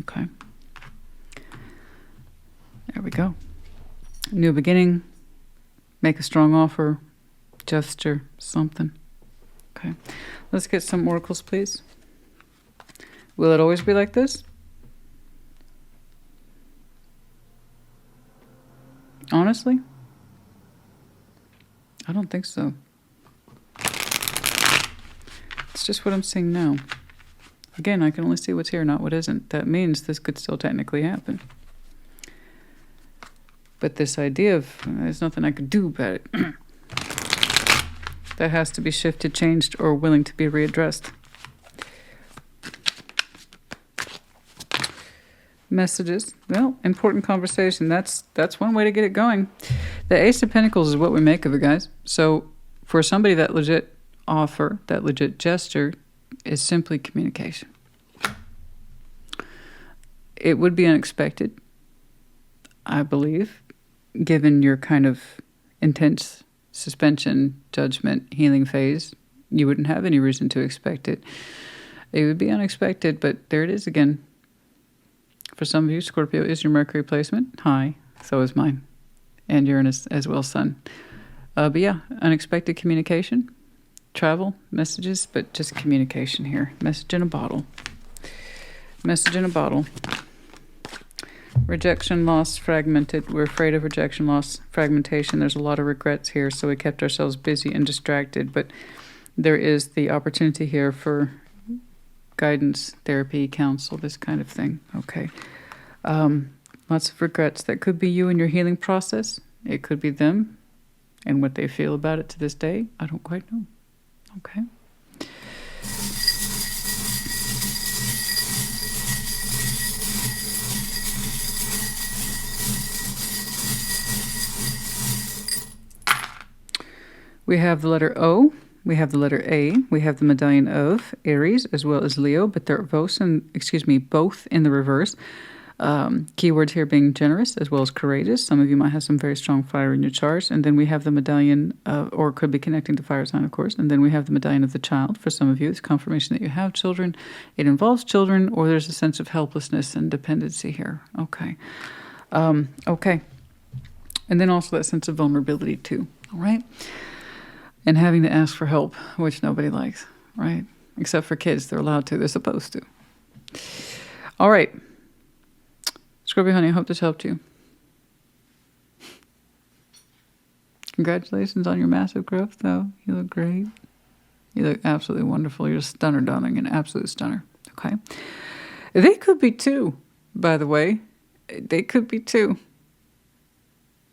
Okay. There we go. New beginning. Make a strong offer. Gesture. Something. Okay. Let's get some oracles, please. Will it always be like this? Honestly? I don't think so. It's just what I'm seeing now. Again, I can only see what's here, not what isn't. That means this could still technically happen. But this idea of there's nothing I could do about it, that has to be shifted, changed, or willing to be readdressed. Messages. Well, important conversation. That's one way to get it going. The Ace of Pentacles is what we make of it, guys. So for somebody, that legit offer, that legit gesture is simply communication. It would be unexpected, I believe, given your kind of intense suspension, judgment, healing phase. You wouldn't have any reason to expect it. It would be unexpected, but there it is again. For some of you, Scorpio is your Mercury placement. Hi, so is mine. And Uranus as well, Sun. But yeah, unexpected communication, travel, messages, but just communication here. Message in a bottle. Message in a bottle. Rejection, loss, fragmented. We're afraid of rejection, loss, fragmentation. There's a lot of regrets here, so we kept ourselves busy and distracted. But there is the opportunity here for guidance, therapy, counsel, this kind of thing. Okay. Lots of regrets. That could be you in your healing process. It could be them and what they feel about it to this day. I don't quite know. Okay. We have the letter O, we have the letter A, we have the medallion of Aries as well as Leo, but they're both in the reverse. Keywords here being generous as well as courageous. Some of you might have some very strong fire in your charts. And then we have the medallion, or could be connecting to fire sign, of course. And then we have the medallion of the child. For some of you, it's confirmation that you have children. It involves children, or there's a sense of helplessness and dependency here. Okay. Okay. And then also that sense of vulnerability too. All right. And having to ask for help, which nobody likes, right? Except for kids. They're allowed to. They're supposed to. All right. Scorpio, honey, I hope this helped you. Congratulations on your massive growth, though. You look great. You look absolutely wonderful. You're a stunner, darling, an absolute stunner. Okay? They could be too, by the way. They could be too.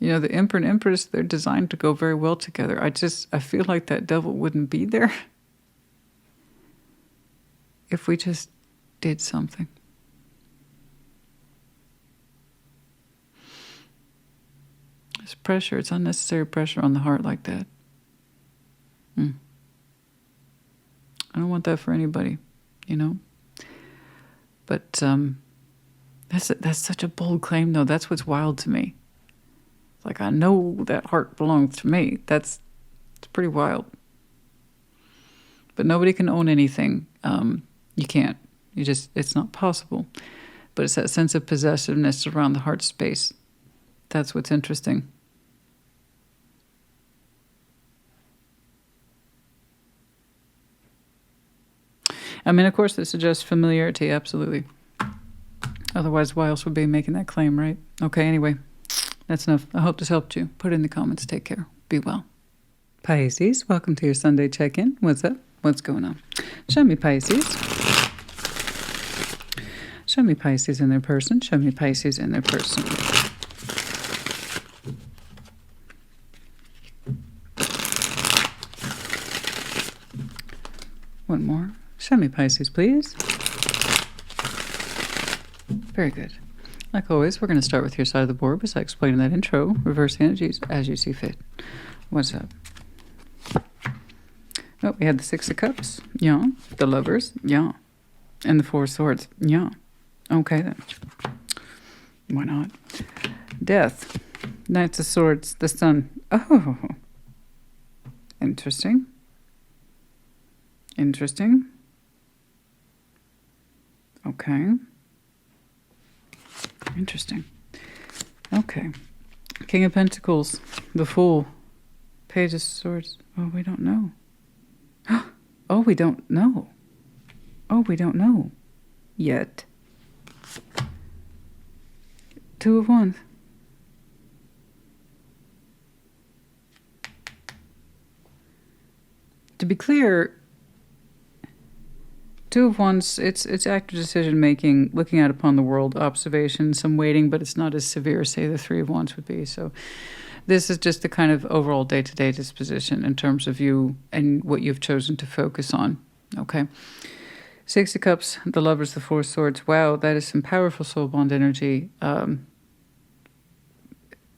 You know, the Emperor and Empress, they're designed to go very well together. I feel like that devil wouldn't be there if we just did something. It's pressure. It's unnecessary pressure on the heart like that. I don't want that for anybody, you know. But that's such a bold claim, though. That's what's wild to me. It's like, I know that heart belongs to me. It's pretty wild. But nobody can own anything. You can't. It's not possible. But it's that sense of possessiveness around the heart space. That's what's interesting. I mean, of course, this suggests familiarity, absolutely. Otherwise, why else would we be making that claim, right? Okay, anyway, that's enough. I hope this helped you. Put it in the comments. Take care. Be well. Pisces, welcome to your Sunday check-in. What's up? What's going on? Show me Pisces. Show me Pisces in their person. Show me Pisces in their person. One more. Show me Pisces, please. Very good. Like always, we're going to start with your side of the board, besides explaining that intro, reverse energies, as you see fit. What's up? Oh, we had the Six of Cups. Yeah. The Lovers. Yeah. And the Four of Swords. Yeah. Okay, then. Why not? Death. Knights of Swords. The Sun. Oh. Interesting. Interesting. Okay. Interesting. Okay. King of Pentacles. The Fool. Page of Swords. Oh, we don't know. Oh, we don't know. Oh, we don't know. Yet. Two of Wands. To be clear, Two of Wands, it's active decision making, looking out upon the world, observation, some waiting, but it's not as severe as, say, the Three of Wands would be. So this is just the kind of overall day-to-day disposition in terms of you and what you've chosen to focus on. Okay. Six of Cups, the Lovers, the Four of Swords. Wow, that is some powerful soul bond energy.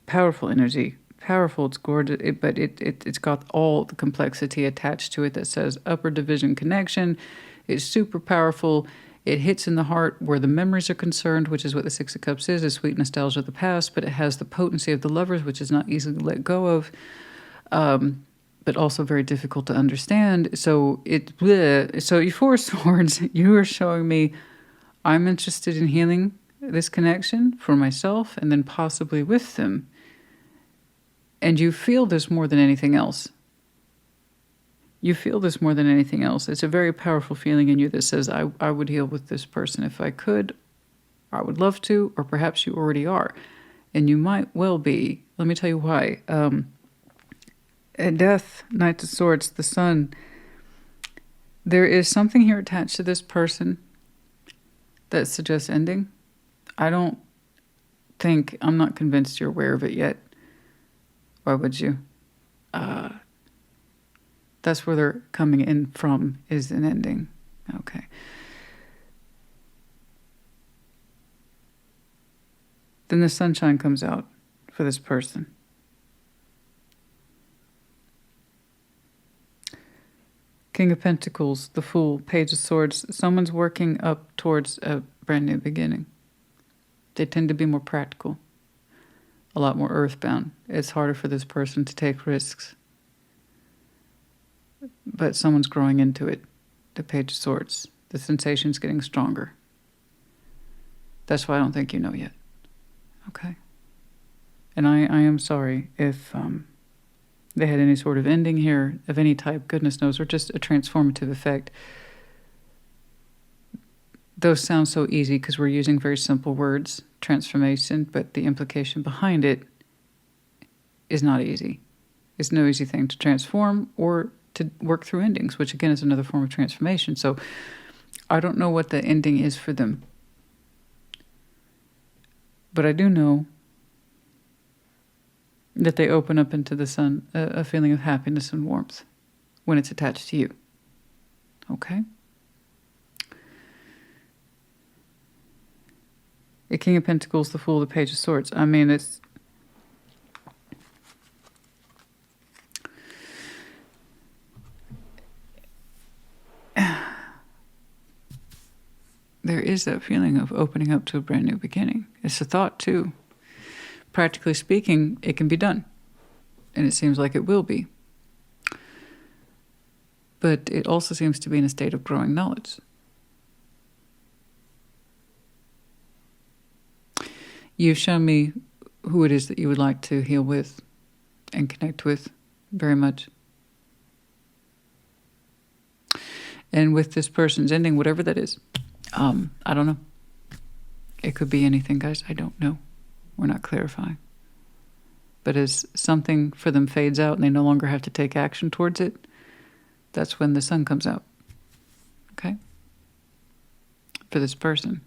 Powerful energy. Powerful, it's gorgeous, but it's got all the complexity attached to it that says upper division connection. It's super powerful. It hits in the heart where the memories are concerned, which is what the Six of Cups is, a sweet nostalgia of the past, but it has the potency of the Lovers, which is not easily let go of, but also very difficult to understand. So so you Four Swords, you are showing me I'm interested in healing this connection for myself and then possibly with them. And you feel this more than anything else. You feel this more than anything else. It's a very powerful feeling in you that says, I would heal with this person if I could. I would love to, or perhaps you already are. And you might well be. Let me tell you why. Death, Knight of Swords, the Sun. There is something here attached to this person that suggests ending. I'm not convinced you're aware of it yet. Why would you? That's where they're coming in from, is an ending. Okay. Then the sunshine comes out for this person. King of Pentacles, the Fool, Page of Swords. Someone's working up towards a brand new beginning. They tend to be more practical, a lot more earthbound. It's harder for this person to take risks. But someone's growing into it. The Page of Swords. The sensation's getting stronger. That's why I don't think you know yet. Okay. And I am sorry if they had any sort of ending here of any type, goodness knows, or just a transformative effect. Those sound so easy because we're using very simple words, transformation, but the implication behind it is not easy. It's no easy thing to transform or to work through endings, which again is another form of transformation. So I don't know what the ending is for them. But I do know that they open up into the sun a feeling of happiness and warmth when it's attached to you. Okay? The King of Pentacles, the Fool, the Page of Swords. I mean, it's... There is that feeling of opening up to a brand new beginning. It's a thought, too. Practically speaking, it can be done. And it seems like it will be. But it also seems to be in a state of growing knowledge. You've shown me who it is that you would like to heal with and connect with very much. And with this person's ending, whatever that is, I don't know. It could be anything, guys. I don't know. We're not clarifying. But as something for them fades out and they no longer have to take action towards it, that's when the sun comes out. Okay? For this person.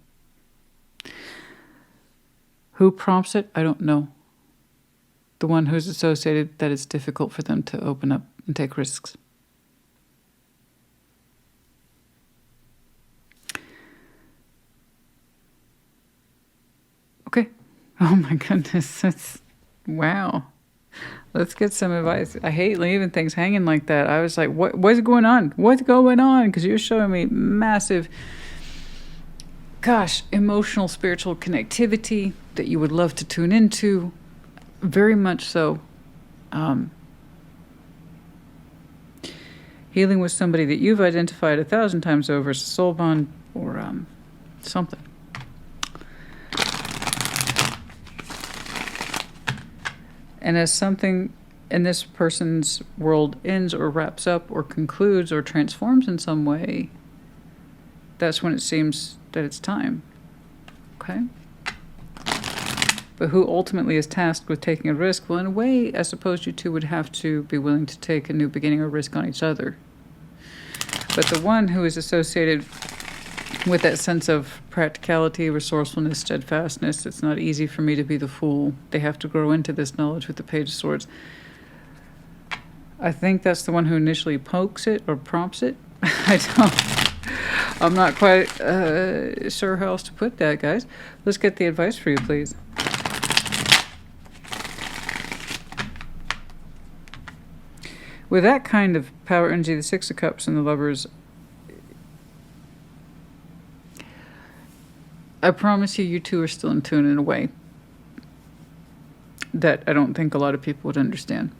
Who prompts it? I don't know. The one who's associated that it's difficult for them to open up and take risks. Oh my goodness. That's, wow. Let's get some advice. I hate leaving things hanging like that. I was like, what's going on? What's going on? Because you're showing me massive, gosh, emotional, spiritual connectivity that you would love to tune into. Very much so. Healing with somebody that you've identified 1,000 times over as a soul bond or something. And as something in this person's world ends or wraps up or concludes or transforms in some way, that's when it seems that it's time. Okay? But who ultimately is tasked with taking a risk? Well, in a way, I suppose you two would have to be willing to take a new beginning or risk on each other. But the one who is associated with that sense of practicality, resourcefulness, steadfastness, it's not easy for me to be the fool. They have to grow into this knowledge with the Page of Swords. I think that's the one who initially pokes it or prompts it. I'm not quite sure how else to put that, guys. Let's get the advice for you, please. With that kind of power energy, the Six of Cups and the Lovers, I promise you, you two are still in tune in a way that I don't think a lot of people would understand.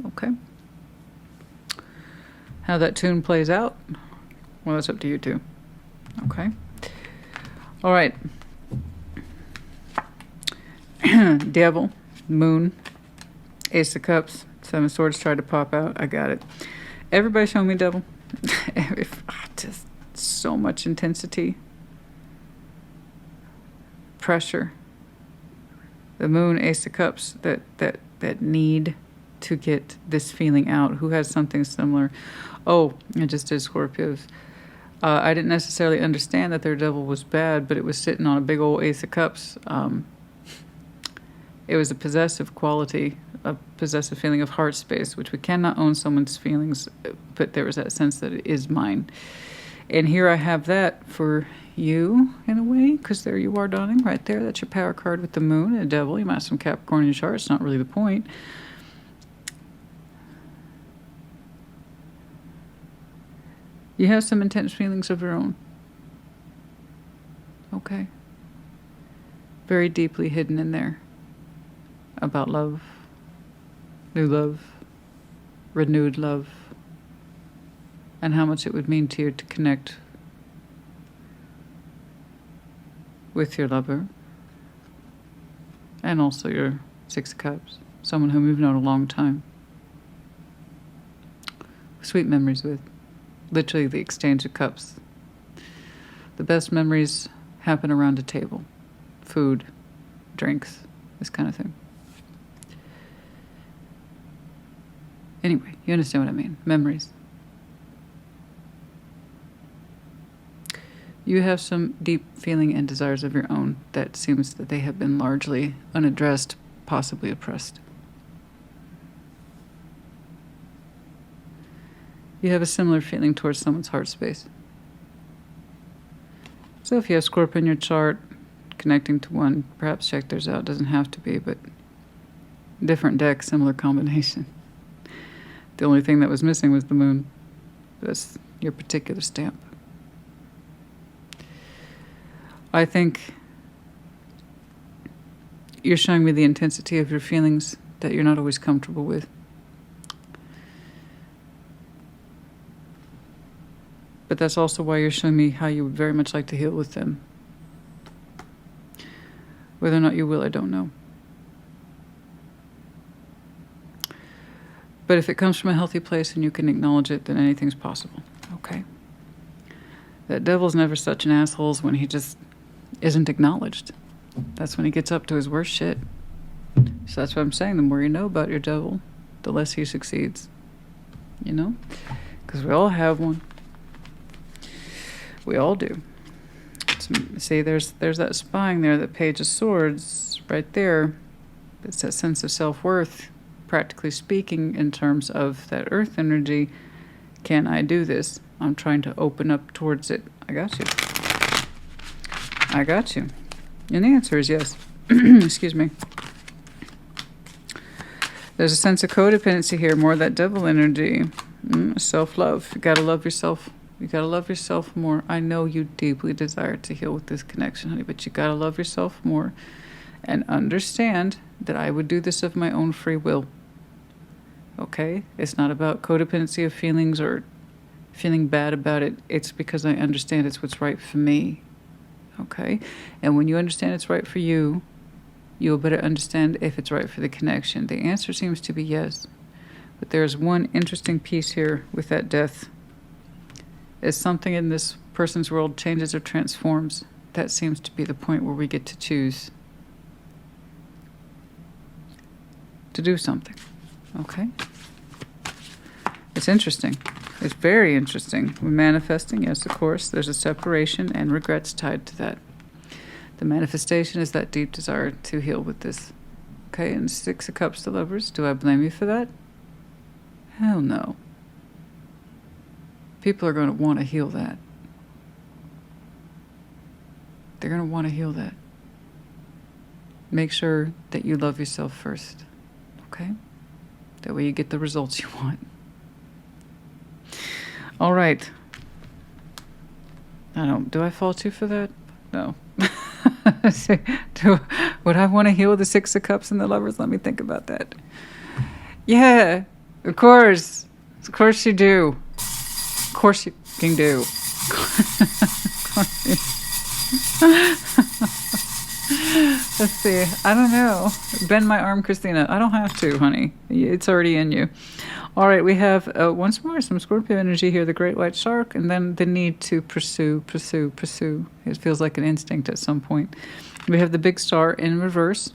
Okay? How that tune plays out, well, that's up to you two. Okay? All right. Devil, Moon, Ace of Cups, Seven of Swords tried to pop out. I got it. Everybody show me Devil. Just so much intensity. Pressure. The Moon, Ace of Cups, that need to get this feeling out. Who has something similar? Oh, I just did Scorpios. I didn't necessarily understand that their devil was bad, but it was sitting on a big old Ace of Cups. It was a possessive quality, a possessive feeling of heart space, which we cannot own someone's feelings, but there was that sense that it is mine. And here I have that for you, in a way, because there you are, darling, right there. That's your power card with the Moon and the Devil. You might have some Capricorn in your chart. It's not really the point. You have some intense feelings of your own. Okay. Very deeply hidden in there. About love. New love. Renewed love. And how much it would mean to you to connect with your lover. And also your Six of Cups. Someone whom you've known a long time. Sweet memories with. Literally the exchange of cups. The best memories happen around a table. Food, drinks, this kind of thing. Anyway, you understand what I mean. Memories. You have some deep feeling and desires of your own that seems that they have been largely unaddressed, possibly oppressed. You have a similar feeling towards someone's heart space. So if you have Scorpio in your chart, connecting to one, perhaps check theirs out. Doesn't have to be, but different deck, similar combination. The only thing that was missing was the Moon. That's your particular stamp. I think you're showing me the intensity of your feelings that you're not always comfortable with. But that's also why you're showing me how you would very much like to heal with them. Whether or not you will, I don't know. But if it comes from a healthy place and you can acknowledge it, then anything's possible. Okay? That devil's never such an asshole when he just isn't acknowledged. That's when he gets up to his worst shit. So that's what I'm saying. The more you know about your devil, the less he succeeds. You know? Because we all have one. We all do. See, there's that spying there, that Page of Swords right there. It's that sense of self-worth, practically speaking, in terms of that earth energy. Can I do this? I'm trying to open up towards it. I got you. I got you. And the answer is yes. Excuse me. There's a sense of codependency here, more of that devil energy. Self-love. You gotta love yourself. You gotta love yourself more. I know you deeply desire to heal with this connection, honey, but you gotta love yourself more and understand that I would do this of my own free will. Okay? It's not about codependency of feelings or feeling bad about it. It's because I understand it's what's right for me. Okay? And when you understand it's right for you, you'll better understand if it's right for the connection. The answer seems to be yes. But there's one interesting piece here with that death. As something in this person's world changes or transforms, that seems to be the point where we get to choose to do something. Okay? It's interesting. It's very interesting. We're manifesting, yes, of course. There's a separation and regrets tied to that. The manifestation is that deep desire to heal with this. Okay, and 6 of Cups to Lovers. Do I blame you for that? Hell no. People are going to want to heal that. They're going to want to heal that. Make sure that you love yourself first. Okay? That way you get the results you want. All right. Do I fault you for that? No. Would I want to heal the 6 of Cups and the Lovers? Let me think about that. Yeah, of course. Of course you do. Of course you can do. Let's see. I don't know. Bend my arm, Christina. I don't have to, honey. It's already in you. All right, we have once more some Scorpio energy here, the great white shark, and then the need to pursue. It feels like an instinct at some point. We have the big star in reverse.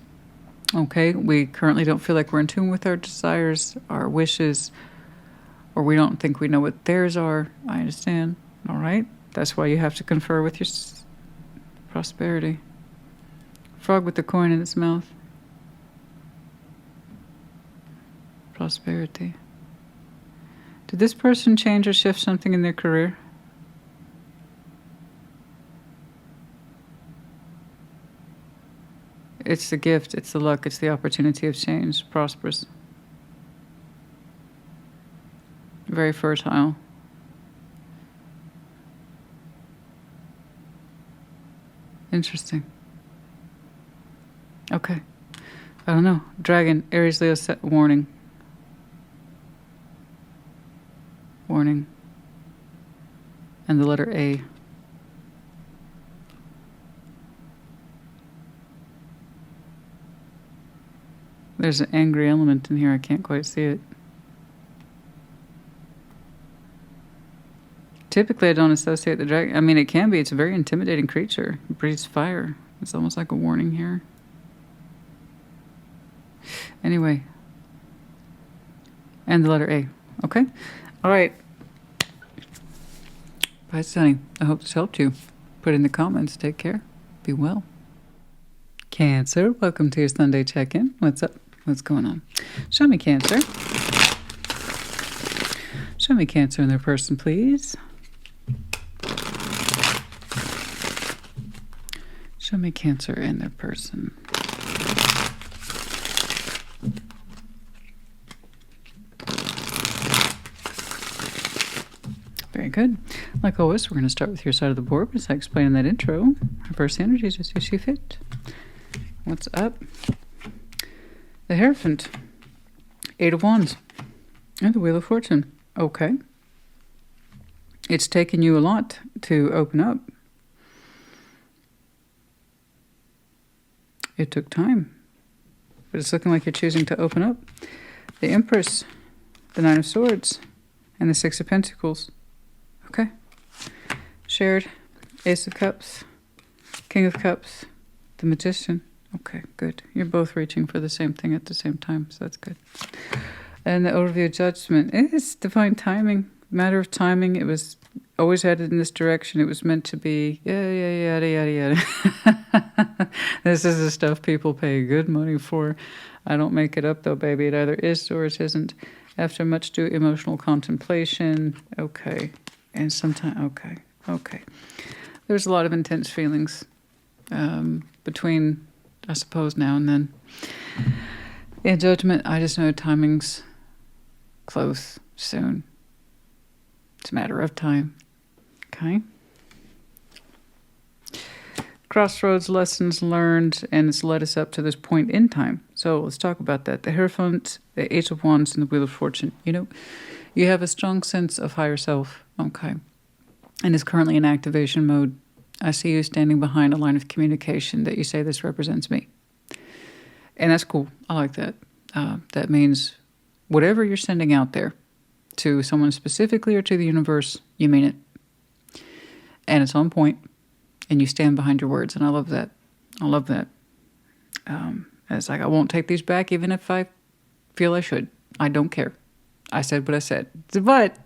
Okay, we currently don't feel like we're in tune with our desires, our wishes, or we don't think we know what theirs are. I understand. All right, that's why you have to confer with your prosperity. Frog with the coin in its mouth. Prosperity. Did this person change or shift something in their career? It's the gift, it's the luck, it's the opportunity of change. Prosperous. Very fertile. Interesting. Okay. I don't know. Dragon, Aries, Leo, set warning. Warning. And the letter A. There's an angry element in here. I can't quite see it. Typically, I don't associate the dragon. I mean, it can be. It's a very intimidating creature. It breathes fire. It's almost like a warning here. Anyway. And the letter A. Okay? All right. Bye, Sunny. I hope this helped you. Put in the comments. Take care. Be well. Cancer, welcome to your Sunday check-in. What's up? What's going on? Show me Cancer. Show me Cancer in their person, please. Show me Cancer in their person. Very good. Like always, we're going to start with your side of the board, as I explained in that intro. Reverse energies as you see fit. What's up? The Hierophant. 8 of Wands. And the Wheel of Fortune. Okay. It's taken you a lot to open up. It took time. But it's looking like you're choosing to open up. The Empress. The 9 of Swords. And the 6 of Pentacles. Okay. Shared. Ace of Cups. King of Cups. The Magician. Okay, good. You're both reaching for the same thing at the same time, so that's good. And the overview Judgment. It's divine timing. Matter of timing. It was always headed in this direction. It was meant to be. Yada, yada, yada. This is the stuff people pay good money for. I don't make it up, though, baby. It either is or it isn't. After much due emotional contemplation. Okay. And sometimes, okay. There's a lot of intense feelings between I suppose, now and then. In Judgment, I just know timing's close, soon. It's a matter of time. Okay? Crossroads, lessons learned, and it's led us up to this point in time. So let's talk about that. The Hierophant, the Ace of Wands, and the Wheel of Fortune. You know, you have a strong sense of higher self. Okay. And it's currently in activation mode. I see you standing behind a line of communication that you say, this represents me. And that's cool. I like that. That means whatever you're sending out there to someone specifically or to the universe, you mean it. And it's on point. And you stand behind your words. And I love that. I love that. It's like, I won't take these back even if I feel I should. I don't care. I said what I said. But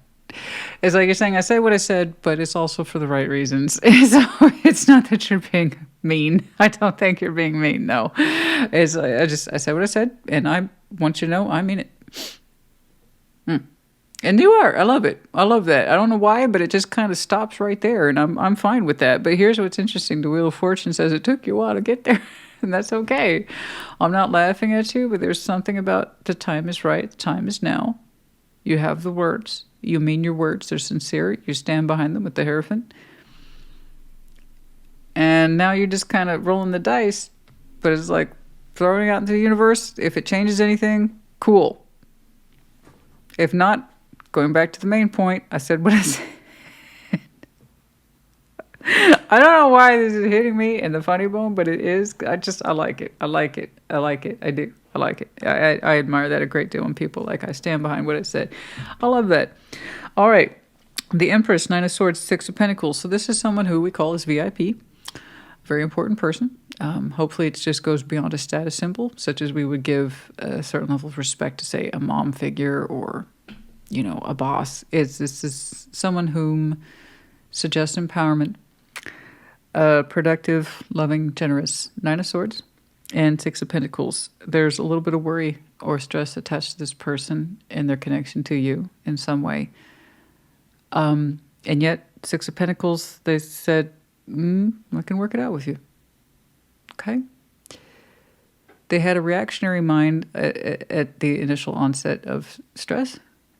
it's like you're saying, I said what I said, but it's also for the right reasons. So it's not that you're being mean. I don't think you're being mean. No. It's like, I said what I said, and I want you to know I mean it. And you are. I love it. I love that. I don't know why, but it just kind of stops right there, and I'm fine with that. But here's what's interesting. The Wheel of Fortune says it took you a while to get there, and that's okay. I'm not laughing at you, but there's something about the time is right. The time is now. You have the words. You mean your words. They're sincere. You stand behind them with the Hierophant. And now you're just kind of rolling the dice, but it's like throwing it out into the universe. If it changes anything, cool. If not, going back to the main point, I said what I said. I don't know why this is hitting me in the funny bone, but it is. I like it. I like it. I like it. I do. I like it. I admire that a great deal when people, like, I stand behind what I said. I love that. All right. The Empress, Nine of Swords, Six of Pentacles. So this is someone who we call as VIP. Very important person. Hopefully it just goes beyond a status symbol, such as we would give a certain level of respect to, say, a mom figure or, you know, a boss. This is someone whom suggests empowerment, productive, loving, generous. Nine of Swords and Six of Pentacles. There's a little bit of worry or stress attached to this person and their connection to you in some way. And yet, Six of Pentacles, they said, I can work it out with you. Okay? They had a reactionary mind at the initial onset of stress.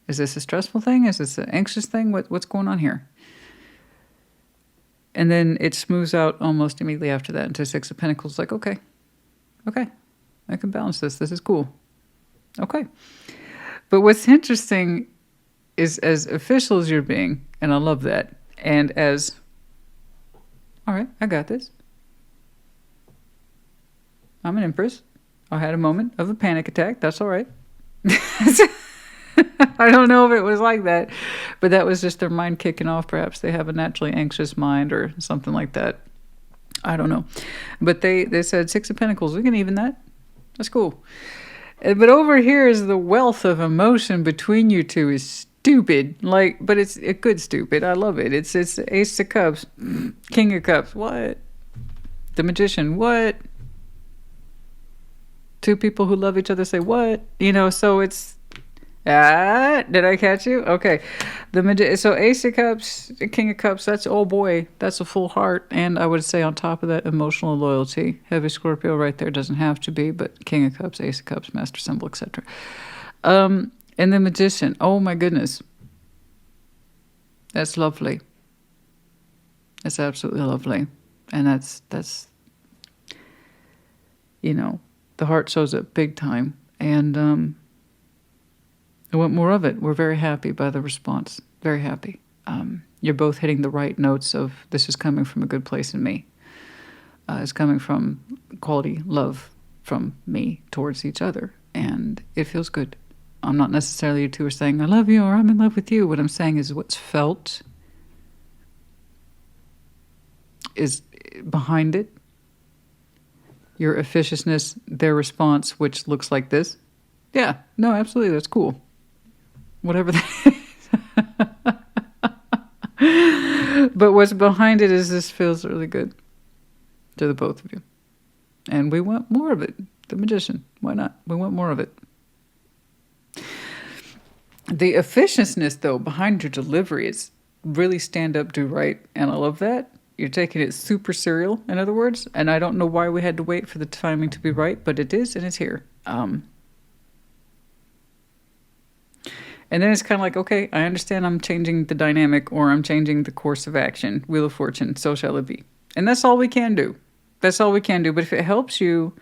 Is this a stressful thing? Is this an anxious thing? What's going on here? And then it smooths out almost immediately after that into Six of Pentacles. Like, okay, I can balance this. This is cool. Okay. But what's interesting is, as official as you're being, and I love that, and as, all right, I got this. I'm an Empress. I had a moment of a panic attack. That's all right. I don't know if it was like that, but that was just their mind kicking off. Perhaps they have a naturally anxious mind or something like that. I don't know. But they said Six of Pentacles. We can even that. That's cool. But over here is the wealth of emotion between you two is stupid. Like, but it's a good stupid. I love it. It's Ace of Cups, King of Cups. What? The Magician. What? Two people who love each other say what? You know, so it's, did I catch you? Okay. So Ace of Cups, King of Cups, that's, oh boy, that's a full heart. And I would say on top of that, emotional loyalty. Heavy Scorpio right there, doesn't have to be, but King of Cups, Ace of Cups, Master Symbol, etc. And the Magician, oh my goodness. That's lovely. That's absolutely lovely. And that's, you know, the heart shows up big time. And I want more of it. We're very happy by the response. Very happy. You're both hitting the right notes of this is coming from a good place in me. It's coming from quality love from me towards each other. And it feels good. I'm not necessarily you two are saying, I love you or I'm in love with you. What I'm saying is what's felt is behind it. Your officiousness, their response, which looks like this. Yeah, no, absolutely, that's cool. Whatever that is. But what's behind it is this feels really good to the both of you. And we want more of it. The Magician, why not? We want more of it. The officiousness, though, behind your delivery is really stand up, do right. And I love that. You're taking it super serial, in other words. And I don't know why we had to wait for the timing to be right, but it is, and it's here. And then it's kind of like, okay, I understand I'm changing the dynamic, or I'm changing the course of action. Wheel of Fortune, so shall it be. And that's all we can do. That's all we can do. But if it helps you,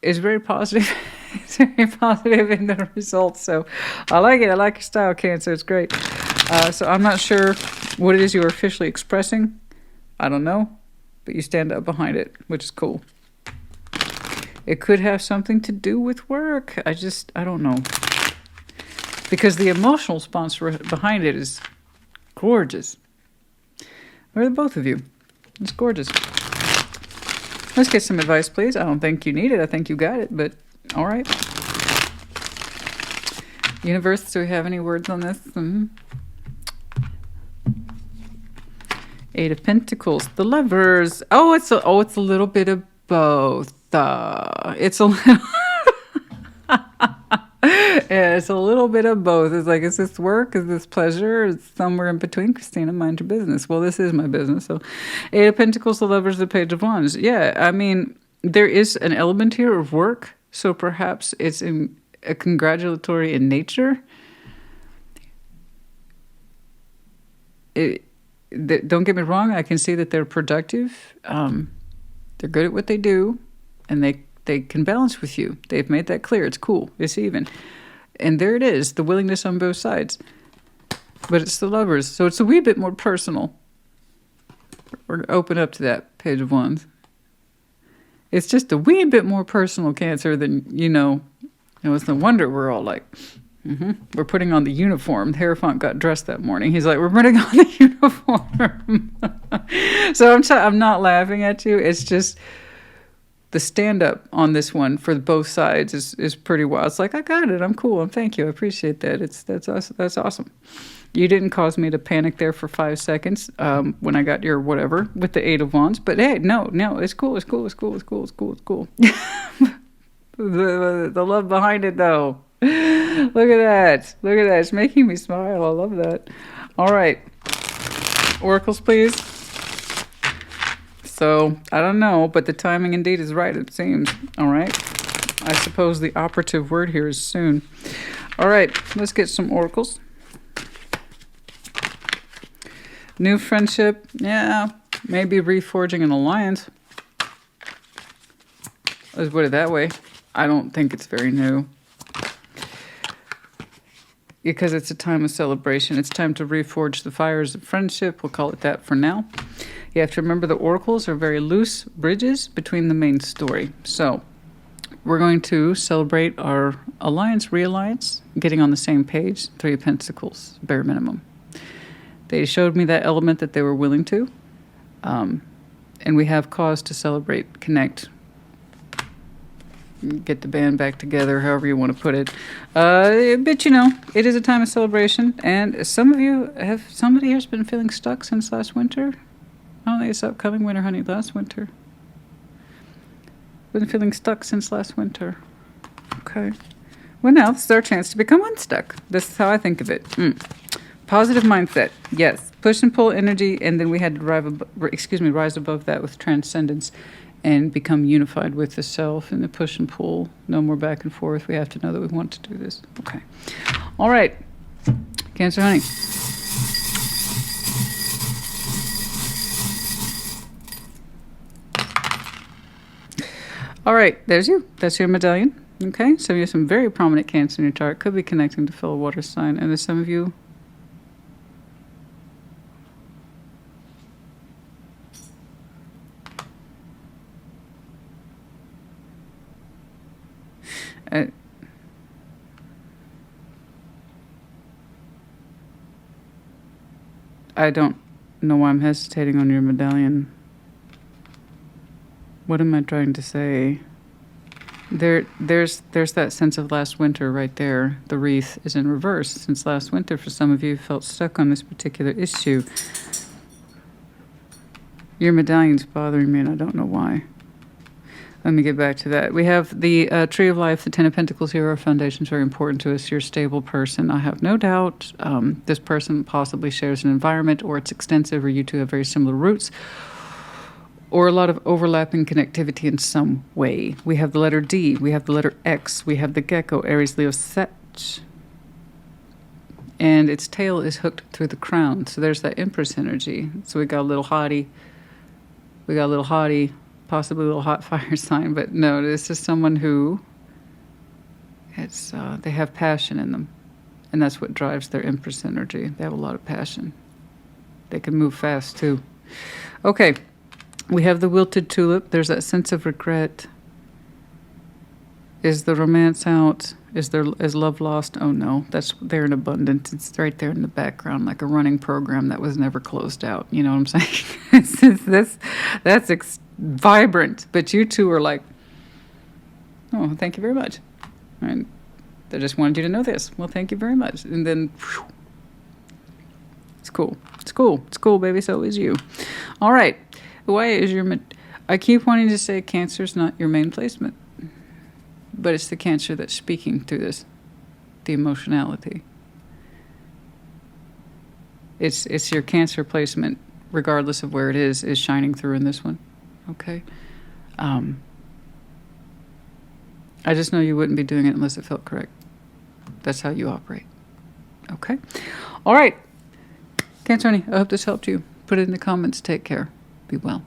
it's very positive. It's very positive in the results. So I like it. I like your style, Cancer. It's great. So I'm not sure what it is you're officially expressing. I don't know. But you stand up behind it, which is cool. It could have something to do with work. I don't know. Because the emotional sponsor behind it is gorgeous. Or the both of you. It's gorgeous. Let's get some advice, please. I don't think you need it. I think you got it, but all right. Universe, do we have any words on this? Eight of Pentacles. The Lovers. Oh, it's a little bit of both. It's a little... Yeah, it's a little bit of both. It's like, is this work? Is this pleasure? It's somewhere in between. Christina, mind your business. Well, this is my business. So, Eight of Pentacles, the Lovers, the Page of Wands. Yeah, I mean, there is an element here of work. So perhaps it's a congratulatory in nature. Don't get me wrong. I can see that they're productive. They're good at what they do. And they can balance with you. They've made that clear. It's cool. It's even. And there it is, the willingness on both sides. But it's the Lovers, so it's a wee bit more personal. We're going to open up to that Page of Wands. It's just a wee bit more personal, Cancer, than, it's no wonder we're all like, we're putting on the uniform. Hierophant got dressed that morning. He's like, we're putting on the uniform. So I'm not laughing at you. It's just... the stand-up on this one for both sides is pretty wild. It's like, I got it. I'm cool. Thank you. I appreciate that. That's awesome. You didn't cause me to panic there for 5 seconds when I got your whatever with the Eight of Wands. But hey, no, it's cool. It's cool. It's cool. It's cool. It's cool. It's cool. The love behind it, though. Look at that. Look at that. It's making me smile. I love that. All right. Oracles, please. So, I don't know, but the timing indeed is right, it seems. All right. I suppose the operative word here is soon. All right, let's get some oracles. New friendship. Yeah, maybe reforging an alliance. Let's put it that way. I don't think it's very new. Because it's a time of celebration. It's time to reforge the fires of friendship. We'll call it that for now. You have to remember the oracles are very loose bridges between the main story. So we're going to celebrate our alliance, realliance, getting on the same page. Three of Pentacles, bare minimum. They showed me that element that they were willing to. And we have cause to celebrate, connect, get the band back together, however you want to put it. But it is a time of celebration. And somebody here's been feeling stuck since last winter. I don't think it's upcoming winter, honey. Last winter. Been feeling stuck since last winter. Okay. Well, now this is our chance to become unstuck. This is how I think of it. Positive mindset. Yes. Push and pull energy, and then we had to rise above that with transcendence and become unified with the self and the push and pull. No more back and forth. We have to know that we want to do this. Okay. All right. Cancer, honey. All right, there's you. That's your medallion. Okay, so you have some very prominent Cancer in your chart. Could be connecting to fellow water sign. And there's some of you... I don't know why I'm hesitating on your medallion. What am I trying to say? There's that sense of last winter right there. The wreath is in reverse. Since last winter, for some of you, felt stuck on this particular issue. Your medallion's bothering me, and I don't know why. Let me get back to that. We have the Tree of Life, the Ten of Pentacles here. Our foundation is very important to us. You're a stable person. I have no doubt this person possibly shares an environment, or it's extensive, or you two have very similar roots, or a lot of overlapping connectivity in some way. We have the letter D. We have the letter X. We have the gecko, Aries, Leo, Sag. And its tail is hooked through the crown. So there's that Empress energy. So we got a little hottie. We got a little hottie. Possibly a little hot fire sign, but no, this is someone who they have passion in them, and that's what drives their Empress energy. They have a lot of passion. They can move fast too. Okay, we have the wilted tulip. There's that sense of regret. Is the romance out? Is love lost? Oh no, that's there in abundance. It's right there in the background, like a running program that was never closed out. You know what I'm saying? that's vibrant, but you two are like, oh, thank you very much. And they just wanted you to know this. Well, thank you very much. And then, whew, it's cool. It's cool. It's cool, baby. So is you. All right. Why is I keep wanting to say Cancer's not your main placement. But it's the Cancer that's speaking through this, the emotionality. It's your Cancer placement, regardless of where it is shining through in this one. Okay? I just know you wouldn't be doing it unless it felt correct. That's how you operate. Okay? All right. Cancer, honey, I hope this helped you. Put it in the comments. Take care. Be well.